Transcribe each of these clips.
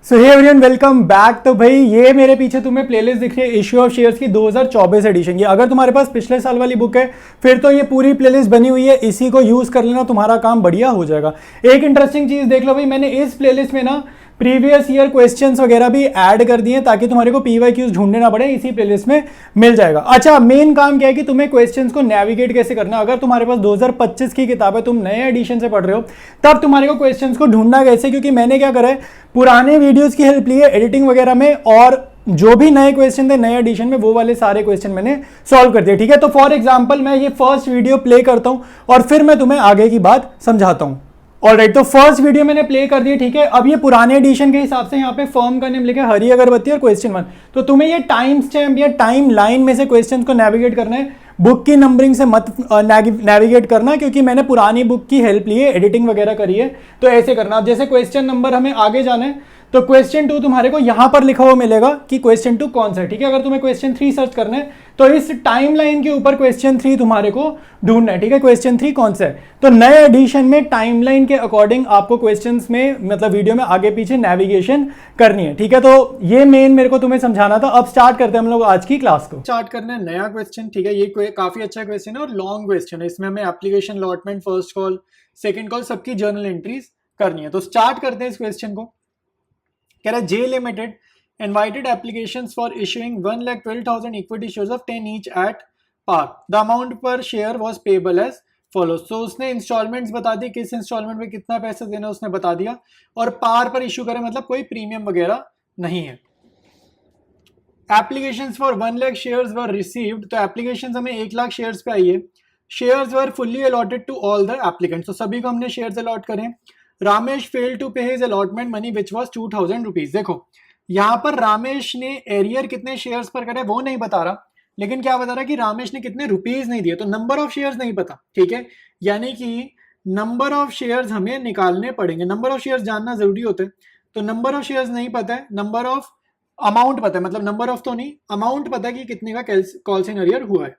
सो हे everyone, welcome back. तो भाई ये मेरे पीछे तुम्हें प्लेलिस्ट दिख रही है इश्यू ऑफ शेयर्स की 2024 एडिशन की। अगर तुम्हारे पास पिछले साल वाली बुक है फिर तो ये पूरी प्लेलिस्ट बनी हुई है, इसी को यूज कर लेना, तुम्हारा काम बढ़िया हो जाएगा। एक इंटरेस्टिंग चीज देख लो भाई, मैंने इस प्लेलिस्ट में ना प्रीवियस ईयर क्वेश्चंस वगैरह भी ऐड कर दिए ताकि तुम्हारे को पीवाईक्यूज ढूंढने ना पड़े, इसी प्लेलिस्ट में मिल जाएगा। अच्छा, मेन काम क्या है कि तुम्हें क्वेश्चंस को नेविगेट कैसे करना। अगर तुम्हारे पास 2025 की किताब है, तुम नए एडिशन से पढ़ रहे हो, तब तुम्हारे को क्वेश्चंस को ढूंढना कैसे, क्योंकि मैंने क्या करा है, पुराने वीडियोस की हेल्प ली है एडिटिंग वगैरह में, और जो भी नए क्वेश्चन थे नए एडिशन में वो वाले सारे क्वेश्चन मैंने सॉल्व कर दिए। ठीक है, तो फॉर एग्जांपल मैं ये फर्स्ट वीडियो प्ले करता हूं और फिर मैं तुम्हें आगे की बात समझाता हूं। ऑलराइट, तो फर्स्ट वीडियो मैंने प्ले कर दी। ठीक है, अब ये पुराने एडिशन के हिसाब से यहाँ पे फर्म का नेम लिखा है हरी अगरबत्ती और क्वेश्चन 1। तो तुम्हें ये टाइम स्टैम्प या टाइम लाइन में से क्वेश्चन को नेविगेट करना है, बुक की नंबरिंग से मत नेविगेट करना, क्योंकि मैंने पुरानी बुक की हेल्प ली है, एडिटिंग वगैरह करी है। तो ऐसे करना। अब जैसे क्वेश्चन नंबर हमें आगे जाना है तो क्वेश्चन 2 तुम्हारे को यहां पर लिखा हुआ मिलेगा कि क्वेश्चन 2 कौन सा है। ठीक है, अगर तुम्हें क्वेश्चन 3 सर्च करना है तो इस टाइमलाइन के ऊपर क्वेश्चन 3 तुम्हारे को ढूंढना है। ठीक है, क्वेश्चन 3 कौन सा है। तो नए एडिशन में टाइमलाइन के अकॉर्डिंग आपको क्वेश्चंस में, मतलब वीडियो में आगे पीछे नेविगेशन करनी है। ठीक है, तो ये मेन मेरे को तुम्हें समझाना था। अब स्टार्ट करते हैं हम लोग आज की क्लास को। स्टार्ट करना है नया क्वेश्चन। ठीक है, ये काफी अच्छा क्वेश्चन है और लॉन्ग क्वेश्चन है। इसमें हमें application allotment, first call, second call, सबकी जर्नल एंट्रीज करनी है। तो स्टार्ट करते हैं इस क्वेश्चन को। कह रहा है जे limited invited applications for issuing 1,12,000 equity shares of 10 each at par. The amount per share was payable as follows. So उसने इंस्टॉलमेंट्स बता दी, किस इंस्टॉलमेंट में कितना पैसा देना उसने बता दिया, और पार पर इशू करे, मतलब कोई प्रीमियम वगैरह नहीं है। Applications for 1 lakh shares were received. तो एप्लीकेशंस हमें 1 लाख शेयर्स पे आई है। Shares were fully allotted to all the applicants. तो सभी को हमने शेयर्स अलॉट करें। Ramesh failed to pay his allotment money which was 2,000 rupees. देखो यहां पर रामेश ने एरियर कितने शेयर्स पर करे वो नहीं बता रहा, लेकिन क्या बता रहा कि रामेश ने कितने रुपीज नहीं दिए। तो नंबर ऑफ शेयर्स नहीं पता। ठीक है, यानी कि नंबर ऑफ शेयर्स हमें निकालने पड़ेंगे। नंबर ऑफ शेयर्स जानना जरूरी होता है। तो नंबर ऑफ शेयर्स नहीं पता है, नंबर ऑफ अमाउंट पता है, मतलब नंबर ऑफ तो नहीं, अमाउंट पता है कि कितने का कॉल्स इन एरियर हुआ है।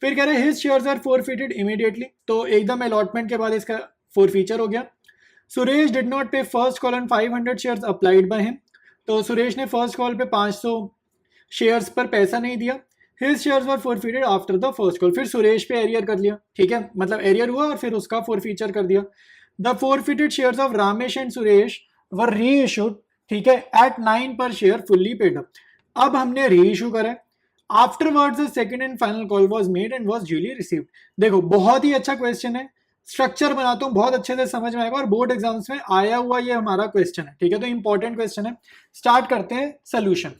फिर कह रहे हैं his shares are forfeited immediately. तो एकदम अलॉटमेंट के बाद इसका फोरफीचर हो गया। Suresh did not pay first call on 500 shares applied by him. तो सुरेश ने फर्स्ट कॉल पे 500 शेयर्स पर पैसा नहीं दिया। His shares were forfeited after the first call. फिर सुरेश पे एरियर कर लिया। ठीक है, मतलब एरियर हुआ और फिर उसका फोरफीचर कर दिया। The forfeited shares of Ramesh and Suresh were reissued. ठीक है, एट 9 पर शेयर फुल्ली पेड अप। अब हमने री इशू करा। Afterwards the second and final call was made and was duly received. देखो बहुत ही अच्छा क्वेश्चन है, स्ट्रक्चर बनाता हूं, बहुत अच्छे से समझ में आएगा, और बोर्ड एग्जाम्स में आया हुआ ये हमारा क्वेश्चन है। ठीक है, तो इंपॉर्टेंट क्वेश्चन है। स्टार्ट करते हैं सोल्यूशन।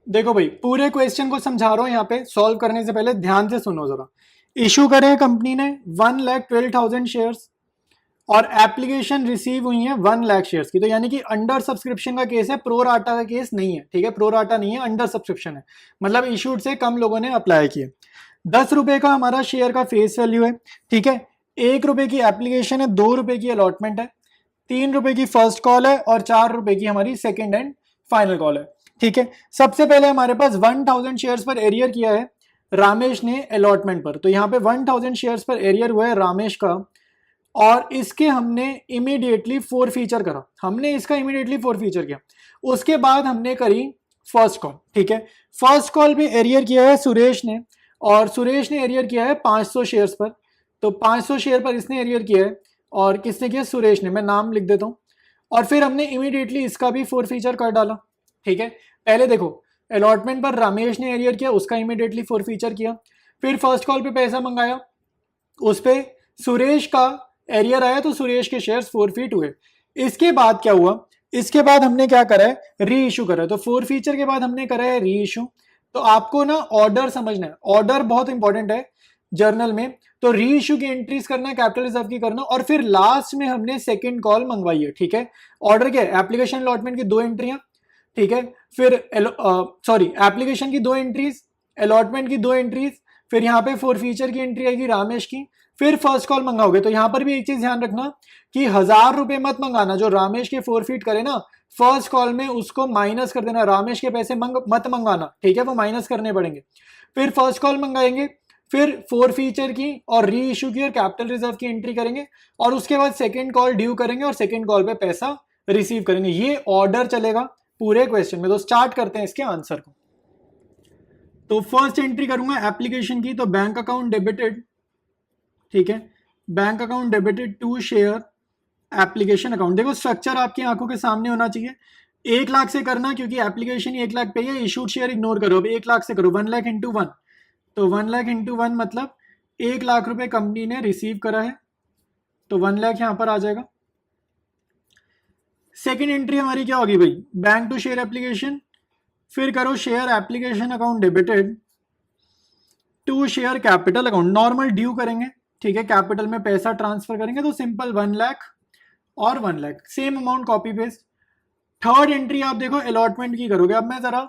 देखो भाई पूरे क्वेश्चन को समझा रहा हूं, यहाँ पे सॉल्व करने से पहले ध्यान से सुनो जरा। इशू करे कंपनी ने 1,12,000 शेयर्स और एप्लीकेशन रिसीव हुई है 1 लाख शेयर्स की। तो यानी कि अंडर सब्सक्रिप्शन का केस है, प्रो राटा का केस नहीं है। ठीक है, प्रो राटा नहीं है, अंडर सब्सक्रिप्शन है, मतलब इशूड से कम लोगों ने अप्लाई किए। 10 रुपए का हमारा शेयर का फेस वैल्यू है। ठीक है, 1 रुपए की एप्लीकेशन है, 2 रुपए की अलॉटमेंट है, 3 रुपए की फर्स्ट कॉल है और 4 रुपए की हमारी सेकंड एंड फाइनल कॉल है। ठीक है, सबसे पहले हमारे पास 1,000 शेयर्स पर एरियर किया है रामेश ने अलॉटमेंट पर। तो यहाँ पे 1,000 शेयर्स पर एरियर हुआ है रामेश का, और इसके हमने इमीडिएटली फोरफीचर करा। हमने इसका इमीडिएटली फोरफीचर किया। उसके बाद हमने करी फर्स्ट कॉल। ठीक है, फर्स्ट कॉल पे एरियर किया है सुरेश ने, और सुरेश ने एरियर किया है 500 शेयर्स पर। तो 500 शेयर पर इसने एरियर किया है, और किसने किया, सुरेश ने। मैं नाम लिख देता हूं। और फिर हमने इमीडिएटली इसका भी फोरफीचर कर डाला। ठीक है, पहले देखो अलॉटमेंट पर रामेश ने एरियर किया, उसका इमीडिएटली फोरफीचर किया। फिर फर्स्ट कॉल पे पैसा मंगाया, उस पे सुरेश का एरियर आया, तो सुरेश के शेयर्स फोरफीट हुए। इसके बाद क्या हुआ, इसके बाद हमने क्या करा है, री इशू करा है। तो फोरफीचर के बाद हमने करा है री इशू। तो आपको ना ऑर्डर समझना है, ऑर्डर बहुत इंपॉर्टेंट है जर्नल में। तो री इशू की एंट्रीज करना है, कैपिटल रिजर्व की करना, और फिर लास्ट में हमने सेकंड कॉल मंगवाई है। ठीक है, ऑर्डर क्या है, एप्लीकेशन अलॉटमेंट की 2 एंट्रियां। ठीक है, फिर एप्लीकेशन की 2 एंट्रीज, अलॉटमेंट की 2 एंट्रीज, फिर यहाँ पे फोरफीचर की एंट्री आएगी रामेश की, फिर फर्स्ट कॉल मंगाओगे। तो यहाँ पर भी एक चीज ध्यान रखना कि 1,000 रुपए मत मंगाना। जो रामेश के फोरफीट करे ना फर्स्ट कॉल में, उसको माइनस कर देना। रामेश के पैसे मत मंगाना। ठीक है, वो माइनस करने पड़ेंगे। फिर फर्स्ट कॉल मंगाएंगे, फिर फोरफीचर की और री इशू की और कैपिटल रिजर्व की एंट्री करेंगे, और उसके बाद सेकंड कॉल ड्यू करेंगे और सेकंड कॉल पे पैसा रिसीव करेंगे। ये ऑर्डर चलेगा पूरे क्वेश्चन में। तो स्टार्ट करते हैं इसके आंसर को। तो फर्स्ट एंट्री करूंगा एप्लीकेशन की, तो बैंक अकाउंट डेबिटेड, ठीक है, bank account debited to share application account. देखो स्ट्रक्चर आपकी आंखों के सामने होना चाहिए। 1 लाख से करना, क्योंकि एप्लीकेशन 1 लाख पे है। इशूड शेयर इग्नोर करो, अब 1 लाख से करो। 1 लाख इंटू 1, तो 1 लाख इंटू 1 मतलब 1 लाख रुपए कंपनी ने रिसीव करा है, तो 1 लाख यहां पर आ जाएगा। सेकेंड एंट्री हमारी क्या होगी भाई, बैंक टू शेयर एप्लीकेशन, फिर करो share application account debited to share capital account. Normal due करेंगे, ठीक है, कैपिटल में पैसा ट्रांसफर करेंगे, तो सिंपल 1 लाख और 1 lakh, same amount copy paste. Third entry आप देखो अलॉटमेंट की करोगे। अब मैं जरा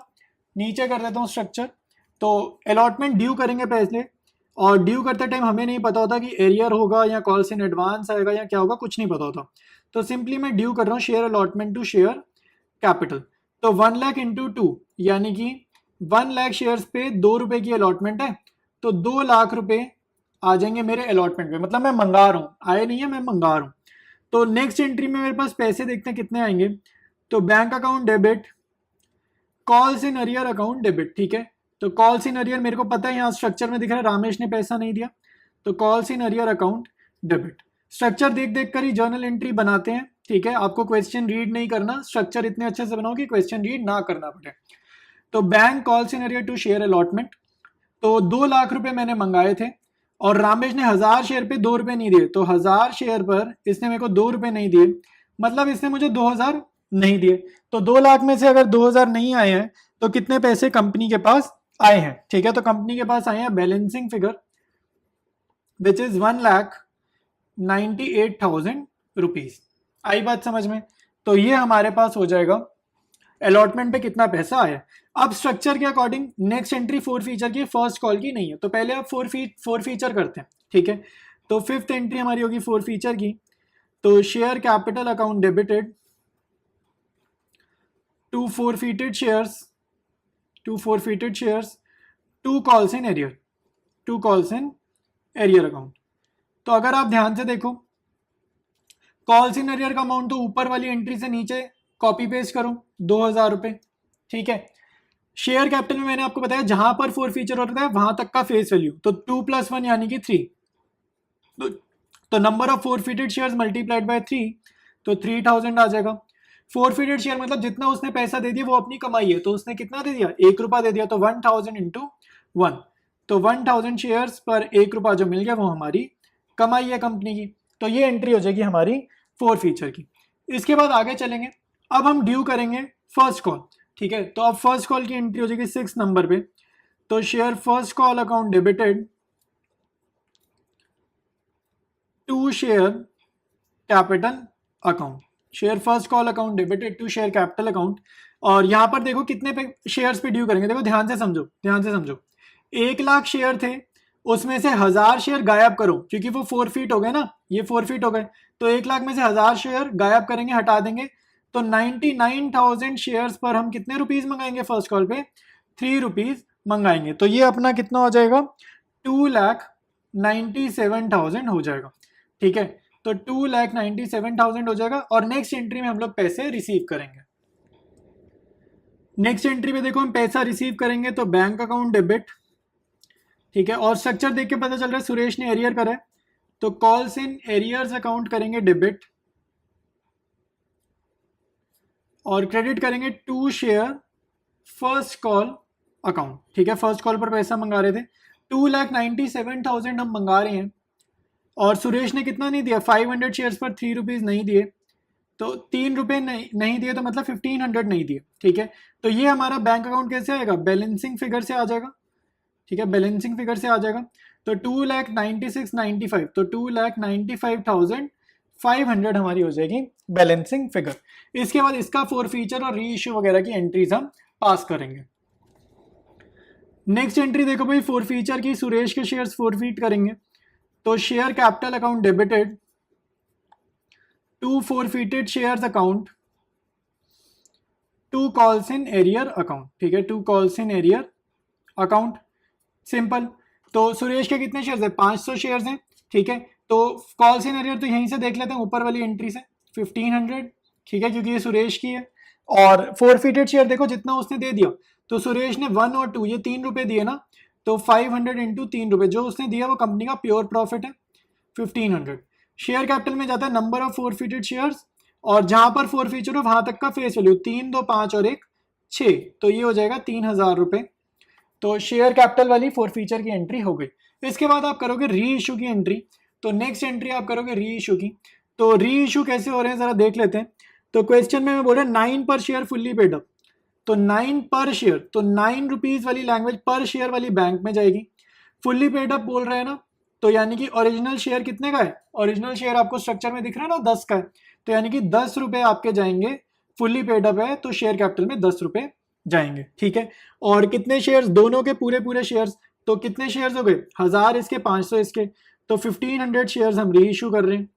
नीचे कर देता हूँ स्ट्रक्चर। तो अलॉटमेंट ड्यू करेंगे पहले, और ड्यू करते टाइम हमें नहीं पता होता कि एरियर होगा या कॉल्स इन एडवांस आएगा या क्या होगा, कुछ नहीं पता होता। तो सिंपली मैं ड्यू कर रहा हूँ share allotment to share capital. तो 1 लाख इंटू 2, यानी कि 1 लाख शेयर्स पे 2 रुपए की अलॉटमेंट है, तो 2 लाख रुपए आ जाएंगे मेरे अलॉटमेंट पे। मतलब मैं मंगा रहा हूँ, आए नहीं है, मैं मंगा रहा हूँ। तो नेक्स्ट एंट्री में मेरे पास पैसे देखते हैं कितने आएंगे। तो bank account debit, calls in arrear account debit, ठीक है। तो कॉल्स इन अरियर मेरे को पता है, यहाँ स्ट्रक्चर में दिख रहा है रामेश ने पैसा नहीं दिया, तो calls in arrear account debit. Structure देख देख कर ही जर्नल एंट्री बनाते हैं, ठीक है। आपको क्वेश्चन रीड नहीं करना, स्ट्रक्चर इतने अच्छे से बनाओ कि क्वेश्चन रीड ना करना पड़े। तो bank calls in arrear to share allotment, तो 2 लाख रुपए मैंने मंगाए थे, और रामेश ने 1000 शेयर पे 2 रुपए नहीं दिए, तो 1000 शेयर पर इसने मेरे को 2 रुपए नहीं दिए, मतलब इसने मुझे 2000 नहीं दिए। तो 2 लाख में से अगर 2000 नहीं आए हैं, तो कितने पैसे कंपनी के पास आए हैं, ठीक है। तो कंपनी के पास आए हैं balancing figure which is 1,98,000 rupees. आई बात समझ में। तो ये हमारे पास हो जाएगा अलॉटमेंट पे कितना पैसा आया। अब स्ट्रक्चर के अकॉर्डिंग नेक्स्ट एंट्री 4 फीचर की, फर्स्ट कॉल की नहीं है, तो पहले आप 4 फीचर करते हैं, ठीक है। तो फिफ्थ एंट्री हमारी होगी 4 फीचर की। तो share capital account debited to forfeited shares, to calls in arrear, account. तो अगर आप ध्यान से देखो, कॉल्स इन एरियर का अमाउंट तो ऊपर वाली एंट्री से नीचे कॉपी पेस्ट करो, 2000 रुपए, ठीक है। शेयर कैपिटल में मैंने आपको बताया जहां पर 4 फीचर होता है वहां तक का फेस वैल्यू, तो 2 + 1 यानी कि 3। तो number of forfeited shares multiplied by 3, तो 3000 आ जाएगा। forfeited शेयर मतलब जितना उसने पैसा दे दिया वो अपनी कमाई है, तो उसने कितना दे दिया, 1 रुपया दे दिया, तो 1000 इंटू 1, तो 1000 शेयर्स पर 1 रुपया जो मिल गया वो हमारी कमाई है कंपनी की। तो ये एंट्री हो जाएगी हमारी 4 फीचर की। इसके बाद आगे चलेंगे, अब हम ड्यू करेंगे फर्स्ट कॉल, ठीक है। तो अब फर्स्ट कॉल की एंट्री हो जाएगी 6 नंबर पे। तो share first call account debited to share capital account, share first call account debited to share capital account. और यहां पर देखो कितने पे शेयर्स पे ड्यू करेंगे, देखो ध्यान से समझो, 1 लाख शेयर थे, उसमें से 1000 शेयर गायब करो, क्योंकि वो 4 फीट हो गए ना, ये 4 फीट हो गए, तो 1 लाख में से 1000 शेयर गायब करेंगे, हटा देंगे, तो 99,000 शेयर्स पर हम कितने रुपीज मंगाएंगे फर्स्ट कॉल पे, 3 रुपीज मंगाएंगे। तो ये अपना कितना हो जाएगा, 2,97,000 हो जाएगा, ठीक है। तो 2,97,000 हो जाएगा, और नेक्स्ट एंट्री में हम लोग पैसे रिसीव करेंगे। नेक्स्ट एंट्री में देखो हम पैसा रिसीव करेंगे, तो बैंक अकाउंट डेबिट, ठीक है। और स्ट्रक्चर देख के पता चल रहा है सुरेश ने एरियर करा है, तो कॉल्स इन एरियर्स अकाउंट करेंगे डेबिट, और क्रेडिट करेंगे to share first call account, ठीक है। फर्स्ट कॉल पर पैसा मंगा रहे थे, 2,97,000 हम मंगा रहे हैं, और सुरेश ने कितना नहीं दिया, 500 शेयर्स पर 3 रुपीज नहीं दिए, तो 3 रुपए नहीं दिए, तो मतलब 1500 नहीं दिए, ठीक है। तो ये हमारा बैंक अकाउंट कैसे आएगा, बैलेंसिंग फिगर से आ जाएगा, ठीक है, बैलेंसिंग फिगर से आ जाएगा। तो 2,96,95, तो 2,95,500 हमारी हो जाएगी बैलेंसिंग फिगर। इसके बाद इसका 4 फीचर और री इश्यू वगैरह की एंट्रीज हम पास करेंगे। नेक्स्ट एंट्री देखो भाई 4 फीचर की, सुरेश के शेयर्स forfeit करेंगे, तो share capital account debited to forfeited shares account to calls in arrear account, ठीक है, to calls in arrear account, simple. तो सुरेश के कितने शेयर्स है, 500 शेयर्स हैं, ठीक है। तो कॉल्स इन एरियर तो यहीं से देख लेते हैं, ऊपर वाली एंट्री से 1500 ठीक है, क्योंकि ये सुरेश की है। और फोरफिटेड शेयर देखो जितना उसने दे दिया, तो सुरेश ने 1 और 2 ये 3 रुपए दिए ना, तो 500 इंटू 3 रुपए जो उसने दिया वो कंपनी का प्योर प्रॉफिट है 1500। शेयर कैपिटल में जाता है नंबर ऑफ फोरफिटेड शेयर्स, और जहां पर फोरफीचर हो वहां तक का फेस वैल्यू 3, 2, 5 और 1 6, तो ये हो जाएगा 3000 रुपए। तो शेयर कैपिटल वाली फोरफीचर की एंट्री हो गई। इसके बाद आप करोगे री इशू की एंट्री, तो नेक्स्ट एंट्री आप करोगे री इशू की। तो री इशू कैसे हो रहे हैं जरा देख लेते हैं। तो क्वेश्चन में मैं बोल रहा 9 पर शेयर फुल्ली पेड अप, तो 9 पर शेयर, तो 9 रुपीज वाली लैंग्वेज पर शेयर वाली बैंक में जाएगी। फुल्ली पेड अप बोल रहे हैं ना, तो यानी कि ओरिजिनल शेयर कितने का है, ओरिजिनल शेयर आपको स्ट्रक्चर में दिख रहा है ना 10 का है, तो यानी कि 10 रुपए आपके जाएंगे, फुल्ली पेड अप है तो शेयर कैपिटल में 10 रुपए जाएंगे, ठीक है। और कितने शेयर्स, दोनों के पूरे पूरे शेयर्स, तो कितने शेयर्स हो गए 1000 इसके 500 इसके, तो 1500 शेयर्स हम री इशू कर रहे हैं।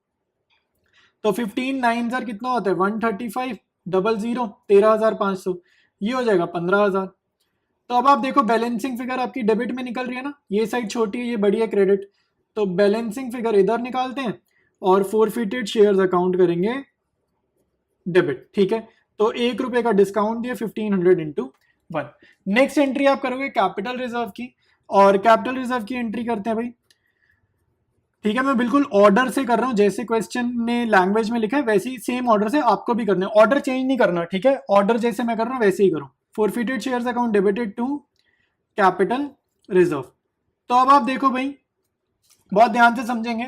तो 15 9 सर कितना होता है 135, 00 13500, ये हो जाएगा 15000। तो अब आप देखो बैलेंसिंग फिगर आपकी डेबिट में निकल रही है ना, ये साइड छोटी है ये बड़ी है क्रेडिट, तो बैलेंसिंग फिगर इधर निकालते हैं और फोरफिटेड शेयर्स अकाउंट करेंगे डेबिट, ठीक है। तो 1 रुपए का डिस्काउंट दिया 1500 इंटू 1। नेक्स्ट एंट्री आप करोगे कैपिटल रिजर्व की, और कैपिटल रिजर्व की एंट्री करते हैं भाई, ठीक है। मैं बिल्कुल ऑर्डर से कर रहा हूं, जैसे क्वेश्चन में लैंग्वेज में लिखा है वैसे ही सेम ऑर्डर से आपको भी करना है, ऑर्डर चेंज नहीं करना, ठीक है। ऑर्डर जैसे मैं कर रहा हूं वैसे ही करो। Forfeited shares account debited to capital reserve. तो अब आप देखो भाई बहुत ध्यान से समझेंगे,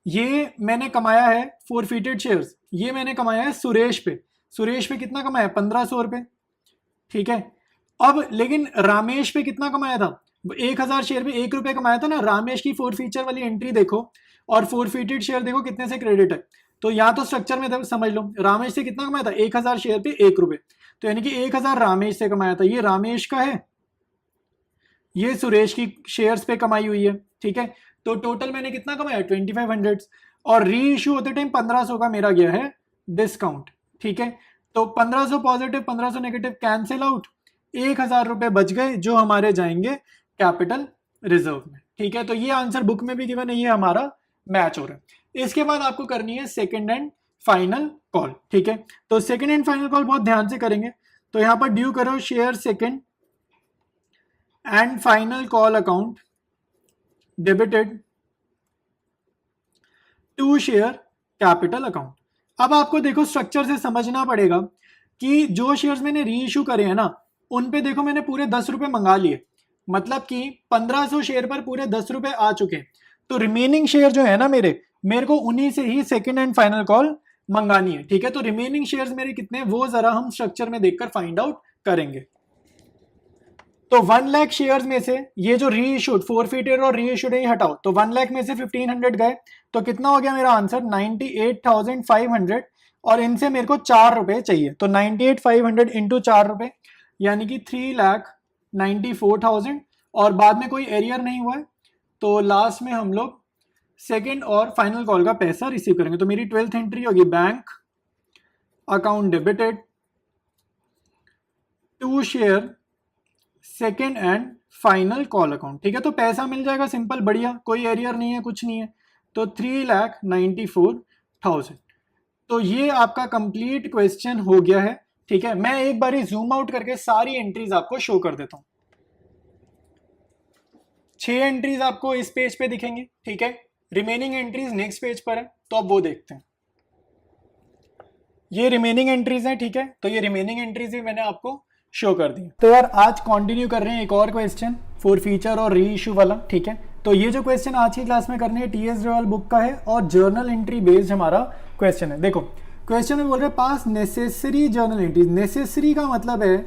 ये मैंने कमाया है फोरफिटेड शेयर्स, ये मैंने कमाया है सुरेश पे, सुरेश पे कितना कमाया 1500 रुपए, ठीक है। अब लेकिन रामेश पे कितना कमाया था, 1000 शेयर पे 1 रुपए कमाया था ना। रामेश की फोरफीचर वाली एंट्री देखो और फोरफिटेड शेयर देखो कितने से क्रेडिट है, तो यहाँ तो स्ट्रक्चर में समझ लो रामेश से कितना कमाया था 1000 शेयर पे 1 रुपए, तो यानी कि 1000 रामेश से कमाया था, ये रामेश का है, ये सुरेश की शेयर्स पे कमाई हुई है, ठीक है। तो टोटल मैंने कितना कमाया 2500, और री इशू होते टाइम 1500 का मेरा गया है डिस्काउंट, ठीक है। तो 1500 पॉजिटिव 1500 नेगेटिव कैंसिल आउट, 1000 रुपए बच गए जो हमारे जाएंगे कैपिटल रिजर्व में, ठीक है। तो ये आंसर बुक में भी गिवन है, ये हमारा मैच हो रहा है। इसके बाद आपको करनी है सेकंड एंड फाइनल कॉल, ठीक है। तो सेकंड एंड फाइनल कॉल बहुत ध्यान से करेंगे, तो यहां पर ड्यू करो share second and final call account debited to share capital account. अब आपको देखो स्ट्रक्चर से समझना पड़ेगा कि जो शेयर्स मैंने री इशू करे हैं ना, उन पे देखो मैंने पूरे 10 रुपए मंगा लिए, मतलब कि 1500 शेयर पर पूरे 10 रुपए आ चुके हैं, तो रिमेनिंग शेयर जो है ना मेरे को उन्हीं से ही सेकंड एंड फाइनल कॉल मंगानी है, ठीक है। तो रिमेनिंग शेयर्स मेरे कितने हैं वो जरा हम स्ट्रक्चर में देखकर फाइंड आउट करेंगे। तो 1 लाख शेयर्स में से ये जो री इशूड फोरफिटेड और री इशूड है हटाओ, तो 1 लाख में से 1500 गए, तो कितना हो गया मेरा आंसर 98,500, और इनसे मेरे को 4 रुपए चाहिए, तो 98,500 इंटू 4 रुपए यानी कि 3,94,000, और बाद में कोई एरियर नहीं हुआ है, तो लास्ट में हम लोग सेकेंड और फाइनल कॉल का पैसा रिसीव करेंगे। तो मेरी 12th एंट्री होगी bank account debited to share second and final call account, ठीक है। तो पैसा मिल जाएगा सिंपल बढ़िया, कोई एरियर नहीं है कुछ नहीं है, तो 3,94,000। तो ये आपका कंप्लीट क्वेश्चन हो गया है, ठीक है। मैं एक बार जूम आउट करके सारी एंट्रीज आपको शो कर देता हूं। 6 एंट्रीज आपको इस पेज पे दिखेंगी, ठीक है। रिमेनिंग एंट्रीज नेक्स्ट पेज पर है, तो अब वो देखते हैं। ये रिमेनिंग एंट्रीज हैं, ठीक है। तो ये रिमेनिंग एंट्रीज भी मैंने आपको शो कर दी। तो यार आज कंटिन्यू कर रहे हैं एक और क्वेश्चन फोरफीचर और री इशू वाला, ठीक है। तो ये जो क्वेश्चन आज की क्लास में करने है टीएस ग्रेवाल बुक का है और जर्नल एंट्री बेस्ड हमारा क्वेश्चन है। देखो क्वेश्चन में बोल रहे हैं पास नेसेसरी जर्नल एंट्रीज। नेसेसरी का मतलब है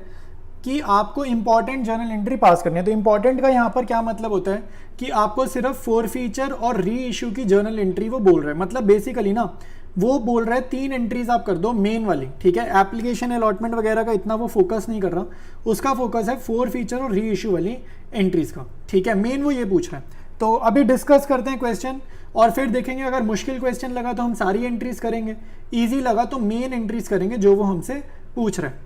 कि आपको इंपॉर्टेंट जर्नल एंट्री पास करनी है। तो इंपॉर्टेंट का यहाँ पर क्या मतलब होता है कि आपको सिर्फ फोरफीचर और री इशू की जर्नल एंट्री वो बोल रहे हैं, मतलब बेसिकली ना वो बोल रहा है 3 एंट्रीज आप कर दो मेन वाली, ठीक है। एप्लीकेशन अलॉटमेंट वगैरह का इतना वो फोकस नहीं कर रहा, उसका फोकस है फोरफीचर और री इशू वाली एंट्रीज का, ठीक है। मेन वो ये पूछ रहा है। तो अभी डिस्कस करते हैं क्वेश्चन और फिर देखेंगे अगर मुश्किल क्वेश्चन लगा तो हम सारी एंट्रीज करेंगे, ईजी लगा तो मेन एंट्रीज करेंगे जो वो हमसे पूछ रहे हैं।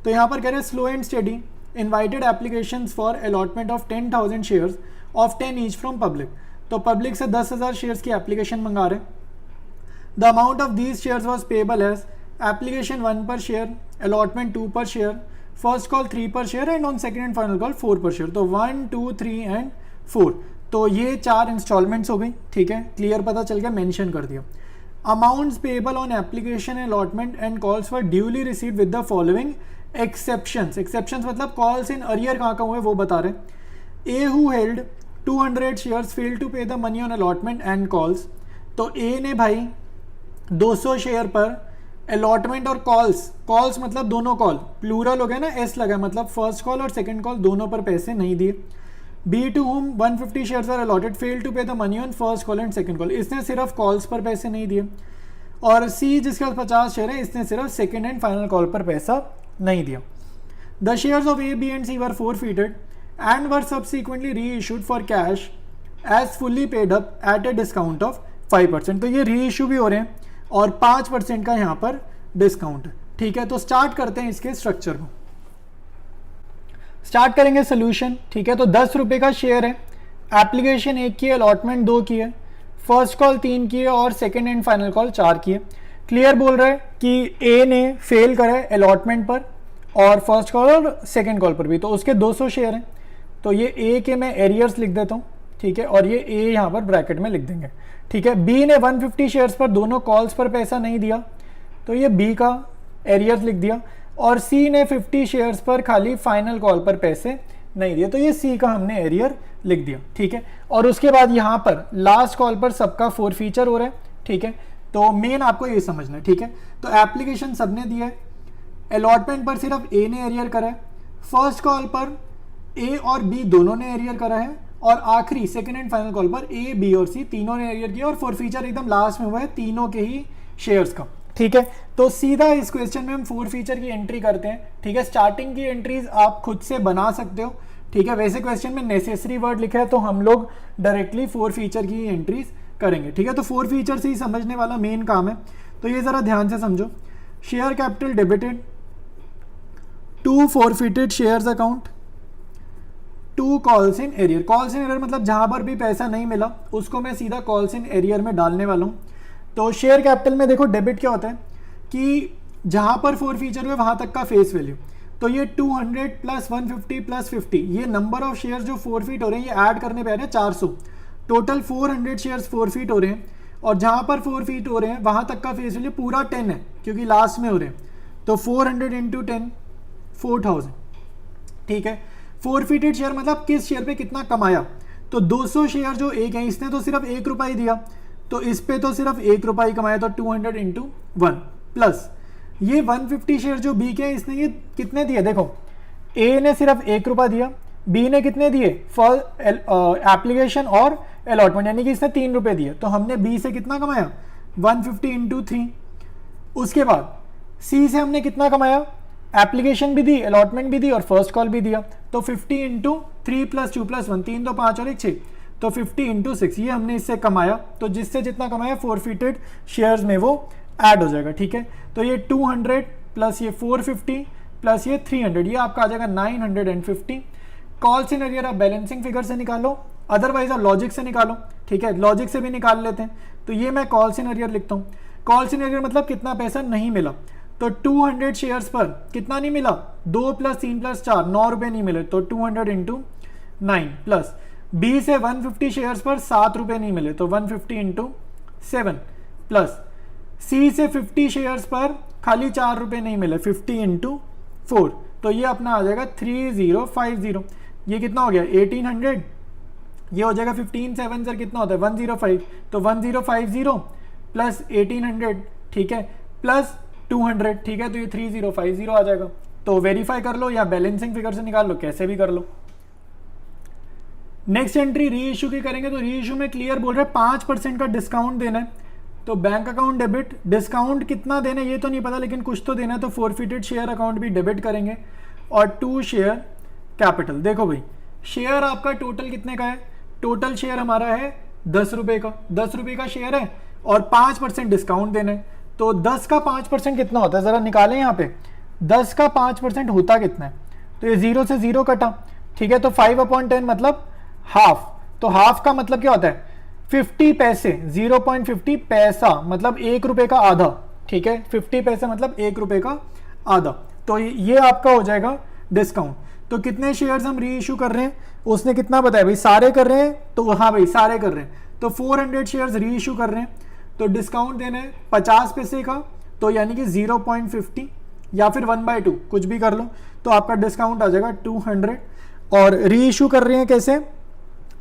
तो यहाँ पर कह रहे हैं slow and study invited application for allotment of 10,000 shares of 10 each from public. तो पब्लिक से 10,000 शेयर्स की एप्लीकेशन मंगा रहे हैं। The amount of these shares was payable as application 1 पर share, allotment 2 per share, first call 3 पर share and on second and final call 4 per share. तो 1 2 3 and 4, तो ये 4 इंस्टॉलमेंट्स हो गई, ठीक है, क्लियर पता चल गया, मेंशन कर दिया। Amounts payable on application allotment and calls were duly received with the following exceptions. Exceptions मतलब कॉल्स इन अरियर कहाँ हुए वो बता रहे। A who held 200 shares fail to pay the money on allotment and calls. तो A ने भाई 200 share पर अलॉटमेंट और कॉल्स मतलब दोनों कॉल, प्लूरल हो गया ना, एस लगा, मतलब फर्स्ट कॉल और सेकंड कॉल दोनों पर पैसे नहीं दिए। B to whom 150 shares are allotted fail to pay the money on first call and second call, इसने सिर्फ कॉल्स पर पैसे नहीं दिए। और सी जिसके पास 50 शेयर है, इसने सिर्फ सेकंड एंड फाइनल कॉल पर पैसा नहीं दिया। The shares of A B and C were forfeited and were subsequently reissued for cash as fully paid up at a discount of 5%। तो ये रीइश्यू भी हो रहे हैं और 5% का यहाँ पर डिस्काउंट है, ठीक है। तो स्टार्ट करते हैं इसके स्ट्रक्चर को, स्टार्ट करेंगे सोल्यूशन, ठीक है। तो 10 रुपये का शेयर है, एप्लीकेशन 1 की है, अलॉटमेंट 2 की है, फर्स्ट कॉल 3 की है और सेकेंड एंड फाइनल कॉल 4 की है। क्लियर बोल रहा है कि ए ने फेल करा है अलॉटमेंट पर और फर्स्ट कॉल और सेकेंड कॉल पर भी, तो उसके 200 शेयर हैं। तो ये ए के मैं एरियर्स लिख देता हूँ, ठीक है, और ये ए यहाँ पर ब्रैकेट में लिख देंगे, ठीक है। बी ने 150 शेयर्स पर दोनों कॉल्स पर पैसा नहीं दिया, तो ये बी का एरियर्स लिख दिया। और सी ने 50 शेयर्स पर खाली फाइनल कॉल पर पैसे नहीं दिए, तो ये सी का हमने एरियर लिख दिया, ठीक है। और उसके बाद यहाँ पर लास्ट कॉल पर सबका forfeiture हो रहा है, ठीक है। तो मेन आपको ये समझना है, ठीक है। तो एप्लीकेशन सबने दिया है, अलॉटमेंट पर सिर्फ ए ने एरियर करा है, फर्स्ट कॉल पर ए और बी दोनों ने एरियर करा है, और आखिरी सेकंड एंड फाइनल कॉल पर ए बी और सी तीनों ने एरियर किया, और forfeiture एकदम लास्ट में हुआ है तीनों के ही शेयर्स का, ठीक है। तो सीधा इस क्वेश्चन में हम forfeiture की एंट्री करते हैं, ठीक है। स्टार्टिंग की एंट्रीज आप खुद से बना सकते हो, ठीक है। वैसे क्वेश्चन में नेसेसरी वर्ड लिखा है तो हम लोग डायरेक्टली forfeiture की एंट्रीज करेंगे, ठीक है। तो forfeiture से ही समझने वाला मेन काम है, तो ये जरा ध्यान से समझो। Share capital debited to forfeited shares account, to calls in arrear. Calls in arrear मतलब जहां पर भी पैसा नहीं मिला उसको मैं सीधा कॉल्स इन एरियर में डालने वाला हूं। तो शेयर कैपिटल में देखो डेबिट क्या होता है कि जहां पर forfeiture हुए वहां तक का फेस वैल्यू, तो ये 200 प्लस 150 प्लस 50, ये नंबर ऑफ शेयर्स जो forfeit हो रहे हैं ये ऐड करने पे आ रहे हैं 400, टोटल 400 शेयर्स forfeit हो रहे हैं। और जहां पर forfeit हो रहे हैं वहां तक का फेस वैल्यू पूरा 10 है क्योंकि लास्ट में हो रहे हैं, तो 400 इंटू 10 4000, ठीक है। forfeited शेयर मतलब किस शेयर पे कितना कमाया, तो 200 शेयर जो एक है इसने तो सिर्फ 1 रुपया ही दिया, तो इस पे तो सिर्फ 1 रुपया ही कमाया, तो 200 इंटू 1 प्लस ये 150 शेयर जो बी के हैं इसने ये कितने दिए, देखो ए ने सिर्फ 1 रुपया दिया, बी ने कितने दिए फॉर एप्लीकेशन और अलॉटमेंट, यानी कि इसने 3 रुपये दिए, तो हमने बी से कितना कमाया 150 इंटू 3। उसके बाद सी से हमने कितना कमाया, एप्लीकेशन भी दी, अलॉटमेंट भी दी और फर्स्ट कॉल भी दिया, तो 50 इंटू 3 प्लस 2 प्लस 1, 3 तो 5 और 1 6, तो 50 इंटू 6 ये हमने इससे कमाया, तो जिससे जितना कमाया forfeited शेयर्स में वो ऐड हो जाएगा, ठीक है। तो ये 200 प्लस ये 450 प्लस ये 300, ये आपका आ जाएगा 950। कॉल्स इन एरियर आप बैलेंसिंग फिगर से निकालो, अदरवाइज आप लॉजिक से निकालो, ठीक है, लॉजिक से भी निकाल लेते हैं। तो ये मैं कॉल्स इन एरियर लिखता हूँ, कॉल्स इन एरियर मतलब कितना पैसा नहीं मिला, तो 200 शेयर्स पर कितना नहीं मिला, 2 प्लस 3 प्लस 4 9 रुपये नहीं मिले, तो 200 इंटू 9 प्लस बी से 150 शेयर्स पर 7 रुपये नहीं मिले, तो 150 इंटू 7 प्लस सी से 50 शेयर्स पर खाली 4 रुपये नहीं मिले, 50 इंटू 4, तो ये अपना आ जाएगा 3050। ये कितना हो गया 1800, ये हो जाएगा 15 7 सर कितना होता है 105, तो 1050 प्लस 1800, ठीक है, प्लस 200, ठीक है, तो ये 3050 आ जाएगा। तो वेरीफाई कर लो या बैलेंसिंग फिगर से निकाल लो, कैसे भी कर लो। नेक्स्ट एंट्री री इशू की करेंगे, तो री इशू में क्लियर बोल रहे हैं 5% का डिस्काउंट देना है, तो बैंक अकाउंट डेबिट, डिस्काउंट कितना देना है ये तो नहीं पता लेकिन कुछ तो देना है, तो forfeited शेयर अकाउंट भी डेबिट करेंगे। और 2 शेयर कैपिटल, देखो भाई शेयर आपका टोटल कितने का है, टोटल शेयर हमारा है 10 रुपये का, 10 रुपये का शेयर है और 5% डिस्काउंट देना है, तो 10 का 5% कितना होता है, जरा निकालें यहाँ पे 10 का 5% होता कितना है, तो ये 0 से 0 कटा, ठीक है, तो 5/10 मतलब हाफ, तो हाफ का मतलब क्या होता है 50 पैसे, 0.50 पैसा मतलब 1 रुपये का आधा, ठीक है, 50 पैसे मतलब 1 रुपये का आधा। तो ये आपका हो जाएगा डिस्काउंट। तो कितने शेयर्स हम री इशू कर रहे हैं, उसने कितना बताया भाई, सारे कर रहे हैं, तो हाँ भाई सारे कर रहे हैं, तो 400 शेयर्स री इशू कर रहे हैं। तो डिस्काउंट देना है 50 पैसे का, तो यानी कि 0.50 या फिर 1/2 कुछ भी कर लो, तो आपका डिस्काउंट आ जाएगा 200। और री इशू कर रहे हैं कैसे,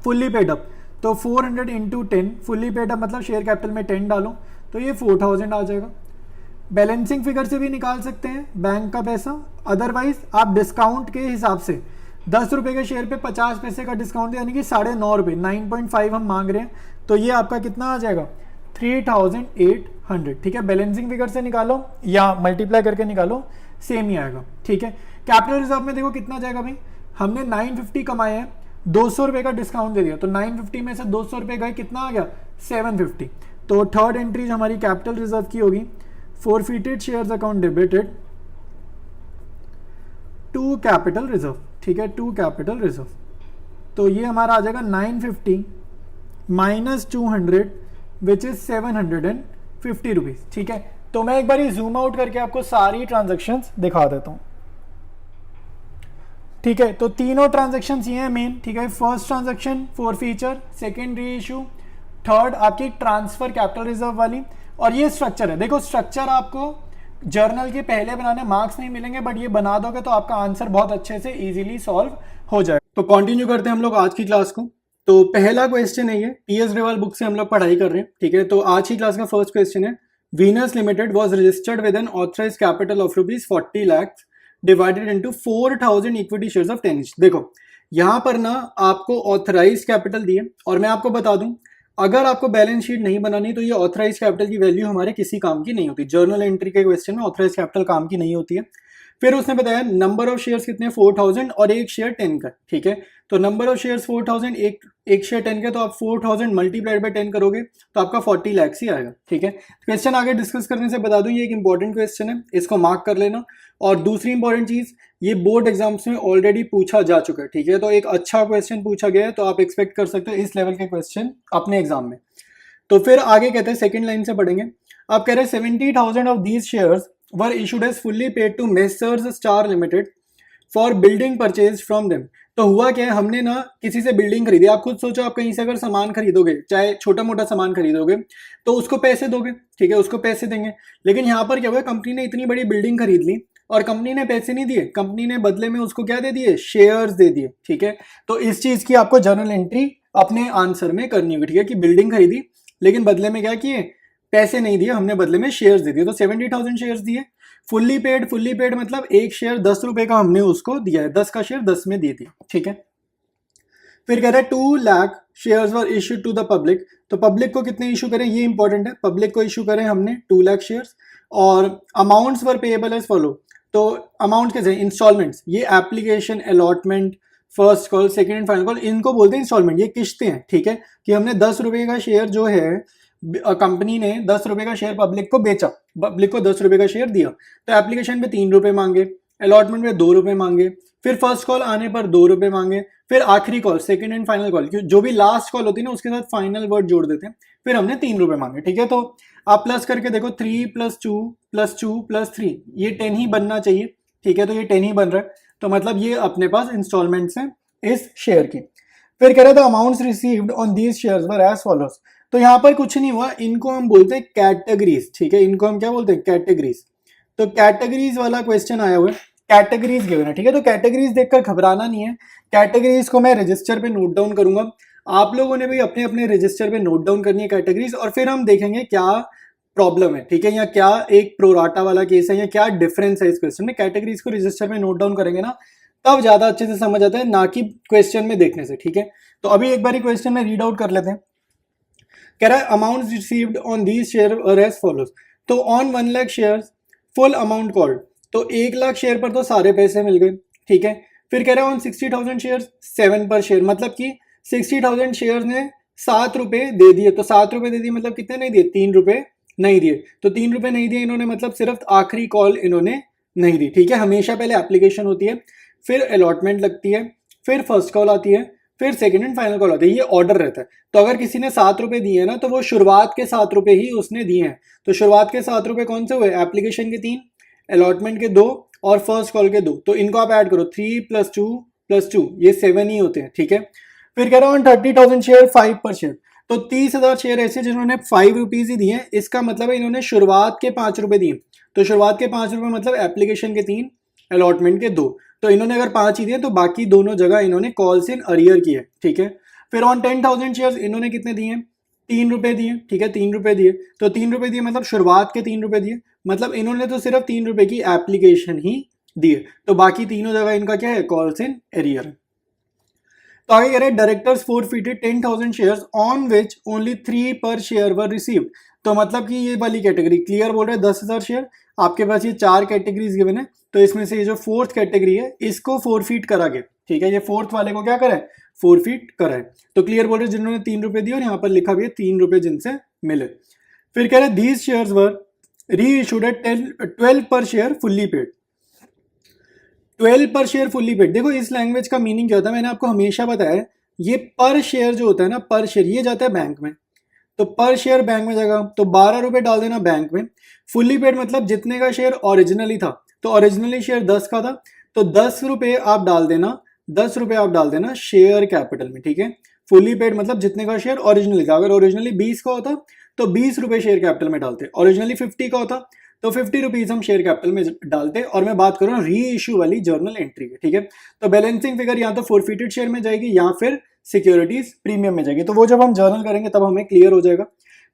फुल्ली पेड अप, तो 400 इंटू 10, फुल्ली पेड अप मतलब शेयर कैपिटल में 10 डालो, तो ये 4000 आ जाएगा। बैलेंसिंग फिगर से भी निकाल सकते हैं बैंक का पैसा, अदरवाइज आप डिस्काउंट के हिसाब से 10 रुपये के शेयर पे 50 पैसे का डिस्काउंट यानी कि 9.5 रुपये, 9.5 हम मांग रहे हैं, तो ये आपका कितना आ जाएगा 3800। ठीक है, बैलेंसिंग फिगर से निकालो या मल्टीप्लाई करके निकालो, सेम ही आएगा। ठीक है, कैपिटल रिजर्व में देखो कितना जाएगा भाई, हमने 950 कमाए हैं, 200 रुपये का डिस्काउंट दे दिया, तो 950 में से 200 रुपये गए, कितना आ गया 750। तो थर्ड एंट्री हमारी कैपिटल रिजर्व की होगी, forfeited shares account debited to capital reserve. ठीक है, टू कैपिटल रिजर्व, तो ये हमारा आ जाएगा 950 माइनस 200 विच इज 750 रुपीज। ठीक है, तो मैं एक बार जूम आउट करके आपको सारी ट्रांजेक्शन्स दिखा देता हूं। ठीक है, तो तीनों ट्रांजेक्शन्स ये हैं मेन। ठीक है, फर्स्ट ट्रांजेक्शन फॉरफीचर, सेकेंड री इशू, थर्ड आपकी ट्रांसफर कैपिटल रिजर्व वाली। और ये स्ट्रक्चर है, देखो स्ट्रक्चर आपको जर्नल के पहले बनाने मार्क्स नहीं मिलेंगे, बट ये बना दोगे तो आपका आंसर बहुत अच्छे से इजीली सॉल्व हो जाएगा। तो कंटिन्यू करते हैं हम लोग आज की क्लास को। तो पहला क्वेश्चन है ये, टीएस ग्रेवाल बुक से हम लोग पढ़ाई कर रहे हैं। ठीक है, तो आज की क्लास का फर्स्ट क्वेश्चन है, Venus limited was registered with N authorised capital of ₹40 lakh divided into 4000 equity shares of 10 each. देखो यहाँ पर ना आपको ऑथराइज्ड कैपिटल दिए, और मैं आपको बता दूं अगर आपको बैलेंस शीट नहीं बनानी तो ये ऑथराइज कैपिटल की वैल्यू हमारे किसी काम की नहीं होती। जर्नल एंट्री के क्वेश्चन में ऑथराइज कैपिटल काम की नहीं होती है। फिर उसने बताया नंबर ऑफ शेयर्स कितने, 4000 और एक शेयर 10 का। ठीक है, तो नंबर ऑफ शेयर्स 4000, एक शेयर 10 का, तो आप 4000 मल्टीप्लाइड बाय 10 करोगे तो आपका 40 लाख ही आएगा। ठीक है, क्वेश्चन आगे डिस्कस करने से बता दूं ये एक इंपॉर्टेंट क्वेश्चन है, इसको मार्क कर लेना। और दूसरी इंपॉर्टेंट चीज, ये बोर्ड एग्जाम्स में ऑलरेडी पूछा जा चुका है। ठीक है, तो एक अच्छा क्वेश्चन पूछा गया है, तो आप एक्सपेक्ट कर सकते हो इस लेवल के क्वेश्चन अपने एग्जाम में। तो फिर आगे कहते हैं सेकंड लाइन से पढ़ेंगे। आप कह रहे हैं 70,000 of these shares were issued as fully paid to messrs Star Limited for building purchase from them. तो हुआ क्या है, हमने ना किसी से बिल्डिंग खरीदी। आप खुद सोचो, आप कहीं से अगर सामान खरीदोगे, चाहे छोटा मोटा सामान खरीदोगे, तो उसको पैसे दोगे। ठीक है, उसको पैसे देंगे। लेकिन यहाँ पर क्या हुआ, कंपनी ने इतनी बड़ी बिल्डिंग खरीद ली और कंपनी ने पैसे नहीं दिए, कंपनी ने बदले में उसको क्या दे दिए, शेयर्स दे दिए। ठीक है, तो इस चीज की आपको जर्नल एंट्री अपने आंसर में करनी होगी। ठीक है, कि बिल्डिंग खरीदी लेकिन बदले में क्या किए, पैसे नहीं दिए, हमने बदले में शेयर्स दे दिए। तो 70,000 शेयर्स दिए। फुल्ली पेड मतलब एक शेयर 10 रुपए का हमने उसको दिया है, 10 का शेयर 10 में दे दिया। ठीक है, फिर कह रहा है 2 lakh shares were issued to the public. तो पब्लिक को कितने इशू करें, ये इंपॉर्टेंट है, पब्लिक को इशू करें हमने 2 लाख शेयर्स। और अमाउंट्स वर पेएबल एज फॉलो। तो अमाउंट कैसे, इंस्टॉलमेंट्स, ये application, allotment, first call, second and final call, इनको बोलते हैं इंस्टॉलमेंट, ये किश्तें हैं। ठीक है, कि हमने 10 रुपए का शेयर जो है, कंपनी ने 10 रुपए का शेयर पब्लिक को बेचा, पब्लिक को 10 रुपए का शेयर दिया, तो एप्लीकेशन पे 3 रुपए मांगे, अलॉटमेंट में 2 रुपए मांगे, फिर फर्स्ट कॉल आने पर 2 रुपए मांगे, फिर आखिरी call, second and final call, जो भी लास्ट कॉल होती है ना उसके साथ फाइनल वर्ड जोड़ देते हैं, फिर हमने 3 रुपए मांगे। ठीक है, तो आप प्लस करके देखो, 3 + 2 + 2 + 3, ये 10 ही बनना चाहिए। ठीक है, तो ये 10 ही बन रहा है, तो मतलब ये अपने पास इंस्टॉलमेंट्स हैं इस शेयर की। फिर कह रहा था amounts received on these shares were as follows. तो यहाँ पर कुछ नहीं हुआ, इनको हम बोलते हैं कैटेगरीज। ठीक है, इनको हम क्या बोलते हैं, कैटेगरीज। तो कैटेगरीज वाला क्वेश्चन आया हुआ है, कैटेगरीज गिवन है। ठीक है, तो कैटेगरीज देखकर घबराना नहीं है, कैटेगरीज को मैं रजिस्टर पे नोट डाउन करूंगा, आप लोगों ने भी अपने अपने रजिस्टर पे नोट डाउन करनी है कैटेगरीज, और फिर हम देखेंगे क्या प्रॉब्लम है। ठीक है, या क्या एक प्रोराटा वाला केस है, या क्या डिफरेंस है इस क्वेश्चन में। कैटेगरीज को रजिस्टर में नोट डाउन करेंगे ना, तब ज्यादा अच्छे से समझ आता है, ना कि क्वेश्चन में देखने से। ठीक है, तो अभी एक बार क्वेश्चन में रीड आउट कर लेते हैं। कह रहा है amount received on these share as follows. तो on 1 lakh shares full amount called, तो 1 लाख शेयर पर तो सारे पैसे मिल गए। ठीक है, फिर कह रहा है ऑन 60,000 शेयर्स 7 पर शेयर, मतलब कि 60,000 शेयर ने 7 रुपए दे दिए। तो 7 रुपए दे दिए मतलब कितने नहीं दिए, 3 रुपए नहीं दिए। तो 3 रुपए नहीं दिए इन्होंने, मतलब सिर्फ आखिरी कॉल इन्होंने नहीं दी। ठीक है, हमेशा पहले एप्लीकेशन होती है, फिर अलॉटमेंट लगती है, फिर फर्स्ट कॉल आती है, फिर सेकंड एंड फाइनल कॉल होता है, ये ऑर्डर रहता है। तो अगर किसी ने 7 रुपए दिए ना तो वो शुरुआत के 7 रुपए ही उसने दिए हैं। तो शुरुआत के 7 रुपए कौन से हुए, एप्लीकेशन के 3, अलॉटमेंट के 2 और फर्स्ट कॉल के 2। तो इनको आप ऐड करो, 3 + 2 + 2, ये 7 ही होते हैं, ठीक है। फिर कह रहा हूँ 30,000 शेयर 5 पर शेयर, तो 30,000 शेयर ऐसे जिन्होंने 5 रुपीज ही दिए हैं, इसका मतलब है इन्होंने शुरुआत के 5 रुपए दिए। तो शुरुआत के 5 रुपए मतलब एप्लीकेशन के 3, अलॉटमेंट के 2। तो इन्होंने अगर 5 ही दिए तो बाकी दोनों जगह इन्होंने कॉल्स इन अरियर किए, ठीक है। फिर ऑन 10,000 शेयर इन्होंने कितने दिए, 3 रुपए दिए, ठीक है, 3 रुपए दिए। तो 3 रुपए दिए मतलब शुरुआत के 3 रुपए दिए, मतलब इन्होंने तो सिर्फ 3 रुपए की एप्लीकेशन ही दिए। तो बाकी तीनों जगह इनका क्या है, कॉल्स इन एरियर। तो आगे कह रहे हैं directors forfeited 10,000 shares on which only 3 पर शेयर वर रिसीव्ड। तो मतलब कि ये वाली कैटेगरी क्लियर बोल रहे हैं 10,000 शेयर, आपके पास ये 4 कैटेगरीज गिवन है, तो इसमें से ये जो फोर्थ कैटेगरी है इसको फोरफिट करा गया, ठीक है। ये फोर्थ वाले को क्या करा है, फोरफिट करा है। तो क्लियर बोल रहे हैं जिन्होंने 3 रुपए दिए, और यहाँ पर लिखा भी है 3 रुपए जिनसे मिले। फिर कह रहे हैं these shares were reissued eight 12 पर शेयर फुल्ली पेड। 12 पर शेयर फुल्ली पेड, देखो इस लैंग्वेज का मीनिंग क्या होता है, मैंने आपको हमेशा बताया है, ये पर शेयर जो होता है ना, पर शेयर ये जाता है बैंक में, तो पर शेयर बैंक में जाएगा, तो 12 रुपए डाल देना बैंक में। फुल्ली पेड मतलब जितने का शेयर ओरिजिनली था, तो ओरिजिनली शेयर 10 का था, तो 10 रुपए आप डाल देना, 10 रुपए आप डाल देना शेयर कैपिटल में, ठीक है। फुल्ली पेड मतलब जितने का शेयर ओरिजिनली था, अगर ओरिजिनली 20 का होता तो 20 रुपए शेयर कैपिटल में डालते, ओरिजिनली 50 का होता तो 50 रुपीज हम शेयर कैपिटल में डालते। और मैं बात करूँ री इशू वाली जर्नल एंट्री की, ठीक है। तो बैलेंसिंग फिगर या तो फोरफिटेड शेयर में जाएगी या फिर सिक्योरिटीज प्रीमियम में जाएगी, तो वो जब हम जर्नल करेंगे तब हमें क्लियर हो जाएगा।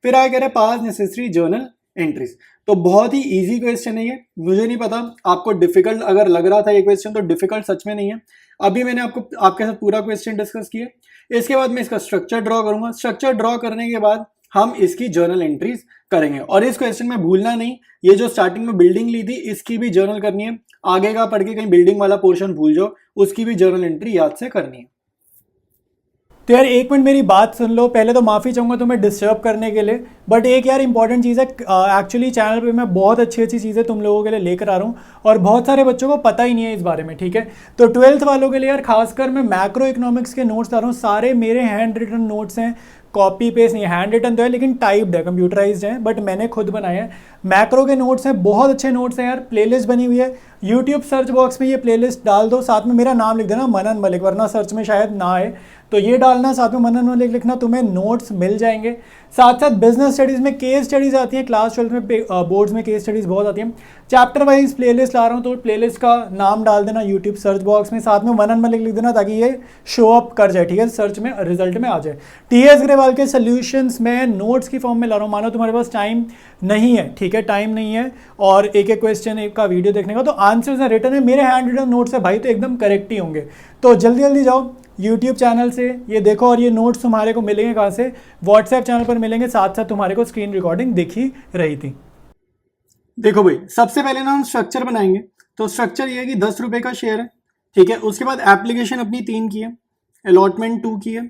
फिर आगे कह रहे हैं पास नेसेसरी जर्नल एंट्रीज। तो बहुत ही इजी क्वेश्चन है ये, मुझे नहीं पता आपको डिफिकल्ट अगर लग रहा था ये क्वेश्चन, तो डिफिकल्ट सच में नहीं है। अभी मैंने आपको आपके साथ पूरा क्वेश्चन डिस्कस किया, इसके बाद मैं इसका स्ट्रक्चर ड्रॉ करूंगा। स्ट्रक्चर ड्रॉ करने के बाद हम इसकी जर्नल एंट्रीज करेंगे। और इस क्वेश्चन में भूलना नहीं, ये जो स्टार्टिंग में बिल्डिंग ली थी इसकी भी जर्नल करनी है, आगे का पढ़ के कहीं बिल्डिंग वाला पोर्शन भूल जाओ, उसकी भी जर्नल एंट्री याद से करनी है। तो यार एक मिनट मेरी बात सुन लो, पहले तो माफ़ी चाहूँगा तुम्हें डिस्टर्ब करने के लिए, बट एक यार इंपॉर्टेंट चीज़ है, एक्चुअली चैनल पे मैं बहुत अच्छी अच्छी चीज़ें तुम लोगों के लिए लेकर आ रहा हूँ, और बहुत सारे बच्चों को पता ही नहीं है इस बारे में, ठीक है। तो 12th वालों के लिए यार खासकर मैं मैक्रो इकोनॉमिक्स के नोट्स ला रहा हूँ, सारे मेरे हैंड रिटन नोट्स हैं, कॉपी पेस्ट नहीं, हैंड रिटन तो है लेकिन टाइप्ड है, कंप्यूटराइज्ड है, बट मैंने खुद बनाया है। मैक्रो के नोट्स हैं, बहुत अच्छे नोट्स हैं यार, प्लेलिस्ट बनी हुई है, यूट्यूब सर्च बॉक्स में ये प्लेलिस्ट डाल दो, साथ में मेरा नाम लिख देना मनन मलिक, वरना सर्च में शायद ना आए, तो ये डालना, साथ में मनन मलिक लिखना, तुम्हें नोट्स मिल जाएंगे। साथ साथ बिजनेस स्टडीज़ में केस स्टडीज़ आती हैं, क्लास 12 में बोर्ड्स में केस स्टडीज़ बहुत आती हैं। चैप्टर वाइज प्लेलिस्ट ला रहा हूँ, तो प्लेलिस्ट का नाम डाल देना यूट्यूब सर्च बॉक्स में, साथ में मनन मलिक लिख देना ताकि ये शो अप कर जाए, ठीक है, सर्च में रिजल्ट में आ जाए। टीएस ग्रेवाल के सोल्यूशंस में नोट्स की फॉर्म में ला रहा हूँ, मानो तुम्हारे पास टाइम नहीं है, ठीक है, टाइम नहीं है और एक एक क्वेश्चन का वीडियो देखने का, तो आंसर्स है रिटर्न है, मेरे हैंड रिटन नोट्स है भाई, तो एकदम करेक्ट ही होंगे। तो जल्दी जल्दी जाओ यूट्यूब चैनल से ये देखो, और ये नोट्स तुम्हारे को मिलेंगे कहाँ से, व्हाट्सएप चैनल पर मिलेंगे, साथ साथ तुम्हारे को स्क्रीन रिकॉर्डिंग दिखी रही थी। देखो भाई, सबसे पहले ना हम स्ट्रक्चर बनाएंगे, तो स्ट्रक्चर ये है कि 10 रुपए का शेयर है, ठीक है। उसके बाद एप्लीकेशन अपनी 3 की है, अलॉटमेंट 2 की है,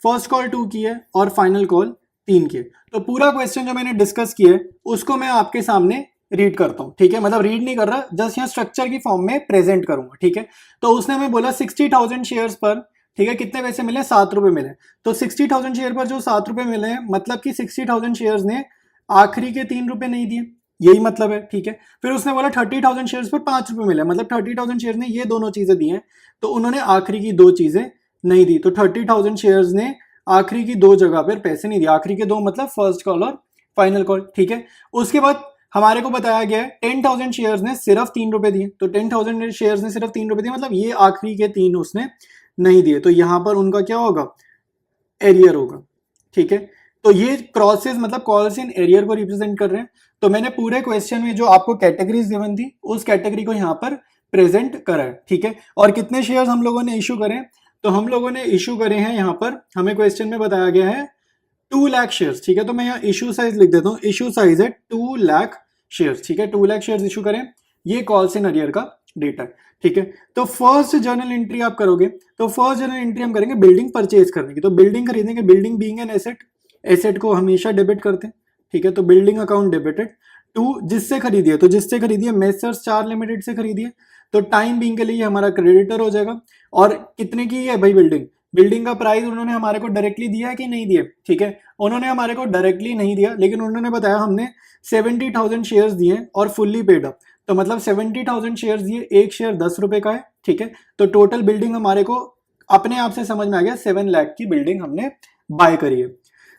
फर्स्ट कॉल 2 की है, और फाइनल कॉल 3 की है। तो पूरा क्वेश्चन जो मैंने डिस्कस किया है उसको मैं आपके सामने रीड करता हूँ, ठीक है, मतलब रीड नहीं कर रहा, जस्ट यहाँ स्ट्रक्चर की फॉर्म में प्रेजेंट करूंगा, ठीक है। तो उसने हमें बोला 60,000 शेयर्स पर, ठीक है, कितने पैसे मिले, 7 रुपए मिले। तो 60,000 शेयर पर जो 7 रुपए मिले हैं, मतलब कि 60,000 शेयर्स ने आखिरी के 3 रुपए नहीं दिए, यही मतलब है, ठीक है। फिर उसने बोला 30,000 शेयर्स पर 5 रुपए मिले, मतलब 30,000 शेयर्स ने ये दोनों चीजें दी हैं, तो उन्होंने आखिरी की 2 चीजें नहीं दी। तो 30,000 शेयर्स ने आखिरी की 2 जगह पर पैसे नहीं दिए, आखिरी के 2 मतलब फर्स्ट कॉल और फाइनल कॉल, ठीक है। उसके बाद हमारे को बताया गया है 10,000 शेयर्स ने सिर्फ 3 रुपए दिए, तो 10,000 शेयर्स ने सिर्फ 3 रुपए दिए, मतलब ये आखिरी के 3 उसने नहीं दिए, तो यहां पर उनका क्या होगा, एरियर होगा, ठीक है। तो ये क्रॉसेस मतलब कॉल्स इन एरियर को रिप्रेजेंट कर रहे हैं। तो मैंने पूरे क्वेश्चन में जो आपको कैटेगरीज गिवन थी उस कैटेगरी को यहाँ पर प्रेजेंट करा है, ठीक है। और कितने शेयर्स हम लोगों ने इशू करे, तो हम लोगों ने इशू करे हैं, यहाँ पर हमें क्वेश्चन में बताया गया है 2 लाख शेयर्स, ठीक है। तो मैं यहाँ इशू साइज लिख देता हूँ, इशू साइज है 2 लाख शेयर्स, ठीक है, 2 लाख शेयर्स इशू करें, ये कॉल्स इन अरियर का डेटा है, ठीक है। तो फर्स्ट जर्नल एंट्री आप करोगे, तो फर्स्ट जर्नल एंट्री हम करेंगे बिल्डिंग परचेज करने की, तो बिल्डिंग खरीदेंगे, building being an asset, asset को हमेशा डेबिट करते हैं, ठीक है। तो बिल्डिंग अकाउंट डेबिटेड टू जिससे खरीदी है, तो जिससे खरीदी है मेसर्स 4 लिमिटेड से खरीदी है, तो टाइम बीइंग के लिए हमारा क्रेडिटर हो जाएगा। और कितने की है भाई बिल्डिंग, बिल्डिंग का प्राइस उन्होंने हमारे को डायरेक्टली दिया है कि नहीं दिया, ठीक है, उन्होंने हमारे को डायरेक्टली नहीं दिया, लेकिन उन्होंने बताया हमने 70,000 शेयर्स दिए और फुल्ली पेड अप, तो मतलब 70,000 शेयर्स दिए, एक शेयर 10 रुपए का है, ठीक है, तो टोटल बिल्डिंग हमारे को अपने आप से समझ में आ गया 7 लाख की बिल्डिंग हमने बाय करी है।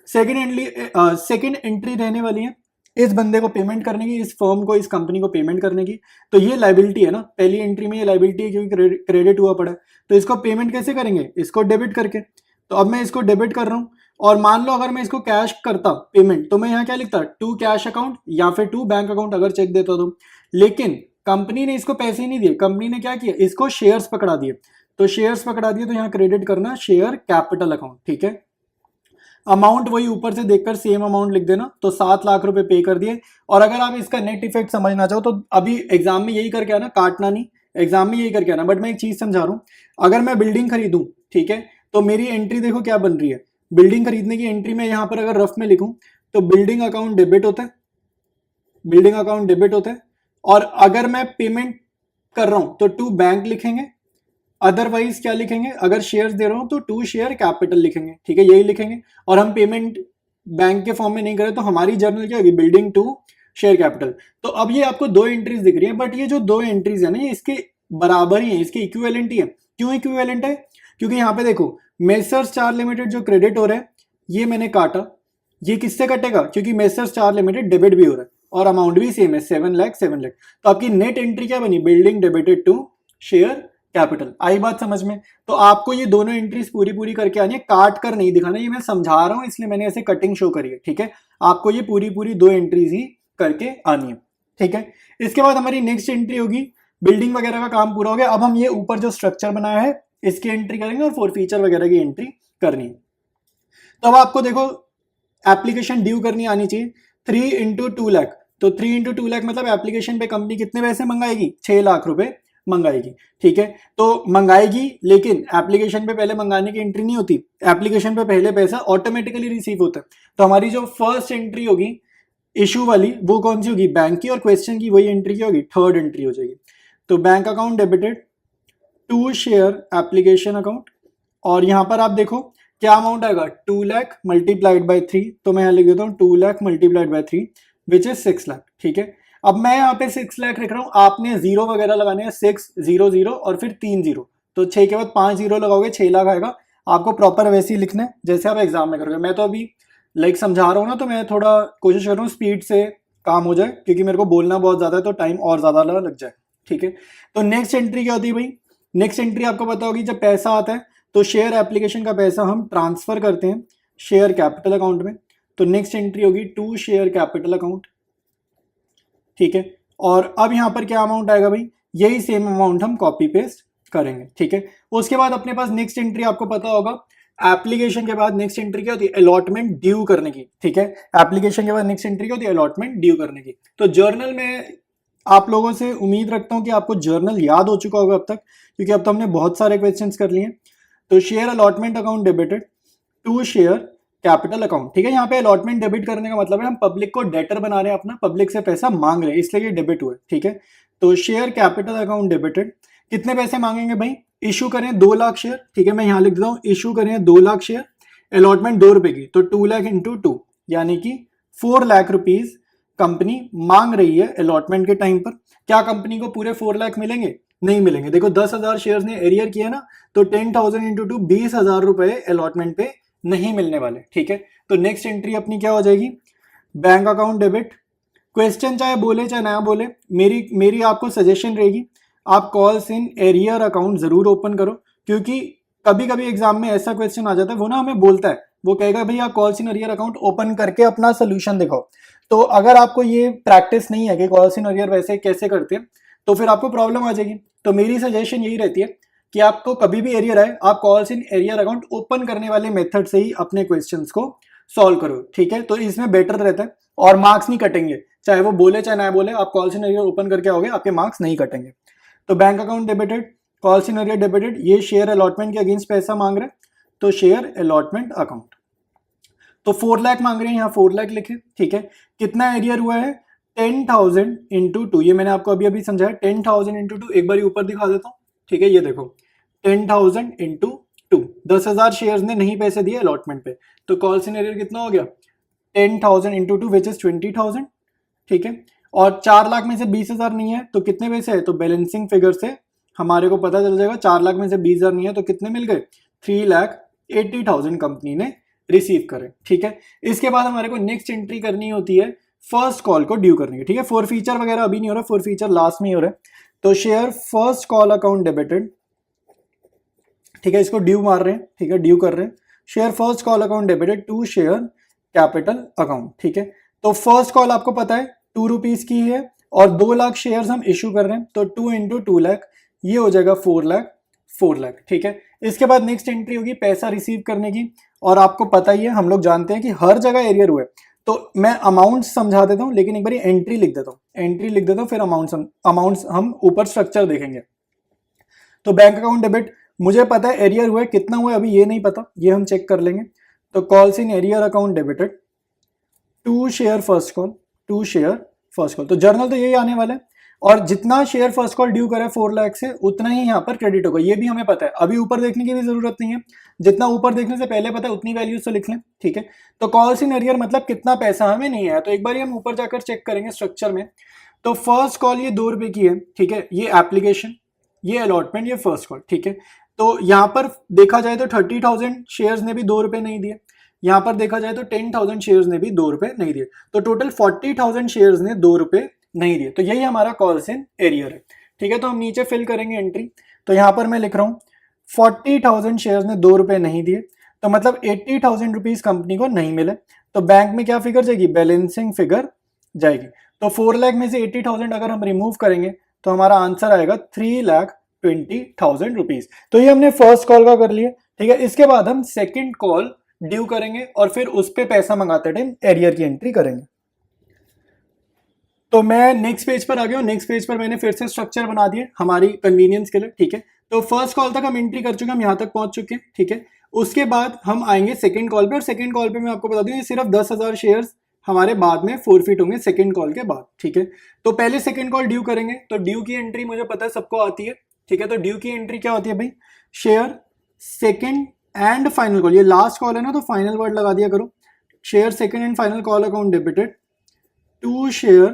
सेकेंड एंट्री रहने वाली है इस बंदे को पेमेंट करने की, इस फर्म को, इस कंपनी को पेमेंट करने की, तो ये लाइबिलिटी है ना, पहली एंट्री में ये लाइबिलिटी है क्योंकि क्रेडिट हुआ पड़ा है, तो इसको पेमेंट कैसे करेंगे, इसको डेबिट करके। तो अब मैं इसको डेबिट कर रहा हूं, और मान लो अगर मैं इसको कैश करता पेमेंट, तो मैं यहाँ क्या लिखता, टू कैश अकाउंट या फिर टू बैंक अकाउंट अगर चेक देता तो, लेकिन कंपनी ने इसको पैसे ही नहीं दिए, कंपनी ने क्या किया, इसको शेयर्स पकड़ा दिए, तो शेयर्स पकड़ा दिए तो यहाँ क्रेडिट करना शेयर कैपिटल अकाउंट, ठीक है। अमाउंट वही ऊपर से देखकर सेम अमाउंट लिख देना, तो 7 लाख रुपए पे कर दिए। और अगर आप इसका नेट इफेक्ट समझना चाहो तो अभी एग्जाम में यही करके आना, काटना नहीं, एग्जाम में यही करके आना, बट मैं एक चीज समझा रहा हूं, अगर मैं बिल्डिंग खरीदूं, ठीक है, तो मेरी एंट्री देखो क्या बन रही है, बिल्डिंग खरीदने की एंट्री में यहां पर अगर रफ में लिखूं तो बिल्डिंग अकाउंट डेबिट होता है, बिल्डिंग अकाउंट डेबिट होता है, और अगर मैं पेमेंट कर रहा हूं तो टू बैंक लिखेंगे, अदरवाइज क्या लिखेंगे, अगर शेयर्स दे रहा हूं तो टू शेयर कैपिटल लिखेंगे, ठीक है, यही लिखेंगे। और हम पेमेंट बैंक के फॉर्म में नहीं करें तो हमारी जर्नल क्या होगी, बिल्डिंग टू शेयर कैपिटल। तो अब ये आपको दो एंट्रीज दिख रही है, बट ये जो दो एंट्रीज है ना, ये इसके बराबर ही है, इसके इक्विवेलेंट ही है। क्यों इक्विवेलेंट है, क्योंकि यहाँ पे देखो मेसर्स चार लिमिटेड जो क्रेडिट हो रहा है ये मैंने काटा, ये किससे कटेगा, क्योंकि मेसर्स चार लिमिटेड डेबिट भी हो रहा है और अमाउंट भी सेम है 7 लाख 7 लाख, तो आपकी नेट एंट्री क्या बनी, building debited to share capital. आई बात समझ में। तो आपको ये दोनों एंट्रीज पूरी पूरी करके आनी है, काट कर नहीं दिखाना, ये मैं समझा रहा हूं इसलिए मैंने ऐसे कटिंग शो करी है, ठीक है, आपको ये पूरी पूरी दो एंट्रीज ही करके आनी है, ठीक है। इसके बाद हमारी नेक्स्ट एंट्री होगी, बिल्डिंग वगैरह का काम पूरा हो गया, अब हम ये ऊपर जो स्ट्रक्चर बनाया है इसकी एंट्री करेंगे और फॉर फीचर वगैरह की एंट्री करनी है। तो अब आपको देखो एप्लीकेशन ड्यू करनी आनी चाहिए 3 इंटू 2 लाख, तो 3 इंटू 2 लाख मतलब एप्लीकेशन पे कंपनी कितने पैसे मंगाएगी, 6 लाख रुपए मंगाएगी, ठीक है। तो मंगाएगी, लेकिन एप्लीकेशन पे पहले मंगाने की एंट्री नहीं होती, एप्लीकेशन पे पहले पैसा ऑटोमेटिकली रिसीव होता है। तो हमारी जो फर्स्ट एंट्री होगी इशू वाली वो कौन सी होगी, बैंक की, और क्वेश्चन की वही एंट्री की होगी, थर्ड एंट्री हो जाएगी। तो bank account debited to share application account, और यहां पर आप देखो क्या अमाउंट आएगा, 2 लाख मल्टीप्लाइड बाय 3, तो मैं यहां लिख देता हूं 2 lakh multiplied by 3 which is 6 lakh, ठीक है। अब मैं यहाँ पे 6 लाख लिख रहा हूँ, आपने जीरो वगैरह लगाने हैं, 6 0 0 और फिर 3 जीरो, तो 6 के बाद 5 जीरो लगाओगे 6 लाख आएगा। आपको प्रॉपर वैसे ही लिखना है जैसे आप एग्जाम में करोगे। मैं तो अभी समझा रहा हूँ ना, तो मैं थोड़ा कोशिश कर रहा हूँ स्पीड से काम हो जाए, क्योंकि मेरे को बोलना बहुत ज्यादा है तो टाइम और ज्यादा लग जाए, ठीक है। तो नेक्स्ट एंट्री क्या होती है भाई, नेक्स्ट एंट्री आपको पता होगी, जब पैसा आता है तो शेयर एप्लीकेशन का पैसा हम ट्रांसफर करते हैं शेयर कैपिटल अकाउंट में, तो नेक्स्ट एंट्री होगी टू शेयर कैपिटल अकाउंट, ठीक है। और अब यहां पर क्या अमाउंट आएगा भाई, यही सेम अमाउंट हम कॉपी पेस्ट करेंगे, ठीक है। उसके बाद अपने पास नेक्स्ट एंट्री आपको पता होगा, एप्लीकेशन के बाद नेक्स्ट एंट्री क्या होती है, अलॉटमेंट ड्यू करने की, ठीक है। एप्लीकेशन के बाद नेक्स्ट एंट्री क्या होती है, अलॉटमेंट ड्यू करने की। तो जर्नल में आप लोगों से उम्मीद रखता हूं कि आपको जर्नल याद हो चुका होगा अब तक, क्योंकि अब तो हमने बहुत सारे क्वेश्चंस कर लिए। तो share allotment account debited to share capital account, ठीक है। यहाँ पे अलॉटमेंट डेबिट करने का मतलब है हम पब्लिक को डेटर बना रहे हैं, अपना पब्लिक से पैसा मांग रहे हैं, इसलिए ये डेबिट हुआ, ठीक है। तो शेयर कैपिटल अकाउंट डेबिटेड, कितने पैसे मांगेंगे भाई, इशू करें 2 लाख शेयर, ठीक है, मैं यहाँ लिख देता हूँ इशू करें 2 लाख शेयर, अलॉटमेंट 2 रुपए की, तो 2 लाख इंटू 2 यानी कि 4 लाख रुपीज कंपनी मांग रही है अलॉटमेंट के टाइम पर। क्या कंपनी को पूरे 4 लाख मिलेंगे, नहीं मिलेंगे। देखो 10,000 शेयर्स ने एरियर किया ना, तो 10,000 इंटू 2 20,000 रुपए अलॉटमेंट पे नहीं मिलने वाले, ठीक है। तो नेक्स्ट एंट्री अपनी क्या हो जाएगी, बैंक अकाउंट डेबिट। क्वेश्चन चाहे बोले चाहे ना बोले, मेरी आपको सजेशन रहेगी, आप कॉल्स इन एरियर अकाउंट जरूर ओपन करो, क्योंकि कभी कभी एग्जाम में ऐसा क्वेश्चन आ जाता है, वो ना हमें बोलता है, वो कहेगा भाई आप calls in arrear account open करके अपना सोल्यूशन दिखाओ। तो अगर आपको ये प्रैक्टिस नहीं है कि कॉल्स इन एरियर वैसे कैसे करते हैं, तो फिर आपको प्रॉब्लम आ जाएगी। तो मेरी सजेशन यही रहती है कि आपको कभी भी एरियर आए, आप calls in arrear account open करने वाले मेथड से ही अपने क्वेश्चंस को सॉल्व करो, ठीक है। तो इसमें बेटर रहता है और मार्क्स नहीं कटेंगे, चाहे वो बोले चाहे ना बोले, आप कॉल्स इन एरियर ओपन करके आओगे, आपके मार्क्स नहीं कटेंगे। तो bank account debited, calls in arrear debited, ये शेयर अलॉटमेंट के अगेंस्ट पैसा मांग रहे, तो शेयर अलॉटमेंट अकाउंट। तो 4 लाख मांग रहे हैं, यहाँ 4 लाख लिखे, ठीक है। कितना एरियर हुआ है, 10,000 इंटू 2, ये मैंने आपको अभी अभी समझाया, 10,000 इंटू 2, एक बार ऊपर दिखा देता हूँ, ठीक है। ये देखो 10,000 इंटू टू 10,000 शेयर्स ने नहीं पैसे दिए अलॉटमेंट पे, तो कॉल्स इन एरियर कितना हो गया 10,000 इंटू टू विच इज 20,000, ठीक है। और 4 लाख में से 20,000 नहीं है तो कितने पैसे है, तो बैलेंसिंग फिगर से हमारे को पता चल जाएगा 4 लाख में से 20,000 नहीं है तो कितने मिल गए 3,80,000 कंपनी ने रिसीव करे, ठीक है। इसके बाद हमारे को नेक्स्ट एंट्री करनी होती है फर्स्ट कॉल को ड्यू करने की, ठीक है। फॉर फीचर वगैरह अभी नहीं हो रहा, फॉर फीचर लास्ट में ही हो रहा है। तो share first call account debited, ठीक है, इसको ड्यू मार रहे हैं, ठीक है, ड्यू कर रहे हैं। Share first call account debited to share capital account, ठीक है। तो फर्स्ट कॉल आपको पता है 2 रुपीज की है और 2 लाख शेयर्स हम इशू कर रहे हैं, तो 2 इंटू 2 लाख ये हो जाएगा 4 लाख, 4 लाख, ठीक है। इसके बाद नेक्स्ट एंट्री होगी पैसा रिसीव करने की, और आपको पता ही है, हम लोग जानते हैं कि हर जगह एरियर हुआ है, तो मैं अमाउंट समझा देता हूं, लेकिन एक बार एंट्री लिख देता हूं, एंट्री लिख देता हूं, फिर अमाउंट्स हम ऊपर स्ट्रक्चर देखेंगे। तो बैंक अकाउंट डेबिट मुझे पता है एरियर हुआ है, कितना हुआ है अभी ये नहीं पता, ये हम चेक कर लेंगे। तो calls in arrear account debited to share first call, to share first call, तो जर्नल तो यही आने वाला है, और जितना शेयर फर्स्ट कॉल ड्यू करा है 4 लाख से उतना ही यहाँ पर क्रेडिट होगा, ये भी हमें पता है, अभी ऊपर देखने की भी जरूरत नहीं है, जितना ऊपर देखने से पहले पता है उतनी वैल्यूज तो लिख लें, ठीक है। तो कॉल्स इन एरियर मतलब कितना पैसा हमें नहीं है, तो एक बार हम ऊपर जाकर चेक करेंगे स्ट्रक्चर में। तो फर्स्ट कॉल ये 2 रुपए की है, ठीक है, ये एप्लीकेशन, ये अलॉटमेंट, ये फर्स्ट कॉल, ठीक है। तो यहाँ पर देखा जाए तो 30,000 शेयर्स ने भी 2 रुपए नहीं दिए, यहाँ पर देखा जाए तो 10,000 शेयर्स ने भी 2 रुपए नहीं दिए, तो टोटल 40,000 शेयर्स ने 2 रुपए नहीं दिए, तो यही हमारा कॉल्स इन एरियर है, ठीक है। तो हम नीचे फिल करेंगे एंट्री, तो यहाँ पर मैं लिख रहा हूँ 40,000 शेयर्स ने 2 रुपए नहीं दिए, तो मतलब 80,000 रुपीज कंपनी को नहीं मिले, तो बैंक में क्या फिगर जाएगी, बैलेंसिंग फिगर जाएगी। तो 4 लाख में से 80,000 अगर हम रिमूव करेंगे तो हमारा आंसर आएगा 3,20,000 रुपीज। तो ये हमने फर्स्ट कॉल का कर लिया, ठीक है। इसके बाद हम सेकेंड कॉल ड्यू करेंगे और फिर उस पर पैसा मंगाते टाइम एरियर की एंट्री करेंगे। तो मैं नेक्स्ट पेज पर आ गया हूँ, नेक्स्ट पेज पर मैंने फिर से स्ट्रक्चर बना दिए हमारी कन्वीनियंस के लिए, ठीक है। तो फर्स्ट कॉल तक हम एंट्री कर चुके हैं, हम यहाँ तक पहुंच चुके हैं, ठीक है। उसके बाद हम आएंगे सेकंड कॉल पे, और सेकंड कॉल पे मैं आपको बता दूं ये सिर्फ 10,000 शेयर्स हमारे बाद में फोरफिट होंगे सेकंड कॉल के बाद, ठीक है। तो पहले सेकंड कॉल ड्यू करेंगे, तो ड्यू की एंट्री मुझे पता है सबको आती है, ठीक है। तो ड्यू की एंट्री क्या होती है भाई, share second and final call, ये लास्ट कॉल है ना तो फाइनल वर्ड लगा दिया करो, share second and final call account debited to share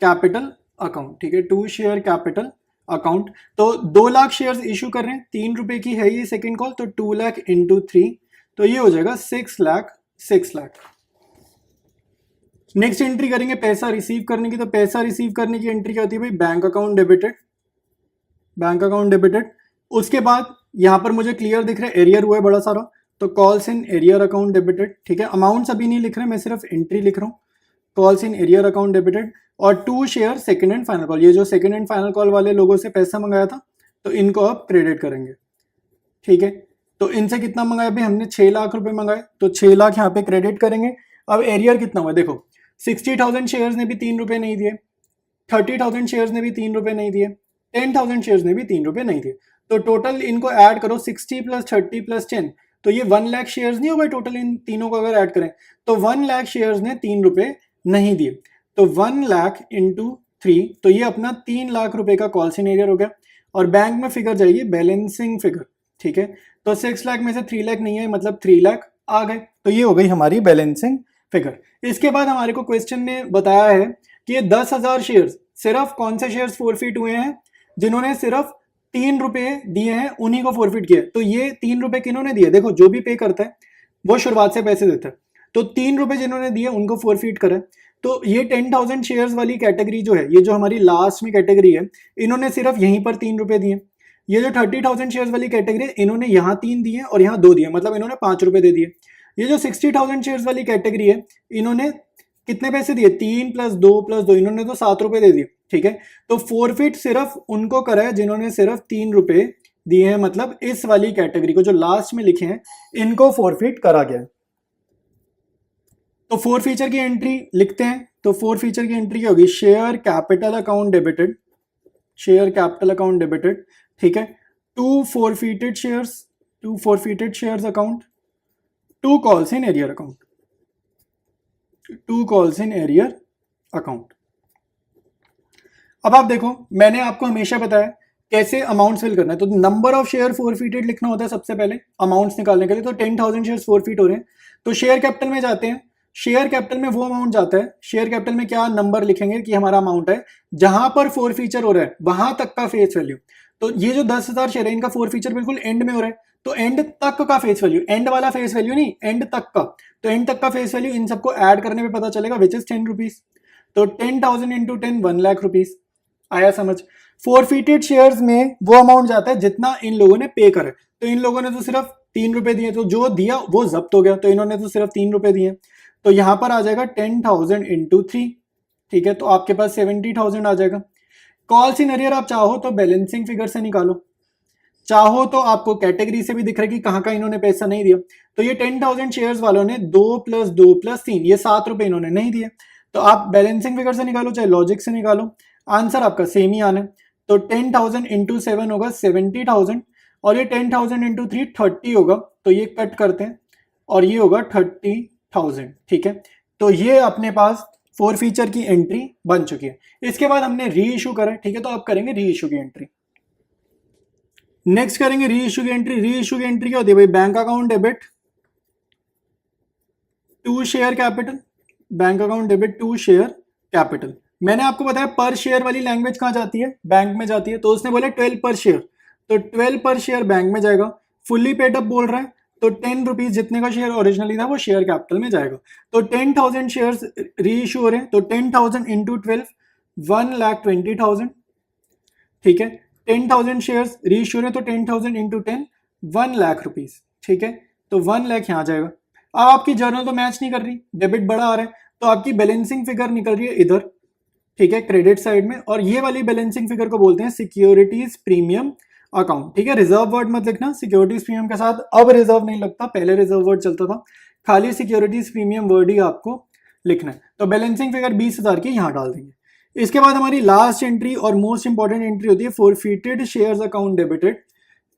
capital account, ठीक है, टू शेयर कैपिटल अकाउंट। तो 2 लाख शेयर्स इशू कर रहे हैं, 3 रुपए की है ये सेकंड कॉल, तो 2 लाख इंटू 3, तो ये हो जाएगा 6 लाख, 6 लाख। नेक्स्ट एंट्री करेंगे पैसा रिसीव करने की, तो पैसा रिसीव करने की एंट्री क्या होती है भाई, bank account debited, bank account debited. उसके बाद यहां पर मुझे क्लियर दिख रहा है एरियर हुआ है बड़ा सारा, तो calls in arrear account debited, ठीक है। अमाउंट्स अभी नहीं लिख रहे, मैं सिर्फ एंट्री लिख रहा हूँ, calls in arrear account debited. और to share second and final call, ये जो सेकंड एंड फाइनल कॉल वाले लोगों से पैसा मंगाया था तो इनको अब क्रेडिट करेंगे, ठीक है। तो इनसे कितना मंगाया भाई, हमने 6 लाख रुपए मंगाए, तो 6 लाख यहाँ पे क्रेडिट करेंगे। अब एरियर कितना हुआ देखो, 60,000 शेयर्स ने भी 3 रुपए नहीं दिए, 30,000 शेयर्स ने भी 3 रुपए नहीं दिए, 10,000 शेयर्स ने भी 3 रुपए नहीं दिए, तो टोटल इनको ऐड करो 60 प्लस 30 प्लस 10, तो ये 1 लाख शेयर्स नहीं हो गए टोटल, इन तीनों को अगर ऐड करें तो 1 लाख शेयर्स ने 3 रुपए नहीं दिए, तो 1 लाख इंटू 3, तो ये अपना 3 लाख रुपए का कॉल इन एरियर हो गया। और बैंक में फिगर जाएगी बैलेंसिंग फिगर, ठीक है। तो 6 लाख में से 3 लाख नहीं है, मतलब 3 लाख आ गए, तो ये हो गई हमारी बैलेंसिंग फिगर। इसके बाद हमारे को क्वेश्चन ने बताया है कि ये 10,000 शेयर्स, सिर्फ कौन से शेयर्स फोरफिट हुए हैं, जिन्होंने सिर्फ 3 रुपए दिए हैं उन्हीं को फोरफिट किया। तो ये 3 रुपए किन्होंने दिए, देखो जो भी पे करता है वो शुरुआत से पैसे देता है, तो 3 रुपए जिन्होंने दिए उनको फोरफिट करा। तो ये 10,000 शेयर्स वाली कैटेगरी जो है, ये जो हमारी लास्ट में कैटेगरी है, इन्होंने सिर्फ यहीं पर 3 रुपए दिए। ये जो 30,000 शेयर्स वाली कैटेगरी है, इन्होंने यहाँ 3 दिए और यहाँ 2 दिए, मतलब इन्होंने 5 रुपए दे दिए। ये जो 60,000 शेयर्स वाली कैटेगरी है, इन्होंने कितने पैसे दिए, 3 प्लस 2, इन्होंने तो 7 रुपए दे दिए, ठीक है। तो फोरफिट सिर्फ उनको करा है जिन्होंने सिर्फ 3 रुपए दिए हैं, मतलब इस वाली कैटेगरी को जो लास्ट में लिखे हैं इनको फोरफिट करा गया है। तो 4 फीचर की एंट्री लिखते हैं, तो 4 फीचर की एंट्री क्या होगी, share capital account debited, share capital account debited, ठीक है। 2 forfeited shares, 2 forfeited shares account, 2 calls in arrear account, 2 calls in arrear account. अब आप देखो, मैंने आपको हमेशा बताया कैसे अमाउंट फिल करना है। तो नंबर ऑफ शेयर फोरफीटेड लिखना होता है सबसे पहले अमाउंट्स निकालने के लिए। तो 10,000 शेयर फोरफीट हो रहे हैं, तो शेयर कैपिटल में जाते हैं। शेयर कैपिटल में वो अमाउंट जाता है, शेयर कैपिटल में क्या नंबर लिखेंगे कि हमारा अमाउंट है, जहां पर फोर फीचर हो रहा है वहां तक का फेस वैल्यू। तो ये जो 10,000 शेयर है इनका फोर फीचर बिल्कुल एंड में हो रहा है, तो एंड तक का फेस वैल्यू, एंड वाला फेस वैल्यू नहीं, एंड तक का। तो एंड तक का फेस वैल्यू इन सबको ऐड करने में पता चलेगा विच इज 10 रुपीज। तो 10,000 इंटू 10 1 लाख रुपीज आया समझ। फोरफीटेड शेयर्स में वो अमाउंट जाता है जितना इन लोगों ने पे करे। तो इन लोगों ने तो सिर्फ 3 रुपए दिए, तो जो दिया वो जब्त हो गया, तो इन्होंने तो सिर्फ 3 रुपए दिए। तो यहां पर आ जाएगा 10,000 इंटू 3, ठीक है, तो आपके पास 70,000 आ जाएगा। कॉल्स इन अरियर आप चाहो तो बैलेंसिंग फिगर से निकालो, चाहो तो आपको कैटेगरी से भी दिख रहा है कि कहां का इन्होंने पैसा नहीं दिया। तो ये 10,000 शेयर्स वालों ने 2 + 2 + 3 ये 7 रुपए इन्होंने नहीं दिए। तो आप बैलेंसिंग फिगर से निकालो चाहे लॉजिक से निकालो, आंसर आपका सेम ही आना है। तो 10,000 इंटू 7 होगा 70,000, और ये 10,000 इंटू 3 30 होगा, तो ये कट करते हैं और ये होगा 30,000, ठीक है। तो ये अपने पास फोर फीचर की एंट्री बन चुकी है। इसके बाद हमने री इशू करा, ठीक है, तो अब करेंगे री इशू की एंट्री। नेक्स्ट करेंगे री इशू की एंट्री। री इशू की एंट्री क्या होती है भाई, bank account debit to share capital, bank account debit to share capital. मैंने आपको बताया पर शेयर वाली लैंग्वेज कहां जाती है, बैंक में जाती है। तो उसने बोला 12 पर शेयर, तो 12 पर शेयर बैंक में जाएगा। फुल्ली पेड अप बोल रहा है, तो 10 रुपीज जितने का शेयर ओरिजिनली था वो शेयर कैपिटल में जाएगा। तो 10,000 शेयर्स री इशू हो रहे हैं, तो 10,000 इंटू 12 1,20,000, ठीक है। 10,000 शेयर्स री इशू हो रहे हैं, तो 10,000 इंटू 10 1 लाख रुपीज, ठीक है। तो 1 लाख यहाँ जाएगा। अब आपकी जर्नल तो मैच नहीं कर रही, डेबिट बड़ा आ रहा है, तो आपकी बैलेंसिंग फिगर निकल रही है इधर, ठीक है, क्रेडिट साइड में। और ये वाली बैलेंसिंग फिगर को बोलते हैं सिक्योरिटीज प्रीमियम अकाउंट, ठीक है। रिजर्व वर्ड मत लिखना सिक्योरिटीज प्रीमियम के साथ, अब रिजर्व नहीं लगता, पहले रिजर्व वर्ड चलता था, खाली सिक्योरिटीज प्रीमियम वर्ड ही आपको लिखना है। तो बैलेंसिंग फिगर 20,000 की यहाँ डाल देंगे। इसके बाद हमारी लास्ट एंट्री और मोस्ट इंपॉर्टेंट एंट्री होती है forfeited shares account debited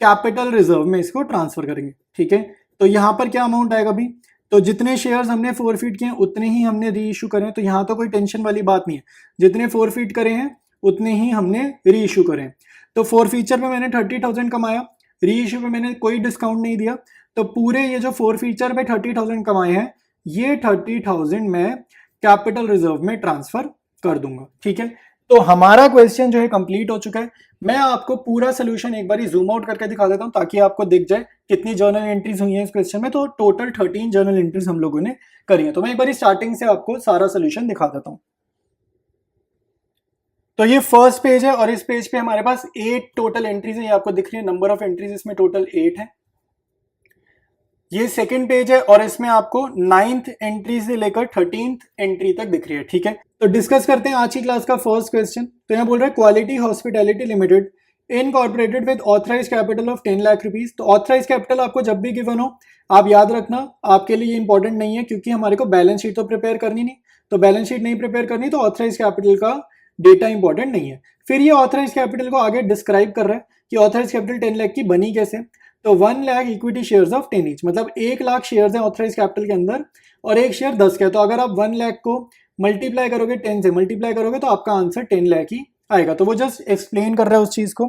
capital reserve में इसको ट्रांसफर करेंगे, ठीक है। तो यहाँ पर क्या अमाउंट आएगा भी, तो जितने शेयर्स हमने फोरफीट किए उतने ही हमने री इशू करें, तो यहाँ तो कोई टेंशन वाली बात नहीं है, जितने फोरफीट करे हैं उतने ही हमने री इशू करें। तो फोर फीचर में मैंने 30,000 कमाया, री इशू में मैंने कोई डिस्काउंट नहीं दिया, तो पूरे ये जो फोर फीचर में 30,000 कमाए हैं ये 30,000 मैं कैपिटल रिजर्व में ट्रांसफर कर दूंगा, ठीक है। तो हमारा क्वेश्चन जो है कंप्लीट हो चुका है। मैं आपको पूरा सोल्यूशन एक बार जूम आउट करके दिखा देता हूं ताकि आपको दिख जाए कितनी जर्नल एंट्रीज हुई हैं इस क्वेश्चन में। तो टोटल 13 जर्नल एंट्रीज हम लोगों ने करी है। तो मैं एक बार स्टार्टिंग से आपको सारा सोल्यूशन दिखा देता हूं। तो ये फर्स्ट पेज है और इस पेज पे हमारे पास 8 टोटल एंट्रीज है, ये आपको दिख रही है, नंबर ऑफ एंट्रीज इसमें टोटल 8 है। ये सेकंड पेज है और इसमें आपको 9th एंट्री से लेकर 13th एंट्री तक दिख रही है, ठीक है। तो डिस्कस करते हैं आज की क्लास का फर्स्ट क्वेश्चन। तो यहाँ बोल रहा है Quality Hospitality Limited incorporated with authorise capital of 10 lakh rupees. तो ऑथराइज कैपिटल आपको जब भी गिवन हो आप याद रखना, आपके लिए इंपॉर्टेंट नहीं है क्योंकि हमारे को बैलेंस शीट तो प्रिपेयर करनी नहीं, तो बैलेंस शीट नहीं प्रिपेयर करनी तो ऑथराइज कैपिटल का डेटा इंपॉर्टेंट नहीं है। फिर ये ऑथराइज कैपिटल को आगे डिस्क्राइब कर रहा है कि ऑथराइज कैपिटल 10 लाख की बनी कैसे। तो 1 lakh equity shares of 10 each, मतलब 1 लाख शेयर्स हैं ऑथराइज कैपिटल के अंदर और एक शेयर 10 का है। तो अगर आप 1 लाख को मल्टीप्लाई करोगे 10 से मल्टीप्लाई करोगे तो आपका आंसर 10 लाख ही आएगा। तो वो जस्ट एक्सप्लेन कर रहा है उस चीज को।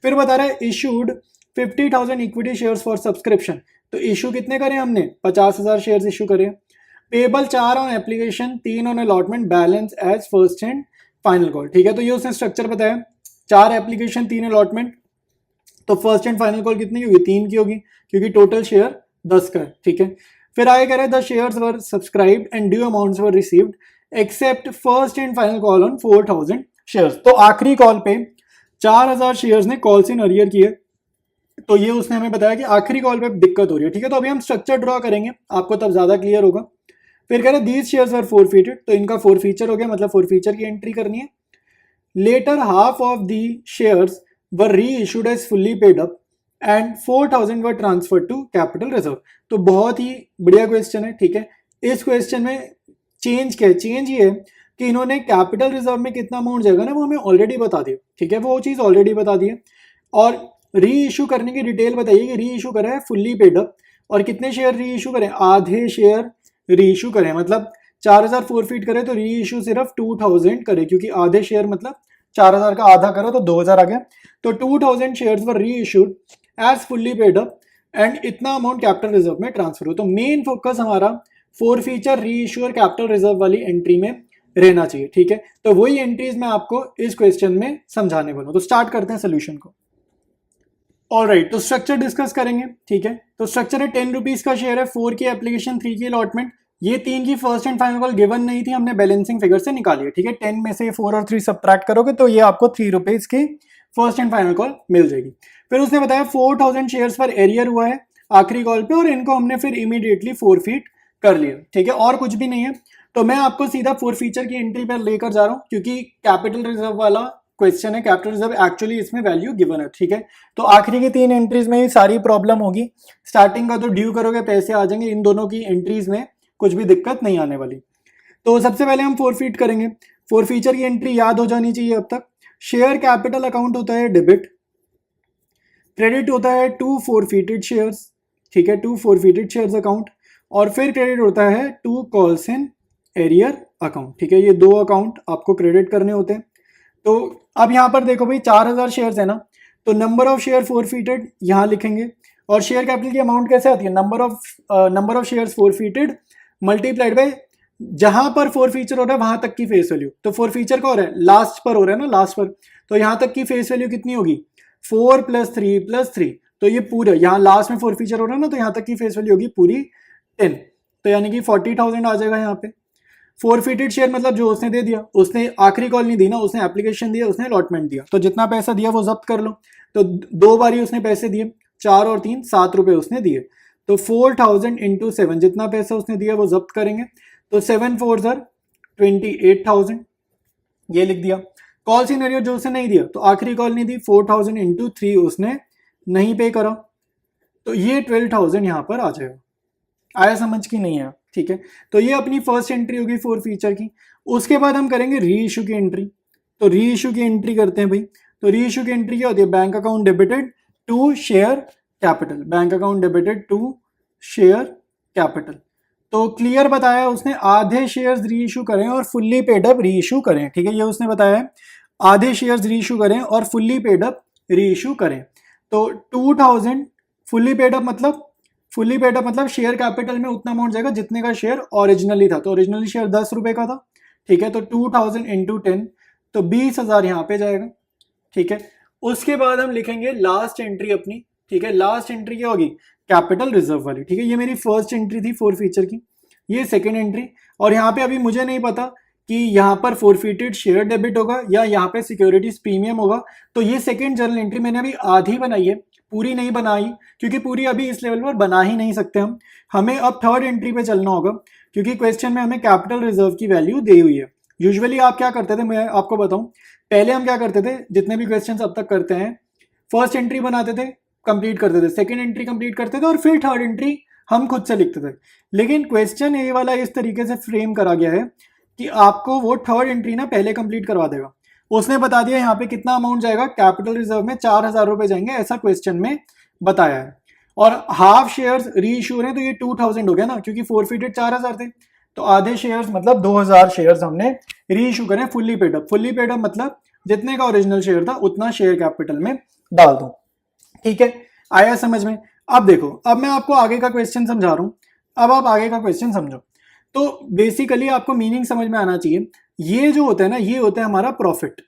फिर बता रहा है issued 50,000 equity shares for subscription. तो इशू कितने करे हमने, 50,000 शेयर्स इशू करे। Payable 4 on application, 3 on allotment, balance as first and final call, ठीक है। तो ये उसने स्ट्रक्चर बताया, 4 एप्लीकेशन 3 अलॉटमेंट, तो फर्स्ट एंड फाइनल कॉल कितनी की होगी, 3 की होगी क्योंकि टोटल शेयर 10 का है, ठीक है। फिर आगे कह रहे हैं the shares were subscribed and due amounts were received except first and final call on 4,000 shares. तो आखिरी कॉल पे 4,000 शेयर्स ने कॉल्स इन अरियर किए, तो ये उसने हमें बताया कि आखिरी कॉल पे दिक्कत हो रही है, ठीक है। तो अभी हम स्ट्रक्चर ड्रॉ करेंगे, आपको तब ज्यादा क्लियर होगा। फिर कह रहे हैं दीज शेयर्स वर फोरफीटेड, तो इनका फोर फीचर हो गया, मतलब फोर फीचर की एंट्री करनी है। Later half of the shares were reissued as fully paid up and 4,000 were transfer to capital reserve. तो बहुत ही बढ़िया क्वेश्चन है, ठीक है। इस क्वेश्चन में चेंज क्या है, चेंज ये है कि इन्होंने कैपिटल रिजर्व में कितना अमाउंट जाएगा ना वो हमें ऑलरेडी बता दिया, ठीक है, वो चीज ऑलरेडी बता दी है। और री इशू करने की डिटेल बताइए कि री इशू करा है फुल्ली पेड अप और कितने शेयर री इशू करें, आधे शेयर री इशू करें, मतलब 4,000 फोरफीट करे तो री इशू सिर्फ 2,000 करे क्योंकि आधे शेयर मतलब 4000 का आधा करो तो 2000 आ गया। तो 2000 shares were reissued as fully paid up and इतना अमाउंट कैपिटल रिजर्व में ट्रांसफर हो। तो मेन फोकस हमारा फोरफीचर री इशू और कैपिटल रिजर्व वाली एंट्री में रहना चाहिए, ठीक है। तो वही एंट्रीज मैं आपको इस क्वेश्चन में समझाने वाला हूं। तो स्टार्ट करते हैं सोल्यूशन को। ऑलराइट, तो स्ट्रक्चर डिस्कस करेंगे, ठीक है। तो स्ट्रक्चर है 10 रुपीज का शेयर है, 4 की एप्लीकेशन, 3 की अलॉटमेंट। ये 3 की first and final call given नहीं थी, हमने बैलेंसिंग फिगर से निकाली है, ठीक है। 10 में से 4 और 3 सब्ट्रैक्ट करोगे तो ये आपको 3 रुपीज की फर्स्ट एंड फाइनल कॉल मिल जाएगी। फिर उसने बताया 4000 शेयर्स पर एरियर हुआ है आखिरी कॉल पे, और इनको हमने फिर इमीडिएटली फोरफीट कर लिया, ठीक है। और कुछ भी नहीं है। तो मैं आपको सीधा फोरफीचर की एंट्री पर लेकर जा रहा हूं, क्योंकि कैपिटल रिजर्व वाला क्वेश्चन है, कैपिटल रिजर्व एक्चुअली इसमें वैल्यू गिवन है, ठीक है। तो आखिरी की 3 एंट्रीज में ही सारी प्रॉब्लम होगी। स्टार्टिंग का तो ड्यू करोगे पैसे आ जाएंगे, इन दोनों की एंट्रीज में कुछ भी दिक्कत नहीं आने वाली। तो सबसे पहले हम फोरफीट करेंगे। फोरफीचर की एंट्री याद हो जानी चाहिए अब तक। शेयर कैपिटल अकाउंट होता है डेबिट, क्रेडिट होता है टू फोरफीटेड शेयर्स, ठीक है, टू फोरफीटेड शेयर्स अकाउंट, और फिर क्रेडिट होता है to calls in arrear account, ठीक है। ये 2 अकाउंट आपको क्रेडिट करने होते हैं। तो अब यहाँ पर देखो भाई 4000 शेयर्स है ना, तो नंबर ऑफ शेयर फोरफीटेड यहाँ लिखेंगे, और शेयर कैपिटल की अमाउंट कैसे आती है, number of shares forfeited multiplied by जहां पर फोरफीचर हो रहा है वहां तक की फेस वैल्यू। तो फोरफीचर का हो रहा है लास्ट पर, हो रहा है ना लास्ट पर, तो यहां तक की फेस वैल्यू कितनी होगी, 4 + 3 + 3। तो ये पूरा यहाँ लास्ट में फोरफीचर हो रहा है ना, तो यहाँ तक की फेस वैल्यू होगी पूरी 10, तो यानी कि 40,000 आ जाएगा यहाँ पे। फोरफीटेड शेयर मतलब जो उसने दे दिया, उसने आखिरी कॉल नहीं दी ना, उसने एप्लीकेशन दिया, उसने अलॉटमेंट दिया, तो जितना पैसा दिया वो जब्त कर लो। तो 2 बारी उसने पैसे दिए, 4 और 3 7 रुपए उसने दिए, तो 4000 × 7 जितना पैसा उसने दिया वो जब्त करेंगे। तो 7 4 = 28,000, ये लिख दिया। कॉल सिनेरियो जो उसने नहीं दिया, तो आखिरी कॉल नहीं दी, 4000 × 3 उसने नहीं पे करा, तो ये 12,000 यहाँ पर आ जाएगा। आया समझ की नहीं है, ठीक है। तो ये अपनी फर्स्ट एंट्री होगी फोरफीचर की। उसके बाद हम करेंगे री इशू की एंट्री। तो री इशू की एंट्री करते हैं भाई। तो री इशू की एंट्री क्या होती है, bank account debited to share capital, bank account debited to share capital. तो क्लियर बताया उसने, आधे शेयर्स री इशू करें और fully paid up reissue करें, ठीक है। ये उसने बताया है, आधे शेयर्स री इशू करें और fully paid up reissue करें। तो 2000 फुल्ली पेड अप मतलब शेयर कैपिटल में उतना अमाउंट जाएगा जितने का शेयर ओरिजिनली था। तो ओरिजिनली शेयर 10 रुपए का था, ठीक है। तो 2000 × 10, तो 20,000 यहाँ पे जाएगा, ठीक है। उसके बाद हम लिखेंगे लास्ट एंट्री अपनी, ठीक है। लास्ट एंट्री क्या होगी, कैपिटल रिजर्व वाली, ठीक है। ये मेरी फर्स्ट एंट्री थी फोरफीचर की, ये सेकेंड एंट्री। और यहाँ पे अभी मुझे नहीं पता कि यहाँ पर फोरफीटेड शेयर डेबिट होगा या यहाँ पे सिक्योरिटीज प्रीमियम होगा। तो ये सेकेंड जर्नल एंट्री मैंने अभी आधी बनाई है, पूरी नहीं बनाई, क्योंकि पूरी अभी इस लेवल पर बना ही नहीं सकते हम। हमें अब थर्ड एंट्री पे चलना होगा, क्योंकि क्वेश्चन में हमें कैपिटल रिजर्व की वैल्यू दी हुई है। यूजुअली आप क्या करते थे, मैं आपको बताऊं, पहले हम क्या करते थे, जितने भी क्वेश्चन अब तक करते हैं, फर्स्ट एंट्री बनाते थे, कंप्लीट करते थे, सेकेंड एंट्री कंप्लीट करते थे, और फिर थर्ड एंट्री हम खुद से लिखते थे। लेकिन क्वेश्चन ए वाला इस तरीके से फ्रेम करा गया है कि आपको वो थर्ड एंट्री ना पहले कंप्लीट करवा देगा। उसने बता दिया यहाँ पे कितना अमाउंट जाएगा, कैपिटल रिजर्व में 4000 रुपए जाएंगे, ऐसा क्वेश्चन में बताया है। और हाफ शेयर्स री इशू हैं, तो ये 2000 हो गया ना, क्योंकि फोरफीटेड 4000 थे, तो आधे शेयर्स मतलब 2000 शेयर्स हमने री इशू करें fully paid up. Fully paid up मतलब जितने का ओरिजिनल शेयर था उतना शेयर कैपिटल में डाल दो, ठीक है। आया समझ में। अब देखो, अब मैं आपको आगे का क्वेश्चन समझा रहा हूं, अब आप आगे का क्वेश्चन समझो। तो बेसिकली आपको मीनिंग समझ में आना चाहिए। ये जो होता है ना, ये होता है हमारा प्रॉफिट,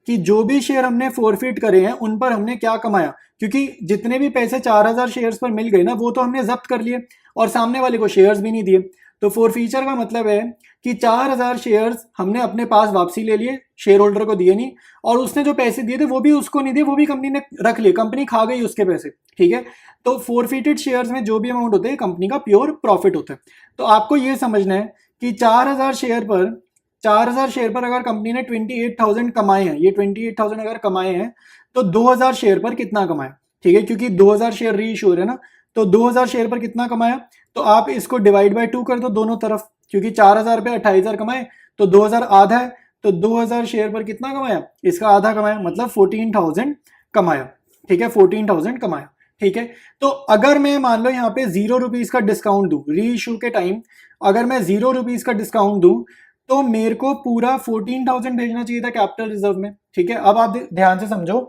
कि जो भी शेयर हमने फोरफिट करे हैं उन पर हमने क्या कमाया, क्योंकि जितने भी पैसे 4000 शेयर्स पर मिल गए ना, वो तो हमने जब्त कर लिए और सामने वाले को शेयर्स भी नहीं दिए। तो फोरफीचर का मतलब है कि 4000 शेयर्स हमने अपने पास वापसी ले लिए, शेयर होल्डर को दिए नहीं, और उसने जो पैसे दिए थे वो भी उसको नहीं दिए, वो भी कंपनी ने रख लिए, कंपनी खा गई उसके पैसे, ठीक है। तो फोरफिटेड शेयर्स में जो भी अमाउंट होते हैं कंपनी का प्योर प्रॉफिट होता है। तो आपको ये समझना है कि 4000 शेयर पर अगर कंपनी ने 28,000 कमाए हैं, ये 28,000 अगर कमाए हैं, तो 2000 शेयर पर कितना कमाया, ठीक है, क्योंकि 2000 शेयर री इशू हो रहे हैं ना, तो 2000 शेयर पर कितना कमाया, तो आप इसको डिवाइड बाय 2 कर दो दोनों तरफ, क्योंकि 4000 पे 28,000 कमाए, तो 2000 आधा है, तो 2000 शेयर पर कितना कमाया, इसका आधा कमाया, मतलब 14,000 कमाया, ठीक है, 14,000 कमाया, ठीक है। तो अगर मैं मान लो यहाँ पे 0 रुपीज का डिस्काउंट दूं, री इशू के टाइम अगर मैं 0 रुपीज का डिस्काउंट दूं, तो मेरे को पूरा 14,000 भेजना चाहिए था कैपिटल रिजर्व में, ठीक है। अब आप ध्यान से समझो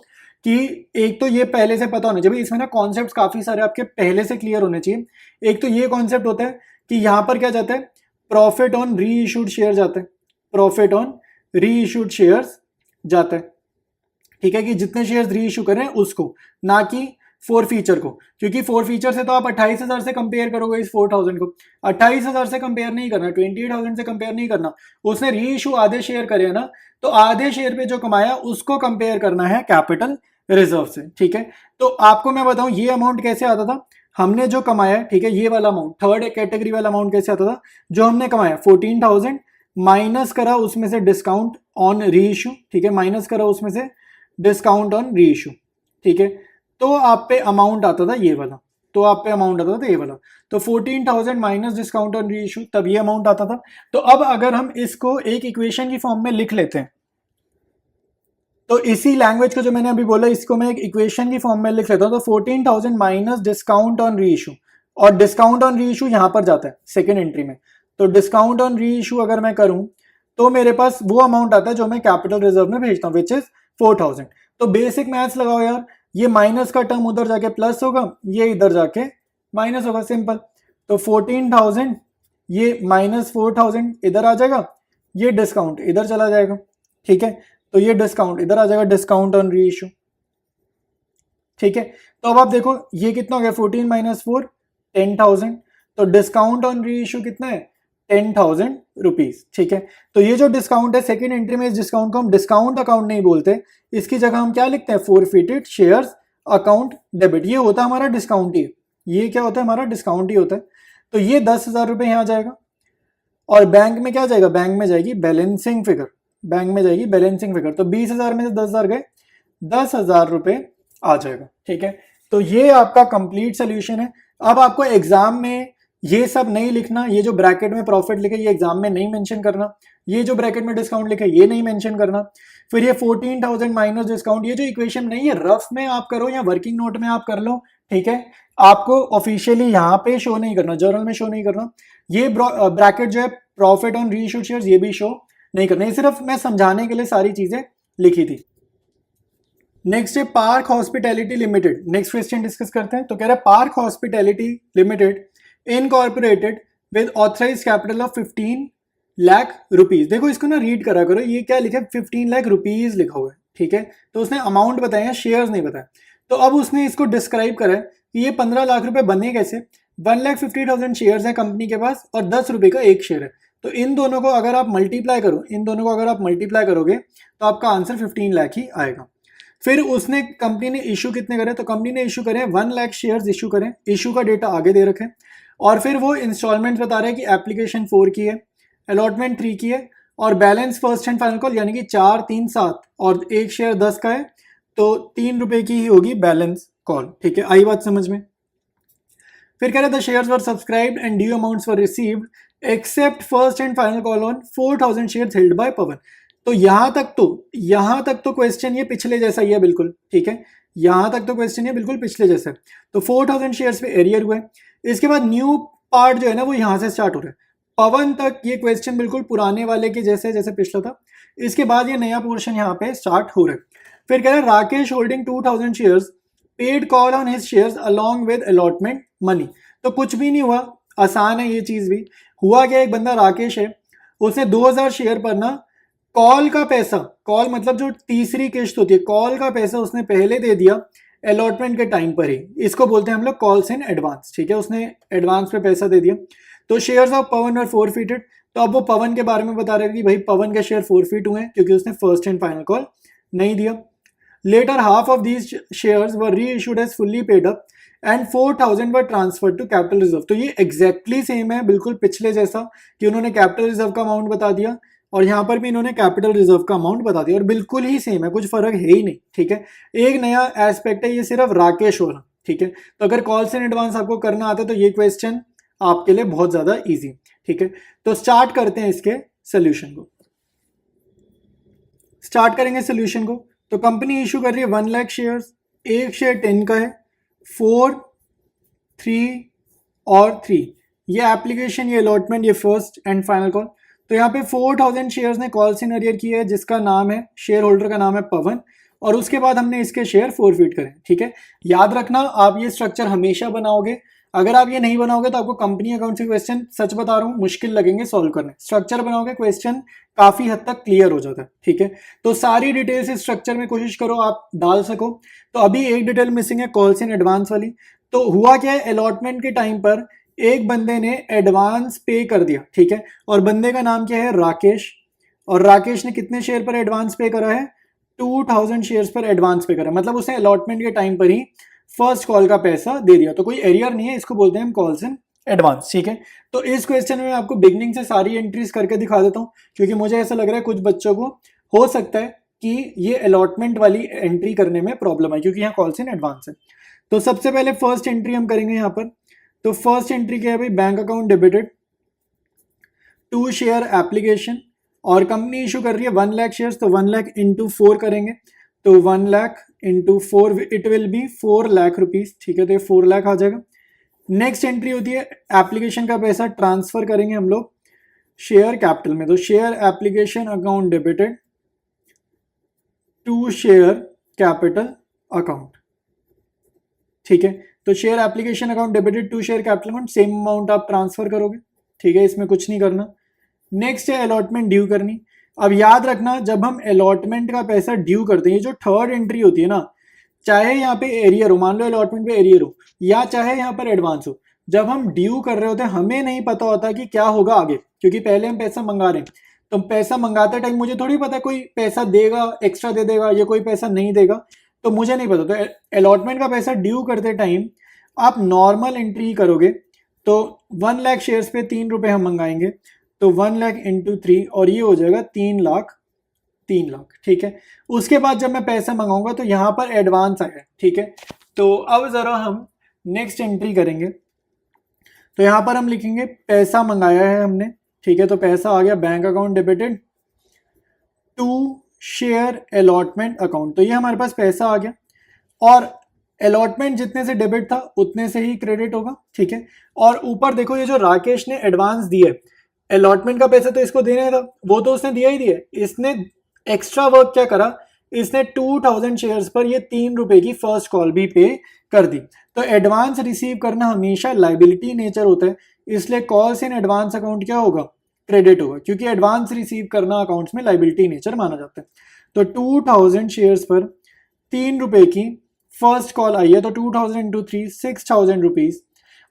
कि एक तो ये पहले से पता होना चाहिए, इसमें ना कॉन्सेप्ट काफी सारे आपके पहले से क्लियर होने चाहिए। एक तो ये कॉन्सेप्ट होता है कि यहाँ पर क्या जाता है, प्रॉफिट ऑन री इशूड शेयर जाता है, प्रॉफिट ऑन री इशूड शेयर्स जाता है, ठीक है, कि जितने शेयर्स री इशू कर रहे हैं उसको, ना कि फोर फीचर को, क्योंकि फोर फीचर से तो आप 28,000 से कंपेयर करोगे इस 4,000 को, 28,000 से कंपेयर नहीं करना, 28,000 से कंपेयर नहीं करना, उसने री इशू आधे शेयर करे ना, तो आधे शेयर पे जो कमाया उसको कंपेयर करना है कैपिटल रिजर्व से, ठीक है। तो आपको मैं बताऊं ये अमाउंट कैसे आता था, हमने जो कमाया, ठीक है, ये वाला अमाउंट थर्ड कैटेगरी वाला अमाउंट कैसे आता था, जो हमने कमाया 14,000 माइनस करा उसमें से डिस्काउंट ऑन री इशू, ठीक है, माइनस करा उसमें से डिस्काउंट ऑन री इशू, ठीक है, तो आप पे अमाउंट आता था ये वाला, तो आप पे अमाउंट आता था ये वाला, तो 14,000 माइनस डिस्काउंट ऑन री इशू, तब ये अमाउंट आता था। तो अब अगर हम इसको एक इक्वेशन की फॉर्म में लिख लेते हैं, तो इसी लैंग्वेज को जो मैंने अभी बोला इसको मैं एक इक्वेशन की फॉर्म में लिख लेता हूं, तो 14,000 माइनस डिस्काउंट ऑन री इशू, और डिस्काउंट ऑन री इशू यहां पर जाता है सेकेंड एंट्री में, तो डिस्काउंट ऑन री इशू अगर मैं करूं तो मेरे पास वो अमाउंट आता है जो मैं कैपिटल रिजर्व में भेजता हूं, विच इज 4,000। तो बेसिक मैथ्स लगाओ यार, ये माइनस का टर्म उधर जाके प्लस होगा, ये इधर जाके माइनस होगा, सिंपल। तो 14,000 ये माइनस 4,000 इधर आ जाएगा, ये डिस्काउंट इधर चला जाएगा, ठीक है, तो ये डिस्काउंट इधर आ जाएगा, डिस्काउंट ऑन री इशू, ठीक है। तो अब आप देखो ये कितना हो गया, 14 माइनस 4 10,000, तो डिस्काउंट ऑन री इशू कितना है 10,000 रुपीज, ठीक है। तो ये जो डिस्काउंट है सेकेंड एंट्री में, इस डिस्काउंट को हम डिस्काउंट अकाउंट नहीं बोलते, इसकी जगह हम क्या लिखते हैं, फोरफिटेड शेयर्स अकाउंट डेबिट, ये होता है हमारा डिस्काउंट ही, ये क्या होता है हमारा डिस्काउंट ही होता है। तो ये 10,000 रुपये यहाँ जाएगा, और बैंक में क्या जाएगा, बैंक में जाएगी बैलेंसिंग फिगर, बैंक में जाएगी बैलेंसिंग फिगर, तो 20,000 में से 10,000 गए, 10,000 रुपये आ जाएगा, ठीक है। तो ये आपका कंप्लीट सोल्यूशन है। अब आपको एग्जाम में ये सब नहीं लिखना, ये जो ब्रैकेट में प्रॉफिट लिखे ये एग्जाम में नहीं मेंशन करना, ये जो ब्रैकेट में डिस्काउंट लिखे ये नहीं मेंशन करना, फिर ये 14,000 माइनस डिस्काउंट, ये जो इक्वेशन नहीं है रफ में आप करो या वर्किंग नोट में आप कर लो, ठीक है, आपको ऑफिशियली यहाँ पे शो नहीं करना, जर्नल में शो नहीं करना। ये ब्रैकेट जो है प्रॉफिट ऑन री इशूड शेयर्स ये भी शो नहीं करना, ये सिर्फ मैं समझाने के लिए सारी चीजें लिखी थी। नेक्स्ट है Park Hospitality Limited, next question discuss करते हैं। तो कह रहा है Park Hospitality Limited incorporated with authorise capital of 15 lakh rupees. देखो इसको ना रीड करा करो, ये क्या लिखा है 15 लाख रुपीज लिखा हुआ है, ठीक है, तो उसने अमाउंट बताया है, शेयर्स नहीं बताया। तो अब उसने इसको डिस्क्राइब करा है कि ये 15 लाख रुपए बने कैसे, 1,50,000 शेयर्स है कंपनी के पास और 10 रुपए का एक शेयर है, तो इन दोनों को अगर आप मल्टीप्लाई करो, इन दोनों को अगर आप मल्टीप्लाई करोगे तो आपका आंसर 15 लाख ही आएगा। फिर उसने कंपनी ने इशू कितने करे, तो कंपनी ने इशू करे 1 लाख शेयर्स इशू करें, इशू का डेटा आगे दे रखे, और फिर वो इंस्टॉलमेंट बता रहे हैं कि एप्लीकेशन 4 की है, अलॉटमेंट 3 की है, और balance first and final call यानी कि 4, 3, 7 और एक शेयर 10 का है, तो 3 रुपए की ही होगी बैलेंस कॉल, ठीक है, आई बात समझ में। फिर कह रहे the shares were subscribed and due amounts were received except first and final call on 4,000 shares held by Pawan. तो यहां तक तो क्वेश्चन ये पिछले जैसा ही है बिल्कुल, ठीक है, यहां तक तो क्वेश्चन ये बिल्कुल पिछले जैसा है। तो 4,000 शेयर्स पे एरियर हुए, इसके बाद न्यू पार्ट जो है ना वो यहां से स्टार्ट हो रहा है, पवन तक ये क्वेश्चन बिल्कुल पुराने वाले के जैसे जैसे पिछला था, इसके बाद ये नया पोर्शन यहाँ पे स्टार्ट हो रहा है। फिर कह रहा है Rakesh holding 2,000 shares paid call on his shares along with allotment money. तो कुछ भी नहीं हुआ, आसान है ये चीज भी। हुआ क्या, एक बंदा राकेश है, उसने 2,000 शेयर पर ना कॉल का पैसा, कॉल मतलब जो तीसरी किश्त होती है, कॉल का पैसा उसने पहले दे दिया अलॉटमेंट के टाइम पर ही, इसको बोलते हैं हम लोग कॉल्स इन एडवांस, ठीक है, उसने एडवांस पे पैसा दे दिया। तो शेयर्स ऑफ पवन और फोरफिटेड, तो अब वो पवन के बारे में बता रहे हैं कि भाई पवन के शेयर फोरफिट हुए हैं क्योंकि उसने फर्स्ट एंड फाइनल कॉल नहीं दिया। Later half of these shares were reissued as fully paid up and 4,000 were transfer to capital reserve. तो ये एग्जैक्टली सेम है बिल्कुल पिछले जैसा कि उन्होंने कैपिटल रिजर्व का अमाउंट बता दिया और यहाँ पर भी इन्होंने कैपिटल रिजर्व का अमाउंट बता दिया, और बिल्कुल ही सेम है, कुछ फर्क है ही नहीं, ठीक है। एक नया एस्पेक्ट है, ये सिर्फ राकेश हो रहा, ठीक है। तो अगर कॉल्स इन एडवांस आपको करना आता है तो ये क्वेश्चन आपके लिए बहुत ज्यादा इजी, ठीक है। तो स्टार्ट करते हैं इसके सोल्यूशन को, स्टार्ट करेंगे सोल्यूशन को। तो कंपनी इशू कर रही है 1 लाख शेयर्स, एक शेयर 10 का है, 4, 3 और 3, ये एप्लीकेशन, ये अलॉटमेंट, ये फर्स्ट एंड फाइनल कॉल। तो यहाँ पे 4000 शेयर्स ने कॉल्स इन अरियर किए है, जिसका नाम है, शेयर होल्डर का नाम है पवन, और उसके बाद हमने इसके शेयर फोरफिट करें। ठीक है, याद रखना आप ये स्ट्रक्चर हमेशा बनाओगे। अगर आप ये नहीं बनाओगे तो आपको कंपनी अकाउंट से क्वेश्चन, सच बता रहा हूँ, मुश्किल लगेंगे सॉल्व करने। स्ट्रक्चर बनाओगे क्वेश्चन काफी हद तक क्लियर हो जाता है। ठीक है, तो सारी डिटेल्स इस स्ट्रक्चर में कोशिश करो आप डाल सको। तो अभी एक डिटेल मिसिंग है, कॉल्स इन एडवांस वाली। तो हुआ क्या है, अलॉटमेंट के टाइम पर एक बंदे ने एडवांस पे कर दिया। ठीक है, और बंदे का नाम क्या है, राकेश, और राकेश ने कितने शेयर पर एडवांस पे करा है, 2000 शेयर्स पर एडवांस पे करा, मतलब उसने अलॉटमेंट के टाइम पर ही फर्स्ट कॉल का पैसा दे दिया। तो कोई एरियर नहीं है, इसको बोलते हैं हम कॉल्स इन एडवांस। ठीक है, तो इस क्वेश्चन में मैं आपको बिगनिंग से सारी एंट्रीज करके दिखा देता हूँ, क्योंकि मुझे ऐसा लग रहा है कुछ बच्चों को हो सकता है कि ये अलॉटमेंट वाली एंट्री करने में प्रॉब्लम है, क्योंकि यहाँ कॉल्स इन एडवांस है। तो सबसे पहले फर्स्ट एंट्री हम करेंगे यहाँ पर। तो फर्स्ट एंट्री क्या है भाई, bank account debited to share application, और कंपनी इशू कर रही है 1 लाख शेयर्स, तो 1 लाख इंटू 4 करेंगे, तो 1 lakh into 4 it will be 4 lakh rupees. ठीक है, तो ये 4 लाख आ जाएगा। नेक्स्ट एंट्री होती है एप्लीकेशन का पैसा ट्रांसफर करेंगे हम लोग शेयर कैपिटल में, तो share application account debited to share capital account. ठीक है, तो share application account debited to share capital account, same amount आप ट्रांसफर करोगे। ठीक है, इसमें कुछ नहीं करना। नेक्स्ट है अलॉटमेंट ड्यू करनी। अब याद रखना, जब हम अलॉटमेंट का पैसा ड्यू करते हैं, ये जो थर्ड एंट्री होती है ना, चाहे यहाँ पे एरियर हो, मान लो अलॉटमेंट पे एरियर हो, या चाहे यहाँ पर एडवांस हो, जब हम ड्यू कर रहे होते हैं हमें नहीं पता होता कि क्या होगा आगे, क्योंकि पहले हम पैसा मंगा रहे हैं। तो पैसा मंगाते टाइम मुझे थोड़ी पता कोई पैसा देगा, एक्स्ट्रा दे देगा, या कोई पैसा नहीं देगा, तो मुझे नहीं पता। तो अलॉटमेंट का पैसा ड्यू करते टाइम आप नॉर्मल एंट्री ही करोगे। तो 1 लाख शेयर्स पे 3 रुपए हम मंगाएंगे, तो 1 लाख इंटू 3, और ये हो जाएगा 3 लाख। 3 लाख, ठीक है। उसके बाद जब मैं पैसा मंगाऊंगा तो यहाँ पर एडवांस आएगा। ठीक है, तो अब जरा हम नेक्स्ट एंट्री करेंगे। तो यहाँ पर हम लिखेंगे पैसा मंगाया है हमने। ठीक है, तो पैसा आ गया bank account debited to share allotment account, तो ये हमारे पास पैसा आ गया, और अलॉटमेंट जितने से डेबिट था उतने से ही क्रेडिट होगा। ठीक है, और ऊपर देखो ये जो राकेश ने एडवांस दिया है, अलॉटमेंट का पैसा तो इसको देना था, वो तो उसने दिया ही दिया। इसने एक्स्ट्रा वर्क क्या करा, इसने 2000 शेयर्स पर ये 3 रुपए की फर्स्ट कॉल भी पे कर दी। तो एडवांस रिसीव करना हमेशा लाइबिलिटी नेचर होता है, इसलिए कॉल्स इन एडवांस अकाउंट क्या होगा, क्रेडिट होगा, क्योंकि एडवांस रिसीव करना अकाउंट्स में लाइबिलिटी नेचर माना जाता है। तो 2000 शेयर्स पर 3 रुपए की फर्स्ट कॉल आई है, तो 2000 इंटू 3 6000 रुपीज,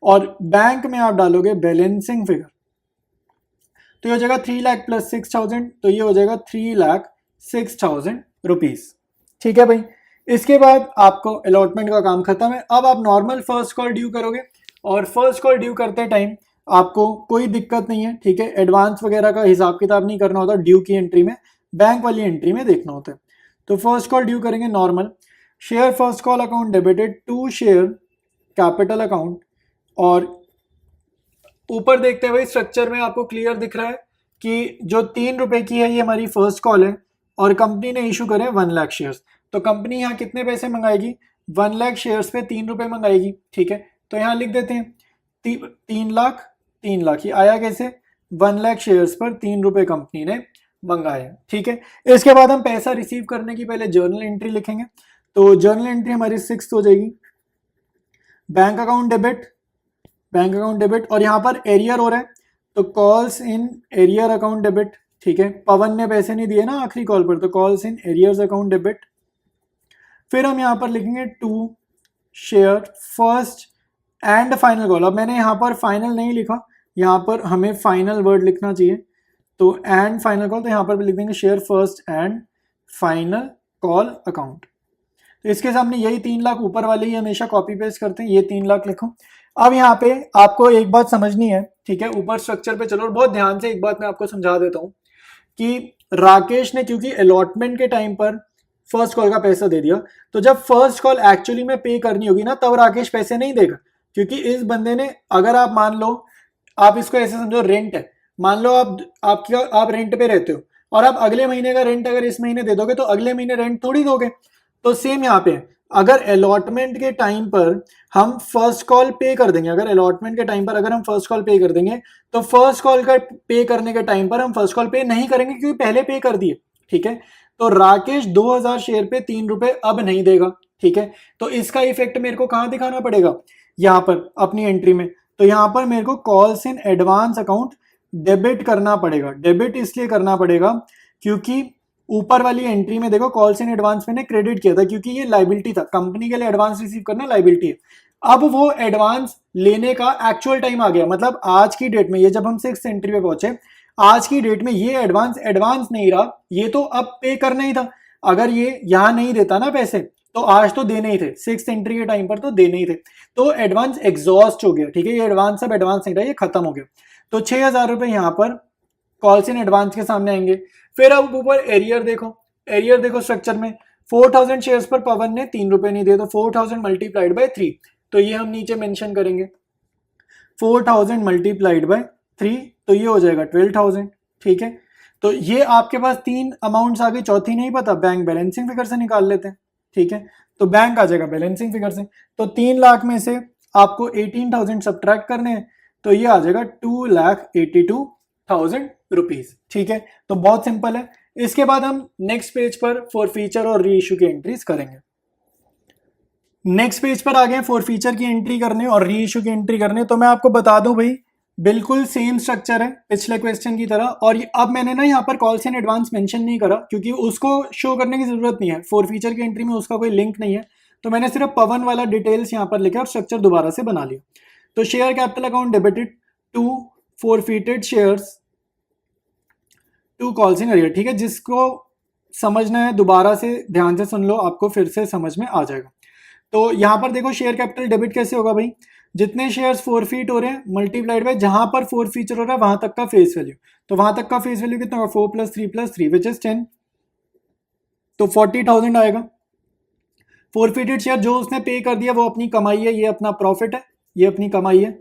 और बैंक में आप डालोगे बैलेंसिंग फिगर, तो ये हो जाएगा 3 लाख प्लस 6000, तो ये हो जाएगा 3 लाख 6000 रुपीज। ठीक है भाई, इसके बाद आपको अलॉटमेंट का काम खत्म है। अब आप नॉर्मल फर्स्ट कॉल ड्यू करोगे, और फर्स्ट कॉल ड्यू करते टाइम आपको कोई दिक्कत नहीं है। ठीक है, एडवांस वगैरह का हिसाब किताब नहीं करना होता, ड्यू की एंट्री में, बैंक वाली एंट्री में देखना होता है। तो फर्स्ट कॉल ड्यू करेंगे normal share first call account debited to share capital account, और ऊपर देखते हुए स्ट्रक्चर में आपको क्लियर दिख रहा है कि जो 3 रुपए की है ये हमारी फर्स्ट कॉल है, और कंपनी ने इशू करे 1 लाख शेयर्स। तो कंपनी यहाँ कितने पैसे मंगाएगी, 1 लाख शेयर्स पे 3 रुपए मंगाएगी। ठीक है, तो यहाँ लिख देते हैं 3 लाख 3 लाख, ही आया कैसे, 1 लाख शेयर्स पर 3 रुपए कंपनी ने मंगाए। ठीक है, इसके बाद हम पैसा रिसीव करने की पहले जर्नल एंट्री लिखेंगे। तो जर्नल एंट्री हमारी 6 हो जाएगी, bank account debit, bank account debit, और यहाँ पर एरियर हो रहा है, तो calls in arrear account debit. ठीक है, पवन ने पैसे नहीं दिए ना आखिरी कॉल पर, तो calls in arrears account debit. फिर हम यहाँ पर लिखेंगे to share first and final call. अब मैंने यहाँ पर फाइनल नहीं लिखा, यहाँ पर हमें फाइनल वर्ड लिखना चाहिए, तो एंड फाइनल कॉल, तो यहाँ पर भी लिख देंगे share first and final call account. तो इसके सामने यही 3 लाख ऊपर वाले ही हमेशा कॉपी पेस्ट करते हैं, ये 3 लाख लिखो। अब यहाँ पे आपको एक बात समझनी है। ठीक है, ऊपर स्ट्रक्चर पे चलो, और बहुत ध्यान से एक बात मैं आपको समझा देता हूँ कि राकेश ने क्योंकि अलॉटमेंट के टाइम पर फर्स्ट कॉल का पैसा दे दिया, तो जब फर्स्ट कॉल एक्चुअली में पे करनी होगी ना, तब राकेश पैसे नहीं देगा, क्योंकि इस बंदे ने, अगर आप मान लो, आप इसको ऐसे समझो रेंट है, मान लो आप रेंट पे रहते हो, और आप अगले महीने का रेंट अगर इस महीने दे दोगे तो अगले महीने रेंट थोड़ी दोगे। तो सेम यहाँ पे अगर अलॉटमेंट के टाइम पर हम फर्स्ट कॉल पे कर देंगे, अगर अलॉटमेंट के टाइम पर अगर हम फर्स्ट कॉल पे कर देंगे, तो फर्स्ट कॉल का पे करने के टाइम पर हम फर्स्ट कॉल पे नहीं करेंगे क्योंकि पहले पे कर दिए, ठीक है। तो राकेश 2000 शेयर पे 3 रुपए अब नहीं देगा, ठीक है। तो इसका इफेक्ट मेरे को कहां दिखाना पड़ेगा, यहां पर अपनी एंट्री में। तो यहां पर मेरे को calls in advance account debit करना पड़ेगा। डेबिट इसलिए करना पड़ेगा क्योंकि ऊपर वाली एंट्री में देखो कॉल्स इन एडवांस मैंने क्रेडिट किया था क्योंकि ये लाइबिलिटी था, कंपनी के लिए एडवांस रिसीव करना लाइबिलिटी है। अब वो एडवांस लेने का एक्चुअल टाइम आ गया, मतलब आज की डेट में, ये जब हम 6th एंट्री पे पहुंचे, आज की डेट में ये एडवांस एडवांस नहीं रहा, ये तो अब पे करना ही था। अगर ये यहां नहीं देता ना पैसे तो आज तो देने ही थे, 6th एंट्री के टाइम पर तो देने ही थे। तो एडवांस एग्जॉस्ट हो गया, ठीक है, ये एडवांस अब एडवांस नहीं रहा, ये खत्म हो गया। तो 6000 रुपए यहां पर कॉल्स इन एडवांस के सामने आएंगे। फिर अब ऊपर एरियर देखो, एरियर देखो स्ट्रक्चर में 4000 शेयर्स पर पवन ने 3 रुपए नहीं दिए, तो 4000 मल्टीप्लाइड बाय 3, तो ये हम नीचे मेंशन करेंगे 4000 मल्टीप्लाइड बाय 3, तो ये हो जाएगा 12000, ठीक है। तो ये आपके पास 3 अमाउंट्स आ गई, चौथी नहीं पता, बैंक बैलेंसिंग फिगर से निकाल लेते हैं, ठीक है। तो बैंक आ जाएगा बैलेंसिंग फिगर से, तो 3 लाख में से आपको 18,000 सब्ट्रैक्ट करने हैं, तो ये आ जाएगा 2,82,000 रुपीज, ठीक है। तो बहुत सिंपल है। इसके बाद हम नेक्स्ट पेज पर फॉर फीचर और री इशू की एंट्रीज करेंगे। नेक्स्ट पेज पर आ गए फॉर फीचर की एंट्री करने और री इशू की एंट्री करने। तो मैं आपको बता दूं भाई, बिल्कुल सेम स्ट्रक्चर है पिछले क्वेश्चन की तरह। और अब मैंने ना यहाँ पर कॉल्स इन एडवांस मेंशन नहीं करा क्योंकि उसको शो करने की जरूरत नहीं है, फॉर फीचर की एंट्री में उसका कोई लिंक नहीं है। तो मैंने सिर्फ पवन वाला डिटेल्स यहाँ पर लिखा और स्ट्रक्चर दोबारा से बना लिया। तो share capital account debited to forfeited shares to calls in arrear, ठीक है। जिसको समझना है दोबारा से ध्यान से सुन लो, आपको फिर से समझ में आ जाएगा। तो यहां पर देखो शेयर कैपिटल डेबिट कैसे होगा भाई, जितने शेयर्स फॉरफीट हो रहे हैं मल्टीप्लाइड बाय जहां पर फोर फीचर हो रहा है वहां तक का फेस वैल्यू। तो वहां तक का फेस वैल्यू कितना होगा, 4 + 3 + 3 विच इज 10, तो 40,000 आएगा। फॉरफीटेड शेयर जो उसने पे कर दिया वो अपनी कमाई है, ये अपना प्रॉफिट है, ये अपनी कमाई है।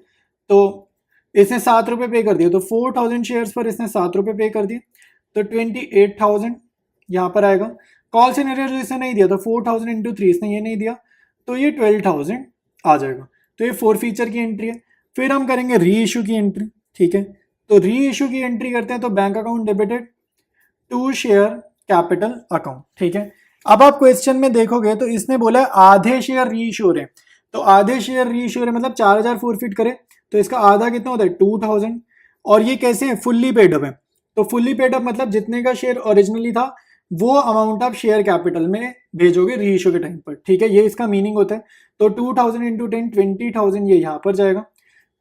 तो इसने 7 रुपए पे कर दिया, तो 4000 शेयर्स पर इसने 7 रुपए पे कर दिए, तो 28,000 यहाँ पर आएगा। कॉल सिनेरियो जो इसने नहीं दिया, तो 4000 इंटू 3 इसने ये नहीं दिया, तो ये 12,000 आ जाएगा। तो ये फोर फीचर की एंट्री है। फिर हम करेंगे री इशू की एंट्री, ठीक है। तो री इशू की एंट्री करते हैं, तो bank account debited to share capital account, ठीक है। अब आप क्वेश्चन में देखोगे तो इसने बोला है आधे शेयर री इशू हो रहे हैं, तो आधे शेयर री इशू हो रहे हैं मतलब 4000 फॉरफिट करे, तो इसका आधा कितना होता है 2000। और ये कैसे है, फुल्ली पेड अप है। तो फुल्ली पेड अप मतलब जितने का शेयर ओरिजिनली था वो अमाउंट आप शेयर कैपिटल में भेजोगे री इशू के टाइम पर, ठीक है, ये इसका मीनिंग होता है। तो 2000 इंटू 10 20,000 ये यहाँ पर जाएगा।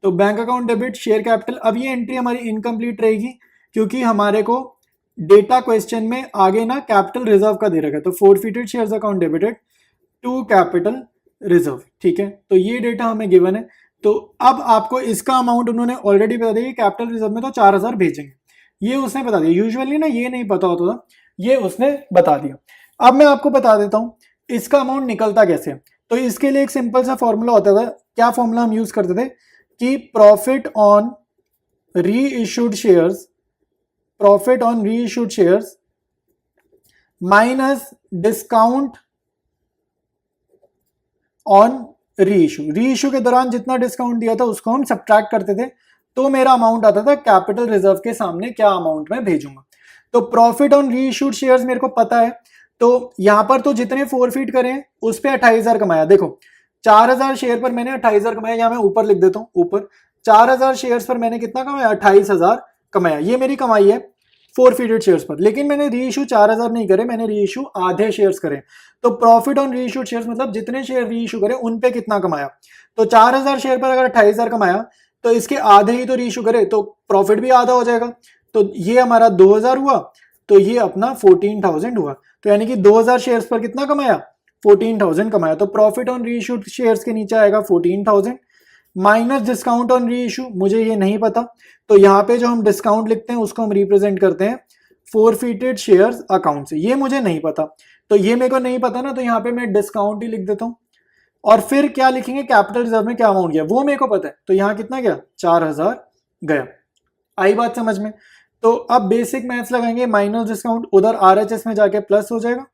तो bank account debit share capital, अब ये एंट्री हमारी इनकम्प्लीट रहेगी क्योंकि हमारे को डेटा क्वेश्चन में आगे ना कैपिटल रिजर्व का दे रखा है। तो forfeited shares account debited to capital reserve, ठीक है। तो ये डेटा हमें गिवन है। तो अब आपको इसका अमाउंट उन्होंने ऑलरेडी बता दिया, कैपिटल रिजर्व में तो 4000 भेजेंगे, ये उसने बता दिया। यूजुअली ना ये नहीं पता होता था, ये उसने बता दिया। अब मैं आपको बता देता हूं इसका अमाउंट निकलता कैसे है। तो इसके लिए एक सिंपल सा फॉर्मूला होता था। क्या फॉर्मूला हम यूज करते थे कि प्रॉफिट ऑन री इशूड शेयर्स, प्रॉफिट ऑन री issued shares minus discount on री इशू। री इशू के दौरान जितना डिस्काउंट दिया था उसको हम सब्ट्रैक्ट करते थे, तो मेरा अमाउंट आता था कैपिटल रिजर्व के सामने क्या अमाउंट मैं भेजूंगा। तो प्रॉफिट ऑन री इशूड शेयर्स मेरे को पता है, तो यहां पर तो जितने फॉरफिट करें उस पर 28,000 कमाया। देखो 4000 शेयर पर मैंने 28,000 कमाया, यहां मैं ऊपर लिख देता हूं, ऊपर 4000 शेयर्स पर मैंने कितना कमाया, 28,000 कमाया, ये मेरी कमाई है फॉरफिटेड शेयर्स पर। लेकिन मैंने री इशू 4000 नहीं करे, मैंने री इशू आधे शेयर्स करे। तो प्रॉफिट ऑन री इशूड शेयर्स मतलब जितने शेयर री इशू करे उन पे कितना कमाया। तो 4000 शेयर पर अगर 28,000 कमाया तो इसके आधे ही तो री इशू करे, तो प्रॉफिट भी आधा हो जाएगा। तो ये हमारा 2000 हुआ, तो ये अपना 14,000 हुआ। तो यानी कि 2000 शेयर्स पर कितना कमाया, 14,000 कमाया। तो प्रॉफिट ऑन री इशूड शेयर्स के नीचे आएगा 14,000 माइनस डिस्काउंट ऑन री इशू, मुझे ये नहीं पता। तो यहाँ पे जो हम डिस्काउंट लिखते हैं उसको हम रिप्रेजेंट करते हैं फॉरफिटेड शेयर्स अकाउंट से, ये मुझे नहीं पता। तो ये मेरे को नहीं पता ना, तो यहाँ पे मैं डिस्काउंट ही लिख देता हूँ। और फिर क्या लिखेंगे, कैपिटल रिजर्व में क्या अमाउंट गया वो मेरे को पता है, तो यहाँ कितना गया 4000 गया। आई बात समझ में। तो अब बेसिक मैथ्स लगाएंगे, माइनस डिस्काउंट उधर आरएचएस में जाके प्लस हो जाएगा,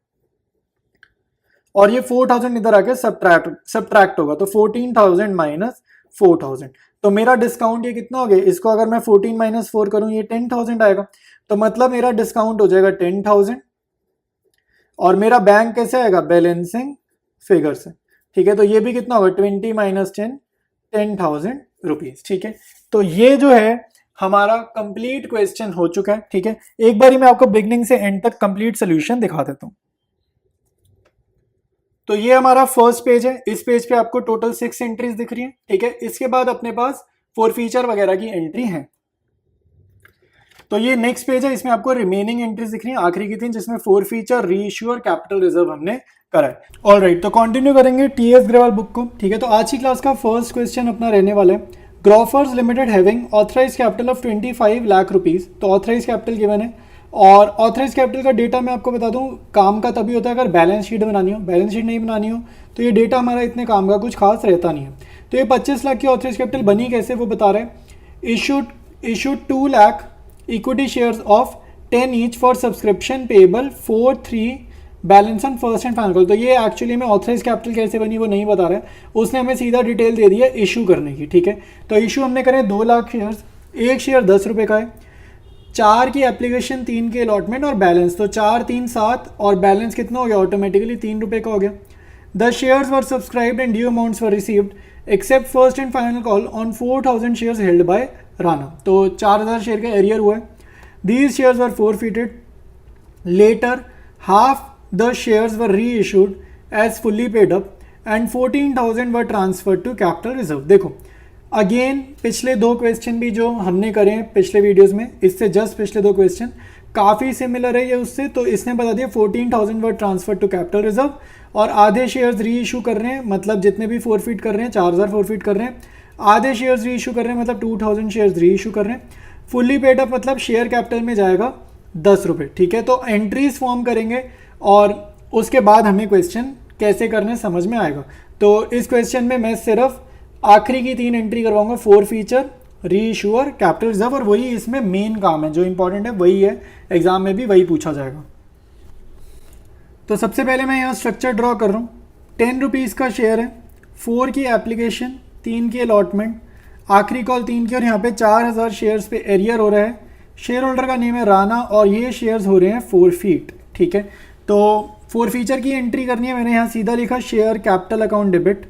और ये 4000 इधर आके सब्ट्रैक्ट होगा, तो 14,000 माइनस 4,000, तो मेरा डिस्काउंट ये कितना हो गया, इसको अगर मैं 14 माइनस 4 करूं ये 10,000 आएगा, तो मतलब मेरा डिस्काउंट हो जाएगा 10,000 और मेरा बैंक कैसे आएगा, बैलेंसिंग फिगर से, ठीक है। तो ये भी कितना होगा 20 माइनस 10, 10,000 रुपीज, ठीक है। तो ये जो है हमारा कंप्लीट क्वेश्चन हो चुका है, ठीक है। एक बार मैं आपको बिगनिंग से एंड तक कंप्लीट सोल्यूशन दिखा देता हूं। तो ये हमारा फर्स्ट पेज है, इस पेज पे आपको टोटल 6 एंट्रीज दिख रही है, ठीक है। इसके बाद अपने पास फॉर फीचर वगैरह की एंट्री है। तो ये नेक्स्ट पेज है, इसमें आपको रिमेनिंग एंट्रीज दिख रही है, आखिरी की थी, जिसमें फॉर फीचर, री इश्यू और कैपिटल रिजर्व हमने करा है। ऑलराइट, तो कंटिन्यू करेंगे टीएस ग्रेवाल बुक को, ठीक है। तो आज की क्लास का फर्स्ट क्वेश्चन अपना रहने वाला है, Grofers Limited having authorise capital of 25 lakh rupees. तो ऑथराइज कैपिटल गिवन है, और ऑथराइज कैपिटल का डेटा मैं आपको बता दूं काम का तभी होता है अगर बैलेंस शीट बनानी हो, बैलेंस शीट नहीं बनानी हो तो ये डेटा हमारा इतने काम का कुछ खास रहता नहीं है। तो ये 25 लाख की ऑथराइज कैपिटल बनी कैसे वो बता रहे हैं। Issued 2 lakh equity shares of 10 each for subscription payable 4/3 balance on first and final call. तो ये एक्चुअली में ऑथराइज कैपिटल कैसे बनी वो नहीं बता रहा है, उसने हमें सीधा डिटेल दे दी है इशू करने की, ठीक है। तो इशू हमने करे 2 लाख शेयर्स, एक शेयर 10 रुपये का है, 4 की एप्लीकेशन, 3 की अलॉटमेंट और बैलेंस, तो 4 3 7 और बैलेंस कितना हो गया ऑटोमेटिकली 3 रुपये का हो गया। The shares were subscribed and due amounts were received except first and final call on 4,000 shares held by Rana. तो 4,000 शेयर का एरियर हुआ है। These shares were forfeited later, half the shares were reissued as fully paid up and 14,000 were transferred to capital reserve. देखो again पिछले 2 question भी जो हमने करे हैं पिछले वीडियोस में, इससे जस्ट पिछले 2 क्वेश्चन काफ़ी सिमिलर है ये उससे। तो इसने बता दिया 14,000 वर ट्रांसफर टू कैपिटल रिजर्व और आधे शेयर्स री इशू कर रहे हैं, मतलब जितने भी फोरफिट कर रहे हैं 4,000 फोरफिट कर रहे हैं, आधे शेयर्स री इशू कर रहे हैं मतलब 2,000 शेयर्स री इशू कर रहे हैं। फुल्ली पेड अप मतलब शेयर कैपिटल में जाएगा 10 रुपये, ठीक है। तो एंट्रीज फॉर्म करेंगे और उसके बाद हमें क्वेश्चन कैसे करने समझ में आएगा। तो इस क्वेश्चन में मैं सिर्फ आखिरी की 3 एंट्री करवाऊंगा, फॉर फीचर, री इशू और कैपिटल रिजर्व, और वही इसमें मेन काम है, जो इंपॉर्टेंट है वही है, एग्जाम में भी वही पूछा जाएगा। तो सबसे पहले मैं यहाँ स्ट्रक्चर ड्रॉ कर रहा हूँ। 10 रुपीज़ का शेयर है, 4 की एप्लीकेशन, 3 की अलॉटमेंट, आखिरी कॉल 3 की, और यहाँ पे 4,000 शेयर्स पे एरियर हो रहा है। शेयर होल्डर का नेम है राणा और ये शेयर्स हो रहे हैं फोरफीट, ठीक है। तो फॉर फीचर की एंट्री करनी है, मैंने यहाँ सीधा लिखा share capital account debit.